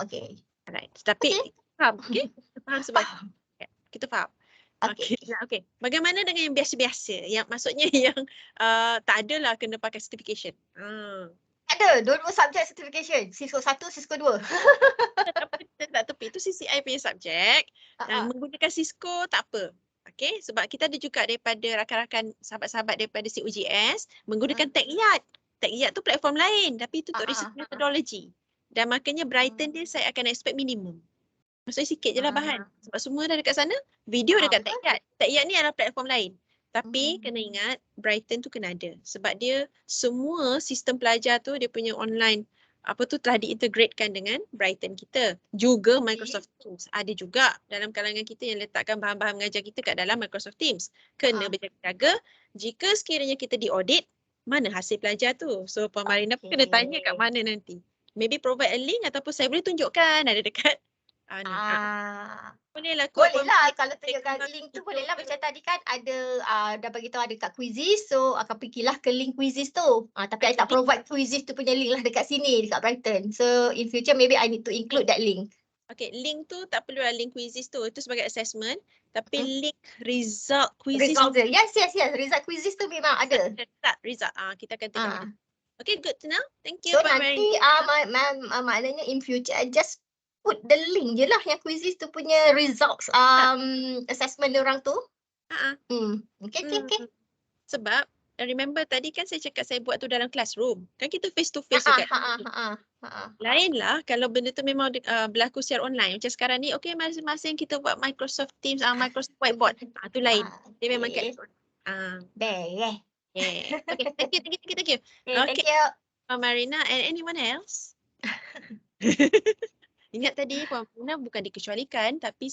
Okay. Alright. Tapi kita faham. Okay? Kita faham sebab kita faham. Okay. Okay. Bagaimana dengan yang biasa-biasa? Yang maksudnya yang tak adalah kena pakai certification. Ada, dua-dua subjek certification. Cisco 1, Cisco 2. Kita tak tepi. Itu CCI punya subjek. Menggunakan Cisco tak apa. Okay. Sebab kita ada juga daripada rakan-rakan sahabat-sahabat daripada CUGS menggunakan TechYard. TechYard tu platform lain. Tapi itu untuk research methodology. Dan makanya Brighten dia saya akan expect minimum. Maksudnya sikit je lah bahan. Sebab semua dah dekat sana. Video dekat TechYard. TechYard ni adalah platform lain. Tapi kena ingat Brighten tu kena ada. Sebab dia semua sistem pelajar tu dia punya online telah diintegratekan dengan Brighten kita. Juga Microsoft Teams. Ada juga dalam kalangan kita yang letakkan bahan-bahan mengajar kita kat dalam Microsoft Teams. Kena berjaga-jaga. Jika sekiranya kita diaudit, mana hasil pelajar tu? So Puan Marina pun kena tanya kat mana nanti. Maybe provide a link ataupun saya boleh tunjukkan ada dekat boleh lah kot. Boleh lah kalau tunjukkan link tu boleh lah. Macam tadi kan ada dah bagi tahu ada kat Quizzes. So akan pergilah ke link Quizzes tu. Tapi I tak provide Quizzes tu punya link lah dekat sini dekat Brighten. So in future maybe I need to include that link. Okay, link tu tak perlu lah link Quizzes tu. Itu sebagai assessment. Tapi link result Quizzes. Result dia. Yes. Result Quizzes tu memang ada. Result. Kita akan tengok. Okay, good to know. Thank you. So nanti maknanya in future I just put the link je lah yang Quizzes tu punya results assessment orang tu. Okay. Sebab remember tadi kan saya cakap saya buat tu dalam classroom. Kan kita face to face juga. Lain lah kalau benda tu memang berlaku secara online. Macam sekarang ni, okay masing-masing kita buat Microsoft Teams, Microsoft Whiteboard. Tu lain. Dia memang kat Okay, thank you. Thank you. Marina and anyone else? Ingat tadi Puan Marina bukan dikecualikan tapi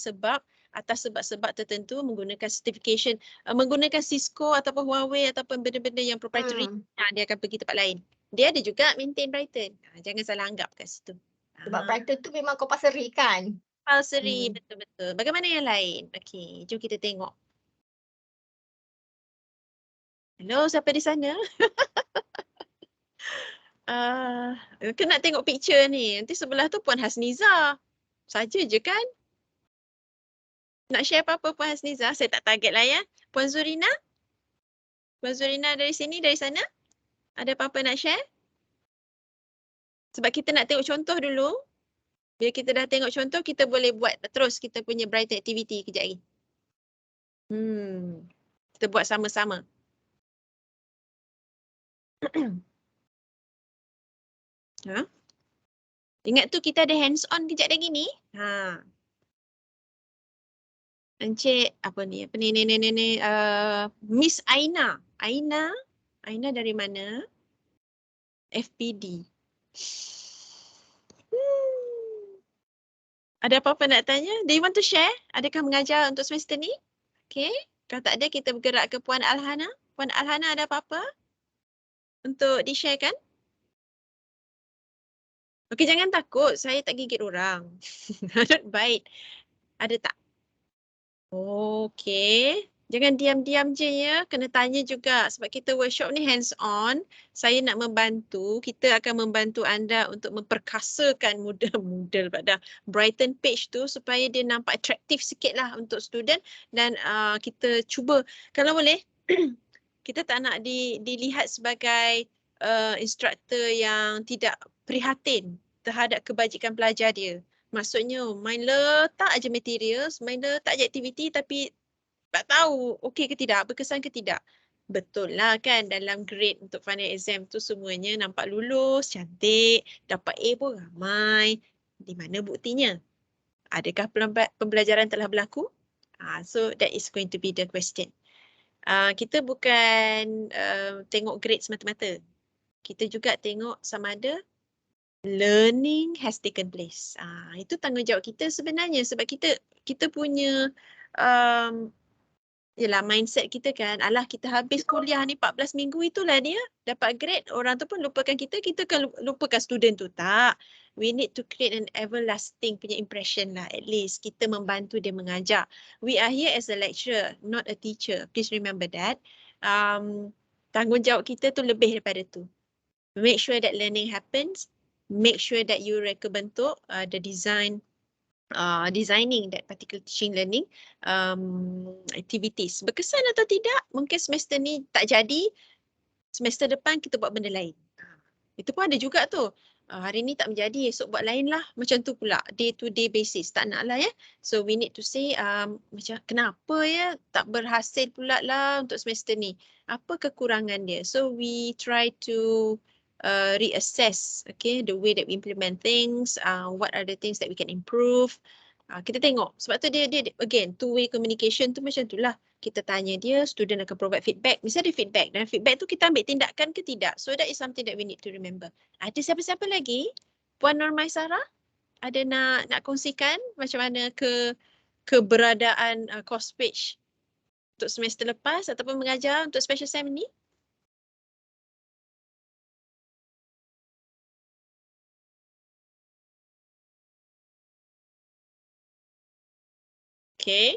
atas sebab-sebab tertentu menggunakan certification, menggunakan Cisco ataupun Huawei ataupun benda-benda yang proprietary, dia akan pergi tempat lain. Dia ada juga maintain Brighten. Jangan salah anggap kat situ. Sebab Brighten tu memang compulsory kan? Compulsory, betul-betul. Bagaimana yang lain? Okey, jom kita tengok. Hello, siapa di sana? Kena tengok picture ni. Nanti sebelah tu Puan Hasniza. Saja je kan? Nak share apa-apa Puan Hasniza? Saya tak target lah ya. Puan Zurina? Puan Zurina dari sini, dari sana? Ada apa-apa nak share? Sebab kita nak tengok contoh dulu. Bila kita dah tengok contoh, kita boleh buat terus kita punya Brighten activity kejap lagi. Kita buat sama-sama. Ingat tu kita ada hands on kejap lagi ni. Encik ni Miss Aina. Aina dari mana? FPD. Ada apa-apa nak tanya? Do you want to share? Adakah mengajar untuk semester ni? Okay. Kalau tak ada, kita bergerak ke Puan Alhana. Puan Alhana ada apa-apa untuk di-sharekan? Okey, jangan takut. Saya tak gigit orang. Baik. Ada tak? Okey. Jangan diam-diam je ya. Kena tanya juga. Sebab kita workshop ni hands on. Saya nak membantu. Kita akan membantu anda untuk memperkasakan model pada Brighten page tu supaya dia nampak atraktif sikit lah untuk student. Dan kita cuba, kalau boleh, kita tak nak dilihat sebagai instruktor yang tidak prihatin terhadap kebajikan pelajar dia. Maksudnya main letak aja materials, main letak aja aktiviti tapi tak tahu okey ke tidak, berkesan ke tidak. Betul lah kan, dalam grade untuk final exam tu semuanya nampak lulus, cantik, dapat A pun ramai. Di mana buktinya? Adakah pembelajaran telah berlaku? So that is going to be the question. Kita bukan tengok grade semata-mata. Kita juga tengok sama ada learning has taken place. Itu tanggungjawab kita sebenarnya sebab kita punya yelah mindset kita kan, alah kita habis kuliah ni 14 minggu itulah dia dapat grade, orang tu pun lupakan kita kan lupakan student tu. Tak, we need to create an everlasting punya impression lah, at least kita membantu dia mengajar. We are here as a lecturer, not a teacher, please remember that. Tanggungjawab kita tu lebih daripada tu. Make sure that learning happens, make sure that you reka bentuk the designing that particular teaching learning activities. Berkesan atau tidak, mungkin semester ni tak jadi, semester depan kita buat benda lain. Itu pun ada juga tu. Hari ni tak menjadi, esok buat lain lah. Macam tu pula, day to day basis. Tak nak lah ya. So we need to say macam kenapa ya tak berhasil pula lah untuk semester ni. Apa kekurangan dia. So we try to reassess the way that we implement things, what are the things that we can improve. Kita tengok, sebab tu dia again two-way communication tu macam tu lah. Kita tanya dia, student akan provide feedback, mesti ada feedback dan feedback tu kita ambil tindakan ke tidak. So that is something that we need to remember. Ada siapa-siapa lagi? Puan Normai Sarah, ada nak kongsikan macam mana keberadaan course page untuk semester lepas ataupun mengajar untuk special sem ni? Okay.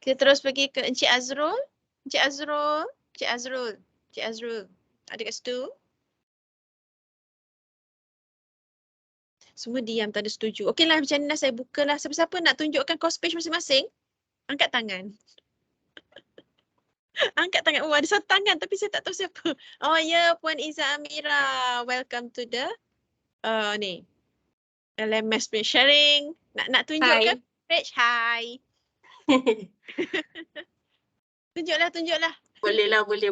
Kita terus pergi ke Encik Azrul. Encik Azrul. Encik Azrul. Encik Azrul. Ada kat situ? Semua diam, tak ada setuju. Okeylah, macam mana saya bukalah. Siapa-siapa nak tunjukkan course page masing-masing? Angkat tangan. Angkat tangan. Oh, ada satu tangan tapi saya tak tahu siapa. Oh ya, Puan Iza Amira. Welcome to the ni. LMS punya sharing. Nak tunjukkan page? Hai. Tunjuklah. Boleh lah. Boleh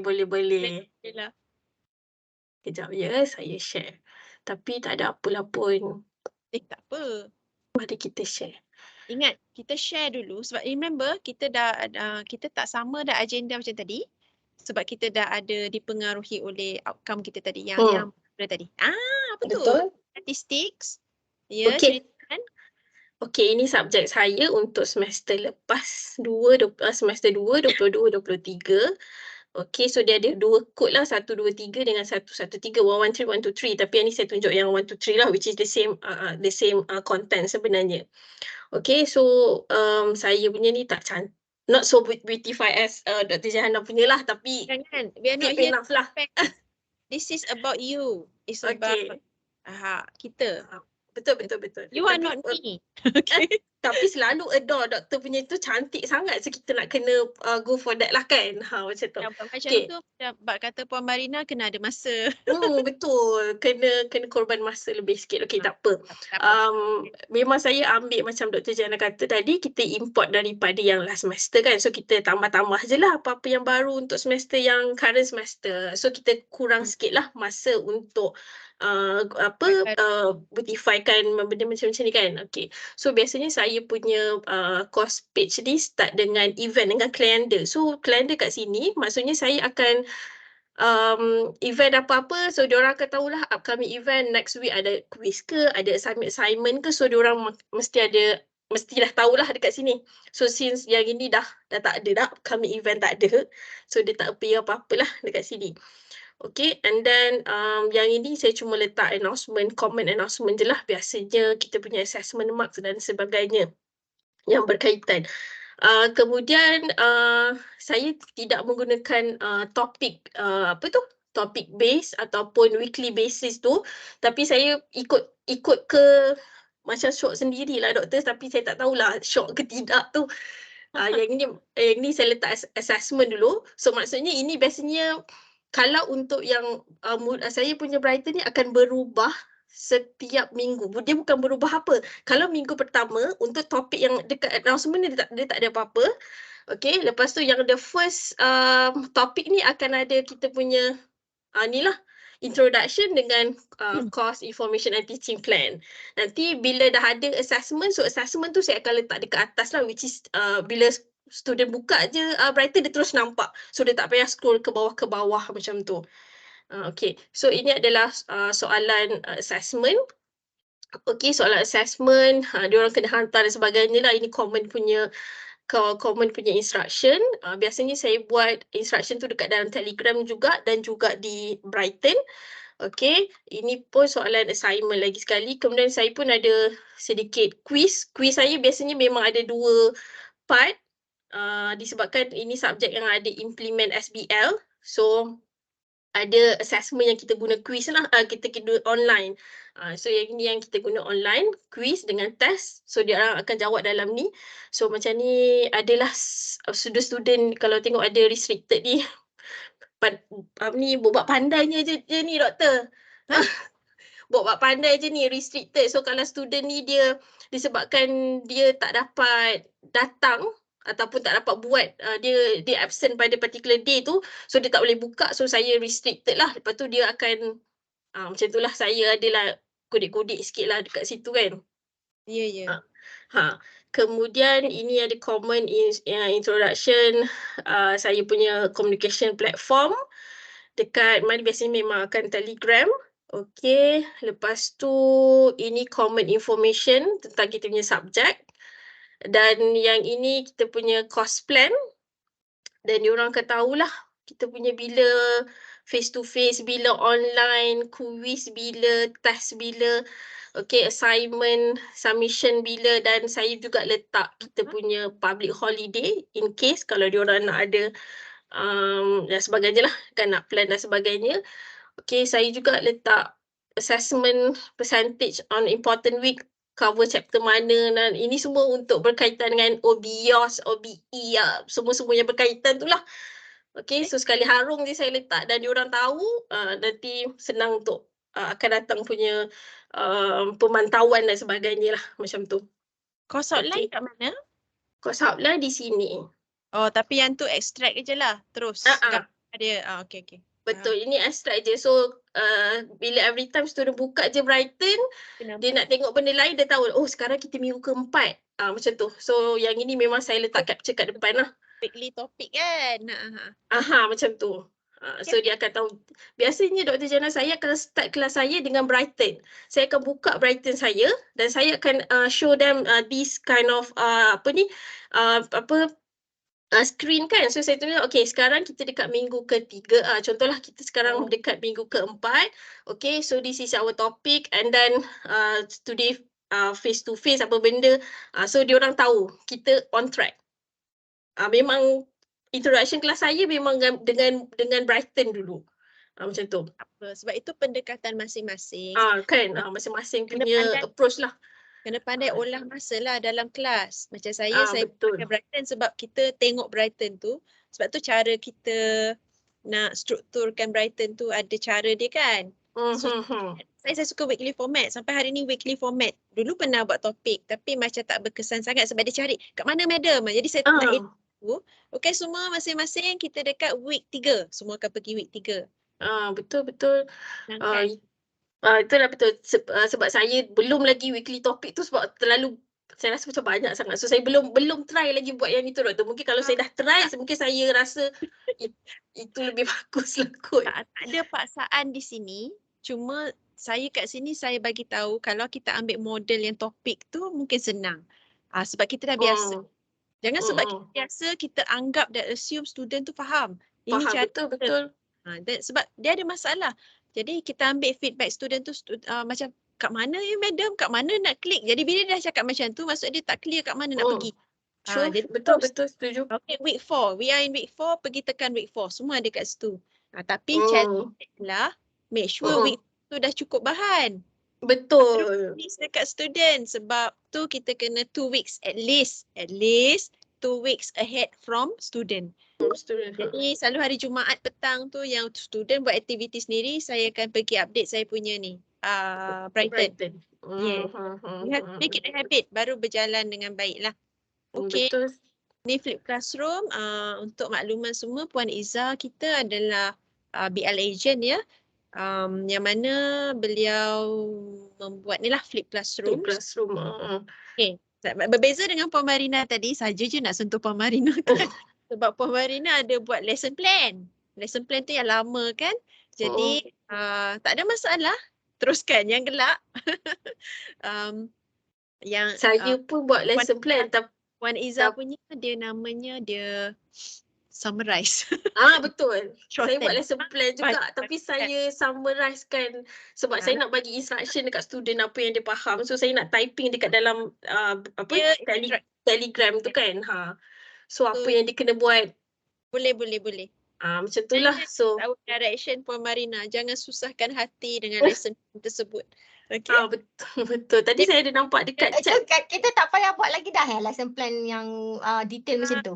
lah. Kejap ya, saya share. Tapi tak ada apalah pun. Tak apa. Mari kita share. Ingat, kita share dulu sebab remember kita tak sama dah agenda macam tadi. Sebab kita dah ada dipengaruhi oleh outcome kita tadi yang tadi. Apa tu? Betul. Statistics. Ya, Okey. ceritakan. Okey, ini subjek saya untuk semester lepas semester 2, 22-23. Okey, so dia ada dua kod lah, 1, 2, 3 dengan 1, 1, 3, 1, 1, 3, 1, 2, 3. Tapi yang ni saya tunjuk yang 1, 2, 3 lah, which is the same content sebenarnya. Okey, so saya punya ni tak cantik. Not so beautify as Dr. Jahana punya lah, tapi Jangan. We are not deep here enough lah. This is about you. It's about kita. Betul. You are Tapi, not me. Okay. Tapi selalu adore doktor punya tu cantik sangat. So kita nak kena go for that lah kan. Macam tu. Macam Okay. tu, bab kata Puan Marina kena ada masa. Betul. Kena korban masa lebih sikit. Okay, tak apa. Memang saya ambil macam Dr. Jana kata tadi, kita import daripada yang last semester kan. So kita tambah-tambah je lah apa-apa yang baru untuk semester yang current semester. So kita kurang sikit lah masa untuk beautifykan benda macam ni kan. Okay. So biasanya saya punya course page ni start dengan event, dengan kalender. So kalender kat sini maksudnya saya akan event apa-apa, so diorang akan tahulah upcoming event next week ada quiz ke, ada assignment ke, so diorang mesti dah tahulah dekat sini. So since yang ini dah tak ada dah, upcoming event tak ada, so dia tak appear apa-apalah dekat sini. Okay, and then yang ini saya cuma letak comment announcement je lah. Biasanya kita punya assessment marks dan sebagainya yang berkaitan. Kemudian saya tidak menggunakan topik topik base ataupun weekly basis tu, tapi saya ikut ke macam short sendirilah doktor, tapi saya tak tahulah short ke tidak tu. Yang ini saya letak assessment dulu. So maksudnya ini biasanya kalau untuk yang saya punya BRIGHTEN ni akan berubah setiap minggu. Dia bukan berubah apa. Kalau minggu pertama untuk topik yang dekat announcement ni dia tak ada apa-apa. Okay, lepas tu yang the first topik ni akan ada kita punya ni lah introduction dengan course information and teaching plan. Nanti bila dah ada assessment, so assessment tu saya akan letak dekat atas lah, which is bila student buka je Brighten dia terus nampak. So dia tak payah scroll ke bawah macam tu. Okay, so ini adalah soalan assessment. Okay, soalan assessment, diorang kena hantar dan sebagainya lah. Ini common punya instruction. Biasanya saya buat instruction tu dekat dalam Telegram juga dan juga di Brighten. Okay, ini pun soalan assignment lagi sekali. Kemudian saya pun ada sedikit quiz. Quiz saya biasanya memang ada 2 part. Disebabkan ini subjek yang ada implement SBL. So, ada assessment yang kita guna quiz lah, kita guna online. So yang ini yang kita guna online, quiz dengan test. So dia orang akan jawab dalam ni. So macam ni adalah student kalau tengok ada restricted ni. Ni buat pandainya je ni doktor. Buat pandai je ni restricted. So kalau student ni dia disebabkan dia tak dapat datang ataupun tak dapat buat, dia absent pada particular day tu, so dia tak boleh buka, so saya restricted lah. Lepas tu dia akan macam tu lah, saya adalah kodik-kodik sikit lah dekat situ kan. Ya. Kemudian ini ada common introduction saya punya communication platform dekat mana biasanya memang akan Telegram. Okay, lepas tu ini common information tentang kita punya subjek. Dan yang ini kita punya course plan. Dan diorang akan tahulah kita punya bila face to face, bila online, quiz bila, test bila, okay, assignment, submission bila, dan saya juga letak kita punya public holiday in case kalau diorang nak ada dan sebagainya lah, kan nak plan dan sebagainya. Okay, saya juga letak assessment percentage on important week, cover chapter mana, dan ini semua untuk berkaitan dengan OBIOS, OBE, semua-semua yang berkaitan tu lah. Okay, so sekali harung je saya letak dan diorang tahu, nanti senang untuk akan datang punya pemantauan dan sebagainya lah, macam tu. Course outline kat mana? Course outline di sini. Oh, tapi yang tu extract je lah terus. Gambar dia. Okay. Betul, ini abstract je. So, bila every time student buka je Brighten, dia nak tengok benda lain, dia tahu, oh sekarang kita minggu keempat. Macam tu. So, yang ini memang saya letak capture kat depan lah. Weekly topic kan? Macam tu. So, dia akan tahu. Biasanya Dr. Jana, saya akan start kelas saya dengan Brighten. Saya akan buka Brighten saya dan saya akan show them this kind of screen kan. So saya tulis, okay sekarang kita dekat minggu ketiga. Contohlah kita sekarang dekat minggu keempat. Okay, so this is our topic and then today face to face apa benda. So diorang tahu kita on track. Memang introduction kelas saya memang dengan Brighten dulu. Macam tu. Sebab itu pendekatan masing-masing. Kan, masing-masing punya approach lah. Kena pandai olah masa lah dalam kelas. Macam saya betul. pakai Brighten sebab kita tengok Brighten tu. Sebab tu cara kita nak strukturkan Brighten tu ada cara dia kan. Saya suka weekly format. Sampai hari ni weekly format. Dulu pernah buat topik tapi macam tak berkesan sangat sebab dia cari kat mana madam. Jadi saya nak edit tu. Okay, semua masing-masing kita dekat week 3. Semua akan pergi week 3. Betul. Itulah betul. Sebab saya belum lagi weekly topic tu sebab terlalu, saya rasa macam banyak sangat. So saya belum try lagi buat yang itu doktor. Mungkin kalau saya dah try, mungkin saya rasa itu lebih bagus lah kot. Tak ada paksaan di sini. Cuma saya kat sini saya bagi tahu kalau kita ambil model yang topik tu mungkin senang. Sebab kita dah biasa. Jangan sebab kita biasa kita anggap dan assume student tu faham. Ini faham, betul. Sebab dia ada masalah. Jadi kita ambil feedback student tu macam kat mana ya madam, kat mana nak klik. Jadi bila dia dah cakap macam tu maksud dia tak clear kat mana nak pergi. Jadi betul setuju. Okay, week 4. We are in week 4, pergi tekan week 4. Semua ada kat situ. Tapi challenge lah make sure week tu dah cukup bahan. Betul. Dekat student sebab tu kita kena 2 weeks at least 2 weeks ahead from student. Jadi selalu hari Jumaat petang tu yang student buat aktiviti sendiri, saya akan pergi update saya punya ni. Brighten. Brighten. Yeah. You have to make it a habit baru berjalan dengan baik lah. Okay. Betul. Ni Flip Classroom. Untuk makluman semua, Puan Izzah kita adalah BL agent ya. Yang mana beliau membuat ni lah Flip Classroom. Classroom. Okay. Berbeza dengan Puan Marina tadi, saja je nak sentuh Puan Marina kan. Sebab Puan Marina ada buat lesson plan. Lesson plan tu yang lama kan. Jadi tak ada masalah. Teruskan yang gelap. Yang Saya pun buat lesson plan. Puan Izzah punya dia namanya dia summarize. Betul. Saya buat lesson plan juga, Baik. tapi saya summarizekan sebab saya nak bagi instruction dekat student apa yang dia faham. So saya nak typing dekat dalam Dia Telegram tu kan. So apa yang dia kena buat. Boleh. Macam tu lah. So Our direction Puan Marina, jangan susahkan hati dengan lesson tersebut. Okay. betul. Tadi saya ada nampak dekat chat. Kita tak payah buat lagi dah lesson plan yang detail macam tu.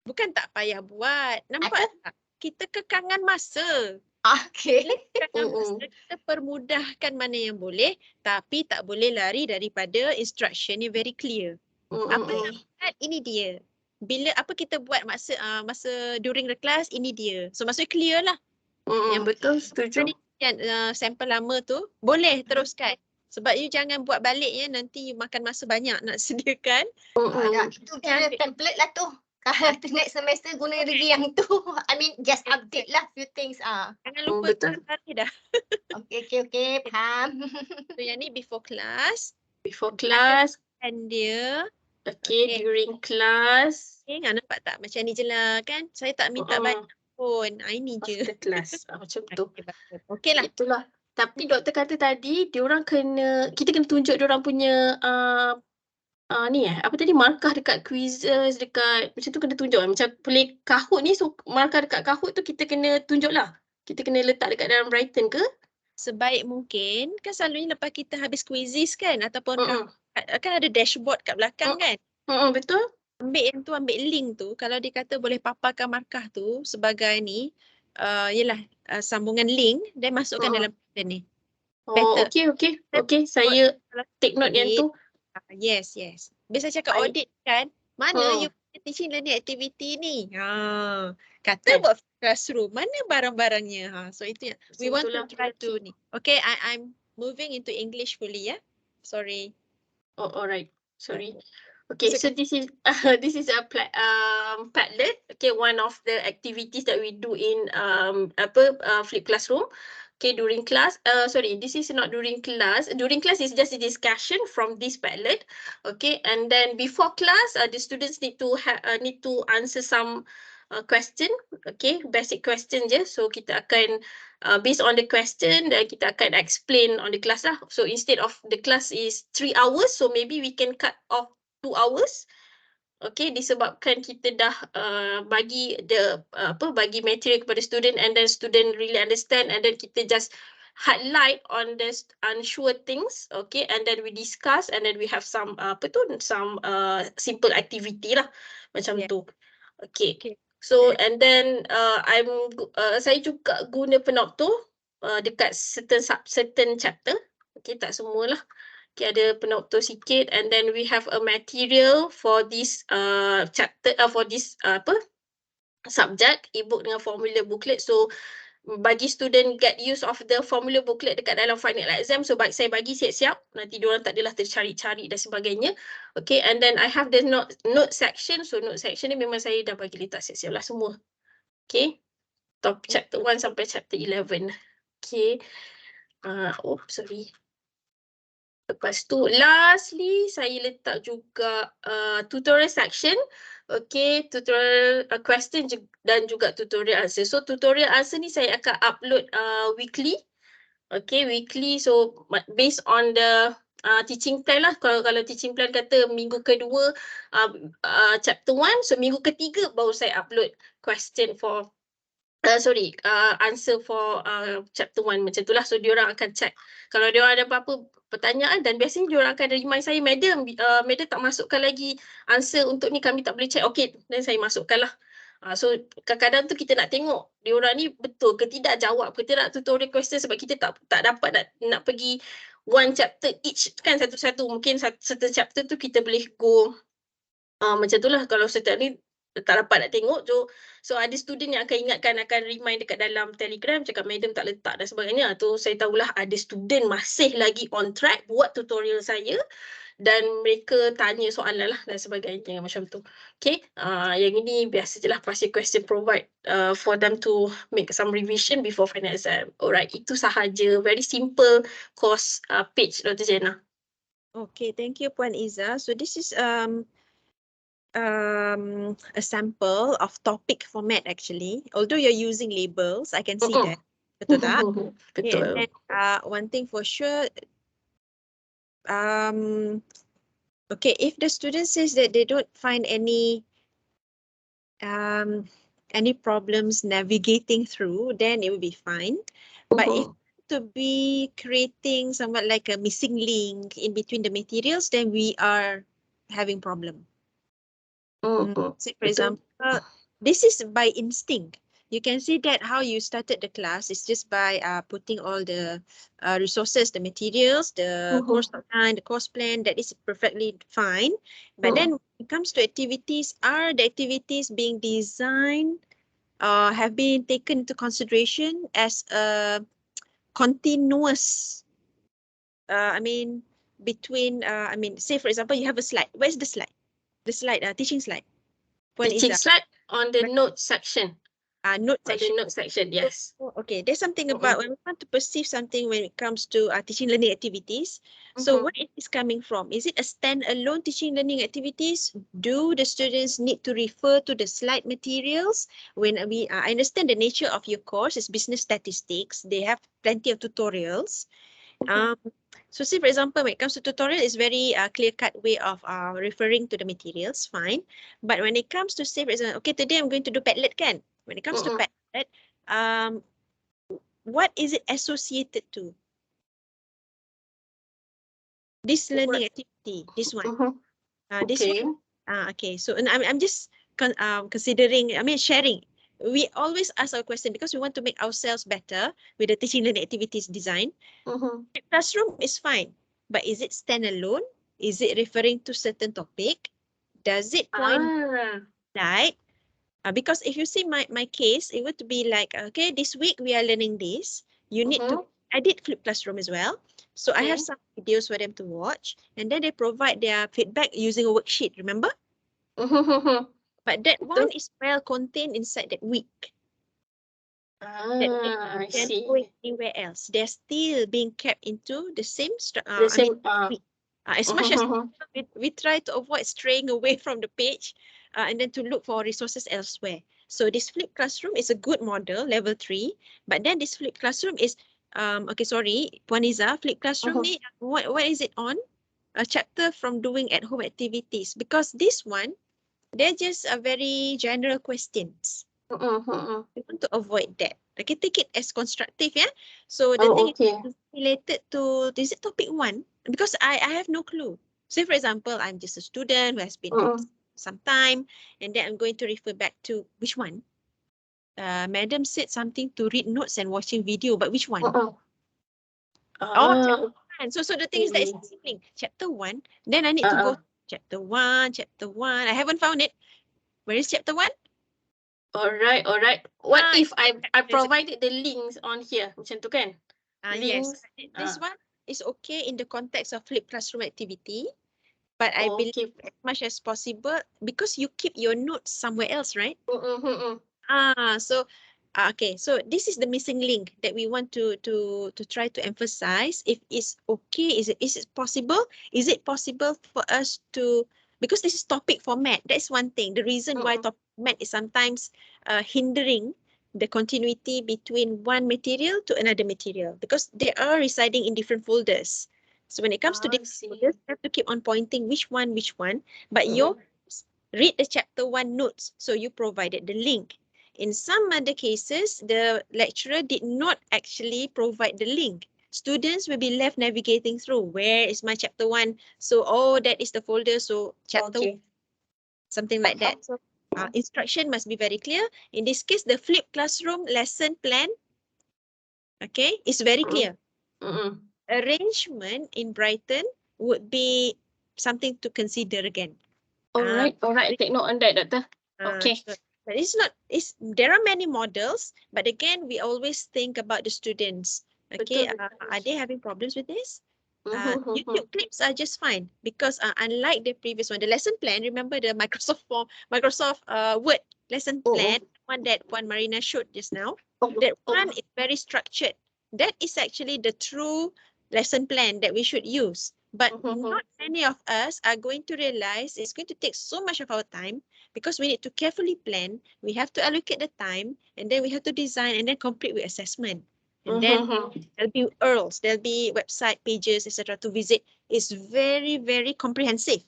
Bukan tak payah buat. Nampak tak? Kita kekangan masa. Okay. Kekangan masa, kita permudahkan mana yang boleh, tapi tak boleh lari daripada instruction yang very clear. Apa yang buat, ini dia. Bila apa kita buat masa during the class, ini dia. So maksudnya clear lah. Betul, setuju. Tadi sampel lama tu, boleh teruskan. Sebab you jangan buat balik ya, nanti you makan masa banyak nak sediakan. Itu kira template lah tu. Kalau next semester guna lagi yang tu. I mean just update lah few things. Jangan lupa balik dah. Okay, faham. So yang ni before class. And dia. Okay, during class. Okay, nampak tak? Macam ni je lah kan. Saya tak minta banyak pun. Ini je. After class. Macam tu. Okay lah. Itulah. Tapi doktor kata tadi, kita kena tunjuk diorang punya apa tadi, markah dekat quizzes, dekat macam tu kena tunjuk. Macam play Kahoot ni, so markah dekat Kahoot tu kita kena tunjuk lah. Kita kena letak dekat dalam Brighten ke? Sebaik mungkin, kan selalunya lepas kita habis quizzes kan, ataupun kan ada dashboard kat belakang kan. Betul. Ambil link tu, kalau dia kata boleh paparkan markah tu sebagai ni, sambungan link dan masukkan dalam Brighten ni. Better. Okay. Saya take note yang tu. Yes. Biasa cakap audit kan, mana you teaching learning activity ni? Kata buat classroom, mana barang-barangnya? So itu yang we want to try to ni. Okay, I'm moving into English fully ya. Sorry. Alright. Sorry. Okay, so this is a Padlet. Okay, one of the activities that we do in Flip Classroom. Okay, during class. This is not during class. During class is just a discussion from this Padlet. Okay, and then before class, the students need to answer some question. Okay, basic question je. So kita akan based on the question, dan kita akan explain on the class lah. So instead of the class is 3 hours, so maybe we can cut off 2 hours. Okay, disebabkan kita dah bagi material kepada student, and then student really understand, and then kita just highlight on the unsure things. Okay, and then we discuss, and then we have some simple activity lah macam tu. Okay. So and then saya juga guna penoktor dekat certain chapter. Okay, tak semualah. Okay, ada penoktor sikit, and then we have a material for this chapter, for this subject, ebook dengan formula booklet. So bagi student get use of the formula booklet dekat dalam final exam. So saya bagi siap-siap, nanti diorang tak adalah tercari-cari dan sebagainya. Okay, and then I have the note section. So note section ni memang saya dah bagi letak siap-siap lah semua. Okay, top chapter 1 sampai chapter 11. Okay, sorry. Lepas tu, lastly, saya letak juga tutorial section. Okay, tutorial question dan juga tutorial answer. So, tutorial answer ni saya akan upload weekly. Okay, weekly. So, based on the teaching plan lah. Kalau teaching plan kata minggu kedua chapter 1, so minggu ketiga baru saya upload question for answer for chapter 1 macam itulah. So diorang akan check. Kalau diorang ada apa-apa pertanyaan, dan biasanya diorang akan remind saya, madam tak masukkan lagi answer untuk ni, kami tak boleh check. Okay, dan saya masukkan lah. So kadang-kadang tu kita nak tengok diorang ni betul ke tidak jawab ke tidak tutorial question sebab kita tak dapat nak pergi one chapter each kan satu-satu. Mungkin satu chapter tu kita boleh go macam tu lah. Kalau setiap ni tak dapat nak tengok, so ada student yang akan ingatkan, akan remind dekat dalam Telegram, cakap madam tak letak dan sebagainya. Tu saya tahulah ada student masih lagi on track buat tutorial saya dan mereka tanya soalan lah dan sebagainya macam tu. Okay, yang ini biasa je lah, pasti question provide for them to make some revision before final exam. Alright, itu sahaja, very simple course page, Dr. Jenna. Okay, thank you Puan Iza. So this is a sample of topic format actually. Although you're using labels, I can see that. Betul tak? Okay, and Betul. then one thing for sure, okay, if the student says that they don't find any problems navigating through, then it will be fine. But if to be creating somewhat like a missing link in between the materials, then we are having problem. Say for example, this is by instinct. You can see that how you started the class is just by putting all the resources, the materials, the course outline, the course plan. That is perfectly fine. But then when it comes to activities, are the activities being designed have been taken into consideration as a continuous, between, say for example, you have a slide. Where's the slide? The slide, teaching slide. Teaching slide on the note section. Note On section. the note section, yes. Okay, there's something about when we want to perceive something when it comes to teaching learning activities. So where is this coming from? Is it a standalone teaching learning activities? Do the students need to refer to the slide materials? When I understand the nature of your course is business statistics. They have plenty of tutorials. So say for example, when it comes to tutorial, it's very clear-cut way of referring to the materials, fine. But when it comes to say for example, okay, today I'm going to do Padlet kan? When it comes to Padlet, what is it associated to? This learning activity, this one. This one. Okay, so and I'm just considering, sharing. We always ask our question because we want to make ourselves better with the teaching learning activities design. Classroom is fine, but is it standalone? Is it referring to certain topic? Does it point right? Because if you see my case, it would be like, okay, this week we are learning this. You need to, I did flip classroom as well. So I have some videos for them to watch, and then they provide their feedback using a worksheet, remember? But that one is well contained inside that week. I see. Going anywhere else. They're still being kept into the same week. As much as we try to avoid straying away from the page and then to look for resources elsewhere. So this flipped classroom is a good model, level 3. But then this flipped classroom is, okay, sorry, Puan Iza, flipped classroom, what is it on? A chapter from doing at home activities. Because this one, they're just very general questions. We want to avoid that. Okay, take it as constructive, yeah? So the thing is related to, is it topic 1? Because I have no clue. Say for example, I'm just a student who has been some time, and then I'm going to refer back to which one? Madam said something to read notes and watching video, but which one? Chapter 1. So the thing is that it's sibling. Chapter 1, then I need to go chapter 1. I haven't found it. Where is chapter 1? Alright. What if I provided the links on here? Macam tu kan? Yes. This one is okay in the context of flipped classroom activity. But I believe as much as possible, because you keep your notes somewhere else, right? Okay. So this is the missing link that we want to try to emphasize. If it's okay, is it possible? Is it possible for us to, because this is topic format, that's one thing. The reason why topic format is sometimes hindering the continuity between one material to another material, because they are residing in different folders. So when it comes to this, you have to keep on pointing which one, but you read the chapter 1 notes. So you provided the link. In some other cases, the lecturer did not actually provide the link. Students will be left navigating through, where is my chapter 1? So, that is the folder. So chapter 1, something like that. So Instruction must be very clear. In this case, the flipped classroom lesson plan, okay, is very clear. Arrangement in Brighten would be something to consider again. Alright, take note on that, Doctor. Okay. So, but there are many models, but again, we always think about the students. Okay, Betul. are they having problems with this? YouTube clips are just fine because unlike the previous one, the lesson plan, remember the Microsoft Word lesson plan, one that Marina showed just now, that one is very structured. That is actually the true lesson plan that we should use. But not many of us are going to realize it's going to take so much of our time because we need to carefully plan. We have to allocate the time and then we have to design and then complete with assessment. And then there'll be URLs, there'll be website pages, etc. to visit. It's very, very comprehensive.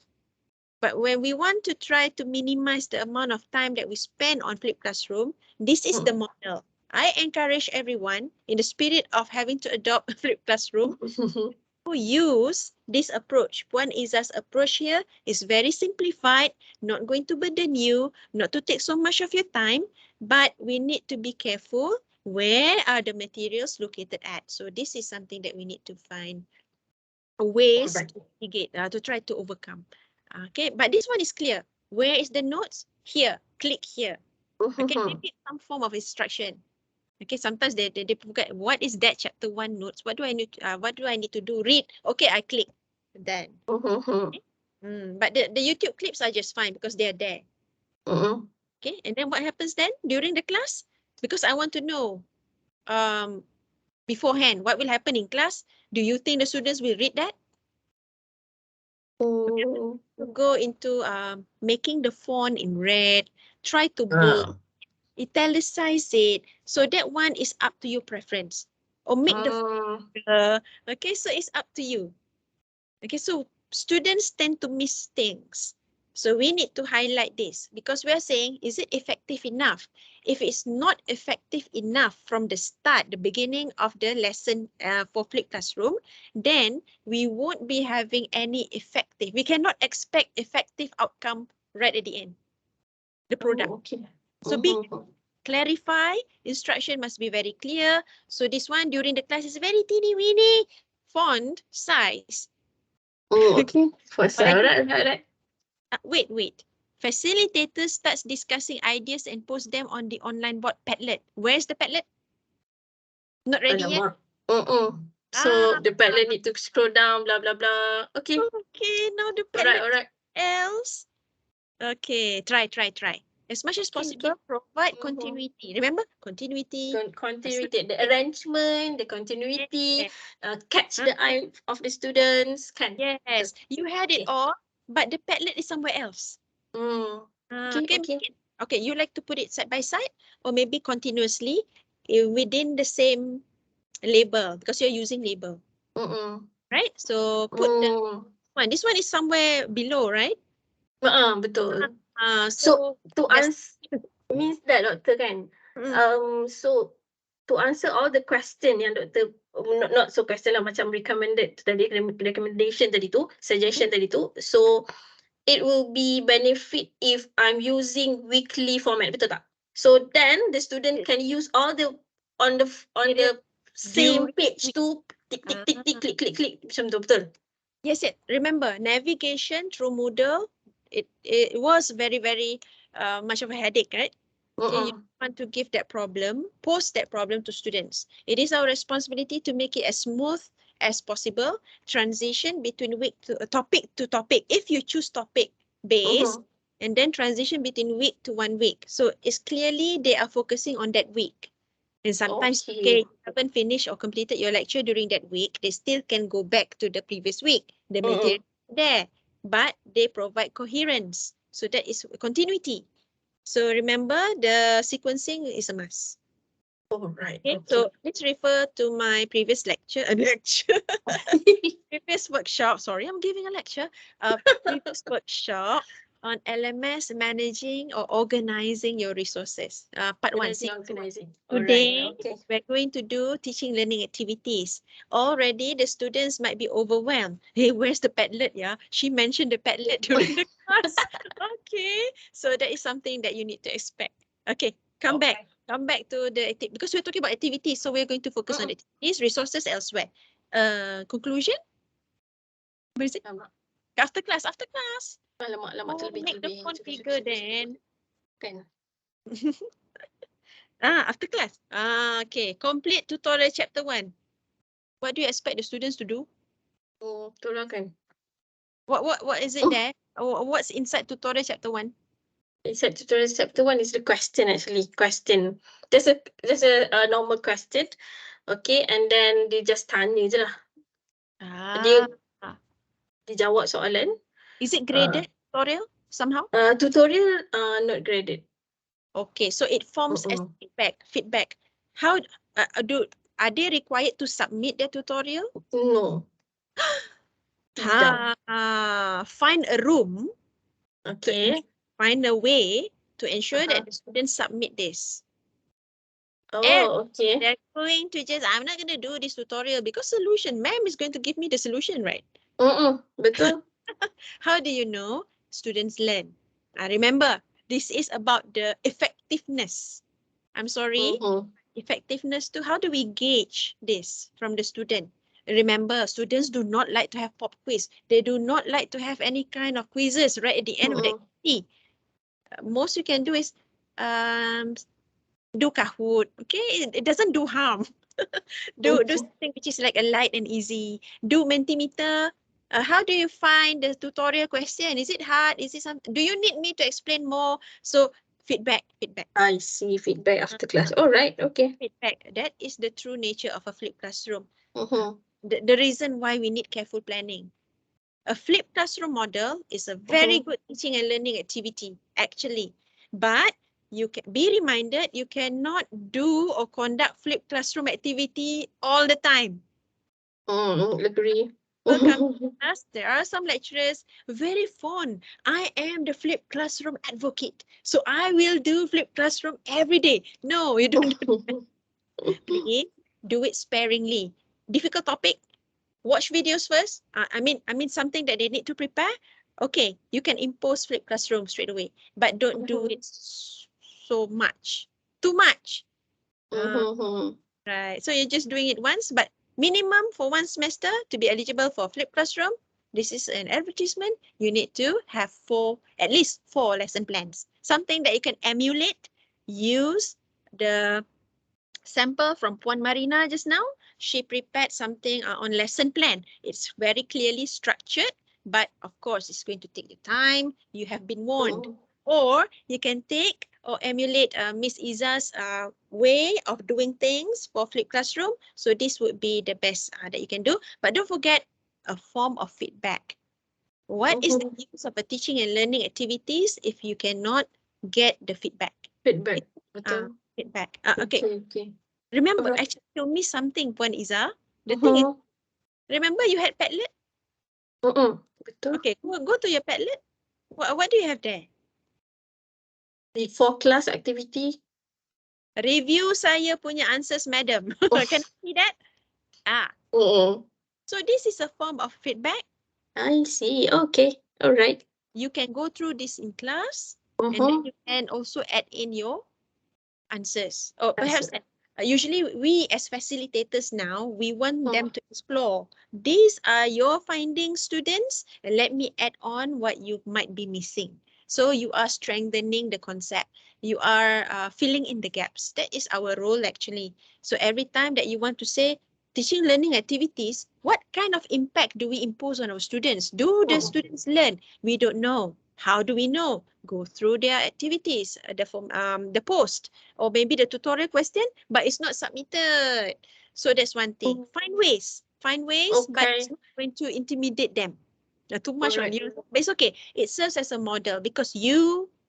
But when we want to try to minimize the amount of time that we spend on flipped classroom, this is the model. I encourage everyone in the spirit of having to adopt a flipped classroom to use this approach. Puan Izza's approach here is very simplified, not going to burden you, not to take so much of your time, but we need to be careful. Where are the materials located at? So this is something that we need to find ways to mitigate, to try to overcome. Okay, but this one is clear. Where is the notes? Here, click here. Okay, maybe some form of instruction. Okay, sometimes they forget what is that chapter 1 notes. What do I need? What do I need to do? Read. Okay, I click. Then. Okay? But the YouTube clips are just fine because they are there. Okay, and then what happens then during the class? Because I want to know beforehand what will happen in class. Do you think the students will read that? To go into making the font in red, try to bold, italicize it. So that one is up to your preference. Or make the okay, so it's up to you. Okay, so students tend to miss things. So we need to highlight this because we are saying, is it effective enough? If it's not effective enough from the start, the beginning of the lesson for flipped classroom, then we won't be having any effective. We cannot expect effective outcome right at the end. The product. So clarify, instruction must be very clear. So this one during the class is very teeny weeny font size. Okay. Right. Wait. Facilitator starts discussing ideas and post them on the online board Padlet. Where's the Padlet? Not ready yet? So the Padlet need to scroll down, blah, blah, blah. Okay. Okay, now the Padlet Alright. else. Okay, try. As much as possible, provide continuity. Remember? Continuity. Continuity, the arrangement, the continuity, catch the eye of the students. Yes, you had it all, but the Padlet is somewhere else. Okay, you like to put it side by side or maybe continuously within the same label because you're using label. Right? So put the one. This one is somewhere below, right? Betul. So to answer means that Doktor kan. So to answer all the question yang Doktor not so question lah, macam recommendation tadi tu, suggestion tadi tu. So it will be benefit if I'm using weekly format, betul tak? So then the student can use all the on the same page to tick click macam tu, betul? Yes. Remember, navigation through Moodle, it was very, very much of a headache, right? Okay, you want to give that problem, post that problem to students. It is our responsibility to make it as smooth as possible. Transition between week to topic to topic. If you choose topic based, and then transition between week to 1 week. So it's clearly they are focusing on that week. And sometimes, you haven't finished or completed your lecture during that week, they still can go back to the previous week. The material there, but they provide coherence. So that is continuity. So remember, the sequencing is a must. Okay. So let's refer to my previous lecture. Previous workshop. Sorry, I'm giving a lecture. Previous workshop. on LMS managing or organizing your resources. Part 1. Organizing. Today, Alright, okay. we're going to do teaching learning activities. Already, the students might be overwhelmed. Hey, where's the Padlet? Yeah, she mentioned the Padlet during the class. Okay, so that is something that you need to expect. Okay, come back to the activity because we're talking about activities. So we're going to focus on activities, resources elsewhere. Conclusion? Where is it? After class. Alamak, Oh, make the font bigger then. Kan. After class. Okay. Complete tutorial chapter 1. What do you expect the students to do? Oh, itulah kan. What is it there? What's inside tutorial chapter 1? Inside tutorial chapter 1 is the question actually. Question. There's a normal question. Okay, and then dia just tanya je lah. Dia jawab soalan. Is it graded tutorial somehow? Tutorial not graded. Okay, so it forms as feedback. How are they required to submit their tutorial? No. Find a room. Okay. Find a way to ensure that the students submit this. Oh, okay. They're going to I'm not going to do this tutorial because solution. Ma'am is going to give me the solution, right? Betul. How do you know students learn? Remember, this is about the effectiveness. I'm sorry. Effectiveness too. How do we gauge this from the student? Remember, students do not like to have pop quiz. They do not like to have any kind of quizzes right at the end of the activity. Most you can do is do Kahoot. Okay, it doesn't do harm. do something which is like a light and easy. Do Mentimeter. How do you find the tutorial question? Is it hard? Is it something? Do you need me to explain more? So feedback. I see feedback after class. All right, okay. Feedback. That is the true nature of a flipped classroom. The reason why we need careful planning. A flipped classroom model is a very good teaching and learning activity, actually. But you can be reminded you cannot do or conduct flipped classroom activity all the time. Agree. There are some lecturers very fond. I am the flipped classroom advocate. So I will do flipped classroom every day. No, you don't do that. Please do it sparingly. Difficult topic. Watch videos first. I mean something that they need to prepare. Okay, you can impose flipped classroom straight away, but don't do it so much. Too much. Right. So you're just doing it once, but minimum for 1 semester to be eligible for flipped classroom. This is an advertisement. You need to have at least 4 lesson plans. Something that you can emulate. Use the sample from Puan Marina just now. She prepared something on lesson plan. It's very clearly structured, but of course it's going to take the time. You have been warned. Or you can take or emulate Miss Iza's way of doing things for flipped classroom. So this would be the best that you can do. But don't forget a form of feedback. What is the use of a teaching and learning activities if you cannot get the feedback? Feedback. Feedback. Okay. Remember, actually, you missed something, Puan Iza. The thing is, remember you had Padlet? Betul. Okay, go to your Padlet. What do you have there? The 4 class activity. Review saya punya answers, madam. Can I see that? So this is a form of feedback. I see. Okay. All right. You can go through this in class, and then you can also add in your answers. Or perhaps usually we as facilitators now, we want them to explore. These are your findings, students, and let me add on what you might be missing. So you are strengthening the concept. You are filling in the gaps. That is our role actually. So every time that you want to say teaching learning activities, what kind of impact do we impose on our students? Do the students learn? We don't know. How do we know? Go through their activities, the post, or maybe the tutorial question, but it's not submitted. So that's one thing. Find ways, but it's not going to intimidate them. Too much on you, but it's okay. It serves as a model because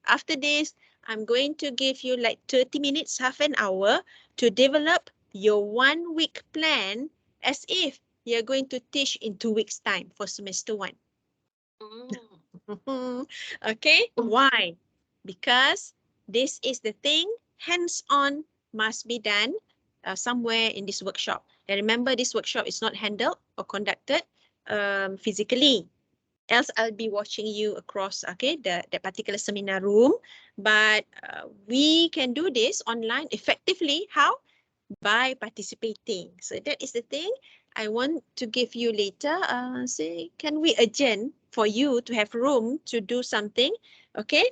after this, I'm going to give you like 30 minutes, half an hour to develop your 1 week plan as if you're going to teach in 2 weeks time for semester 1. Okay, why? Because this is the thing, hands-on must be done somewhere in this workshop. And remember, this workshop is not handled or conducted physically. Else I'll be watching you across, okay, the particular seminar room. But we can do this online effectively. How? By participating. So that is the thing I want to give you later. Say, can we adjourn for you to have room to do something? Okay,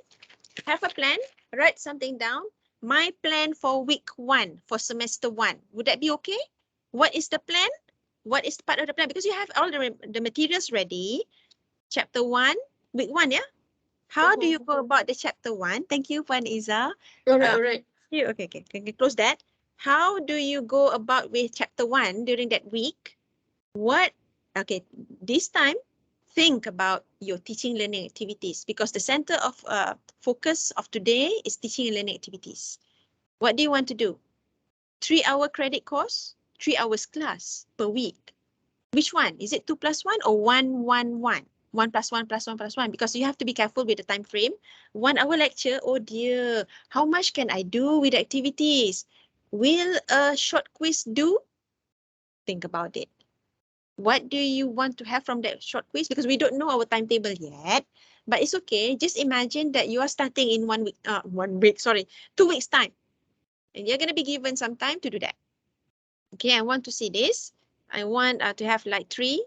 have a plan, write something down. My plan for week 1, for semester 1. Would that be okay? What is the plan? What is part of the plan? Because you have all the materials ready. Chapter 1, week 1, yeah? How do you go about the chapter 1? Thank you, Puan Iza. Alright. Okay, can you close that? How do you go about with chapter 1 during that week? Okay, this time, think about your teaching learning activities, because the center of focus of today is teaching and learning activities. What do you want to do? 3-hour credit course, 3 hours class per week. Which one? Is it 2 plus 1 or 1, 1, 1? 1 plus 1 plus 1 plus 1, because you have to be careful with the time frame. 1 hour lecture, oh dear, how much can I do with activities? Will a short quiz do? Think about it. What do you want to have from that short quiz? Because we don't know our timetable yet, but it's okay. Just imagine that you are starting in 1 week, 2 weeks time, and you're going to be given some time to do that. Okay, I want to see this. I want to have like three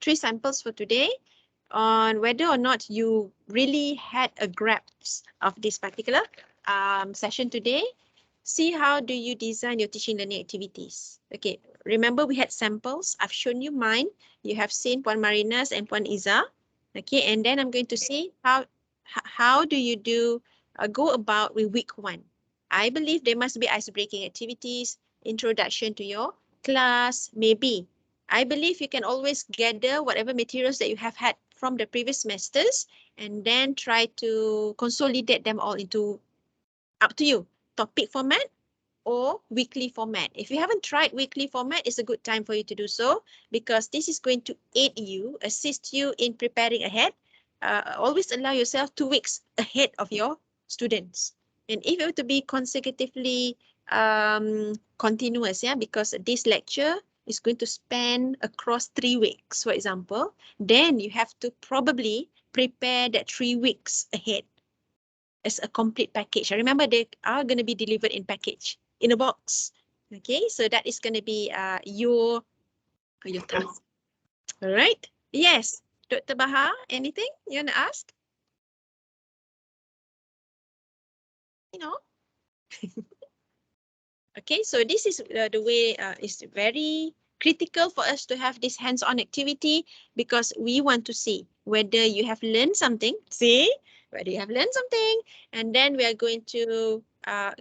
samples for today on whether or not you really had a grasp of this particular session today. See how do you design your teaching learning activities. Okay, remember we had samples. I've shown you mine. You have seen Puan Marinas and Puan Iza. Okay, and then I'm going to see how do you go about with week 1. I believe there must be ice-breaking activities, introduction to your class, maybe. I believe you can always gather whatever materials that you have had from the previous semesters and then try to consolidate them all into, up to you, topic format or weekly format. If you haven't tried weekly format, it's a good time for you to do so, because this is going to aid you, assist you in preparing ahead. Always allow yourself 2 weeks ahead of your students. And if you were to be consecutively continuous, yeah, because this lecture is going to span across 3 weeks, for example, then you have to probably prepare that 3 weeks ahead as a complete package. I remember they are going to be delivered in package, in a box. Okay, so that is going to be your task. All right. Yes, Dr. Baha, anything you want to ask? You know? Okay, so this is the way it's very critical for us to have this hands-on activity, because we want to see whether you have learned something. See? Whether you have learned something, and then we are going to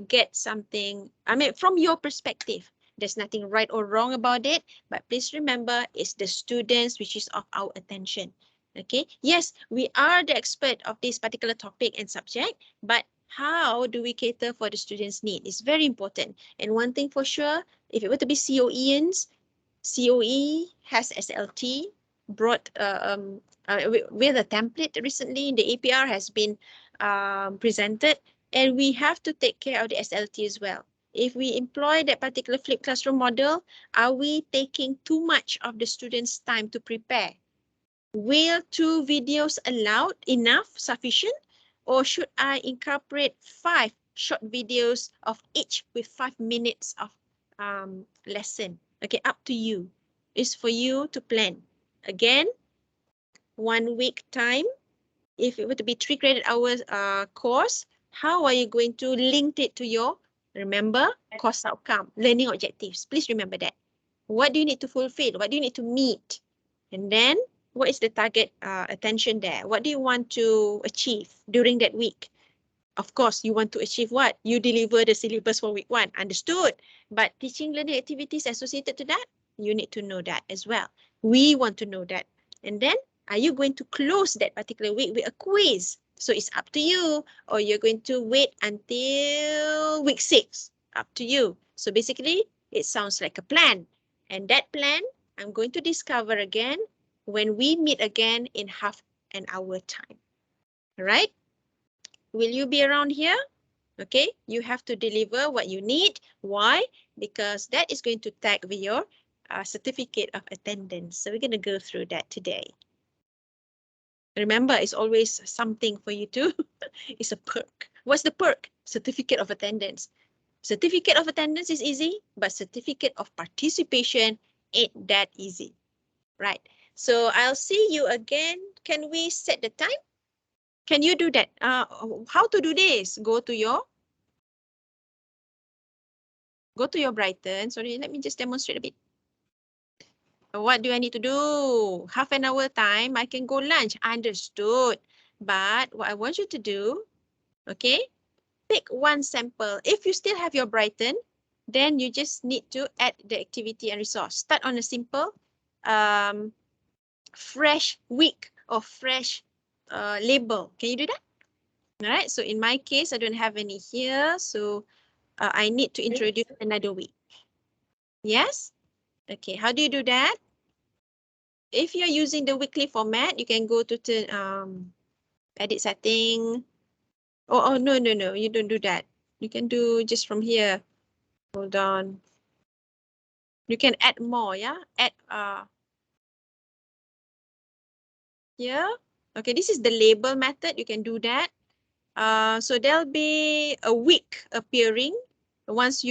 get something, I mean, from your perspective. There's nothing right or wrong about it, but please remember, it's the students which is of our attention. Okay, yes, we are the expert of this particular topic and subject, but how do we cater for the students' need? It's very important. And one thing for sure, if it were to be COEans, COE has SLT brought with a template recently. The APR has been presented, and we have to take care of the SLT as well. If we employ that particular flipped classroom model, are we taking too much of the students' time to prepare? Will 2 videos allowed enough, sufficient? Or should I incorporate 5 short videos of each with 5 minutes of lesson? Okay, up to you. It's for you to plan. Again, 1 week time. If it were to be 3 credit hours course, how are you going to link it to your, remember, course outcome, learning objectives? Please remember that. What do you need to fulfill? What do you need to meet? And then, what is the target attention there? What do you want to achieve during that week? Of course, you want to achieve what? You deliver the syllabus for week 1. Understood. But teaching learning activities associated to that, you need to know that as well. We want to know that. And then, are you going to close that particular week with a quiz? So it's up to you. Or you're going to wait until week 6. Up to you. So basically, it sounds like a plan. And that plan, I'm going to discover again when we meet again in half an hour time. right? Will you be around here? Okay, you have to deliver what you need. Why? Because that is going to tag with your certificate of attendance. So we're going to go through that today. Remember, it's always something for you to, it's a perk. What's the perk? Certificate of attendance. Certificate of attendance is easy, but certificate of participation ain't that easy, right? So I'll see you again. Can we set the time? Can you do that? How to do this? Go to your Brighten. Sorry, let me just demonstrate a bit. What do I need to do? Half an hour time, I can go lunch. Understood. But what I want you to do, okay, pick one sample. If you still have your Brighten, then you just need to add the activity and resource. Start on a simple, fresh week or fresh label. Can you do that? All right. So in my case, I don't have any here. So I need to introduce another week. Yes? Okay. How do you do that? If you're using the weekly format, you can go to edit setting. Oh, no, you don't do that. You can do just from here. Hold on. You can add more, yeah? Add here. Okay, this is the label method. You can do that. So there'll be a week appearing once you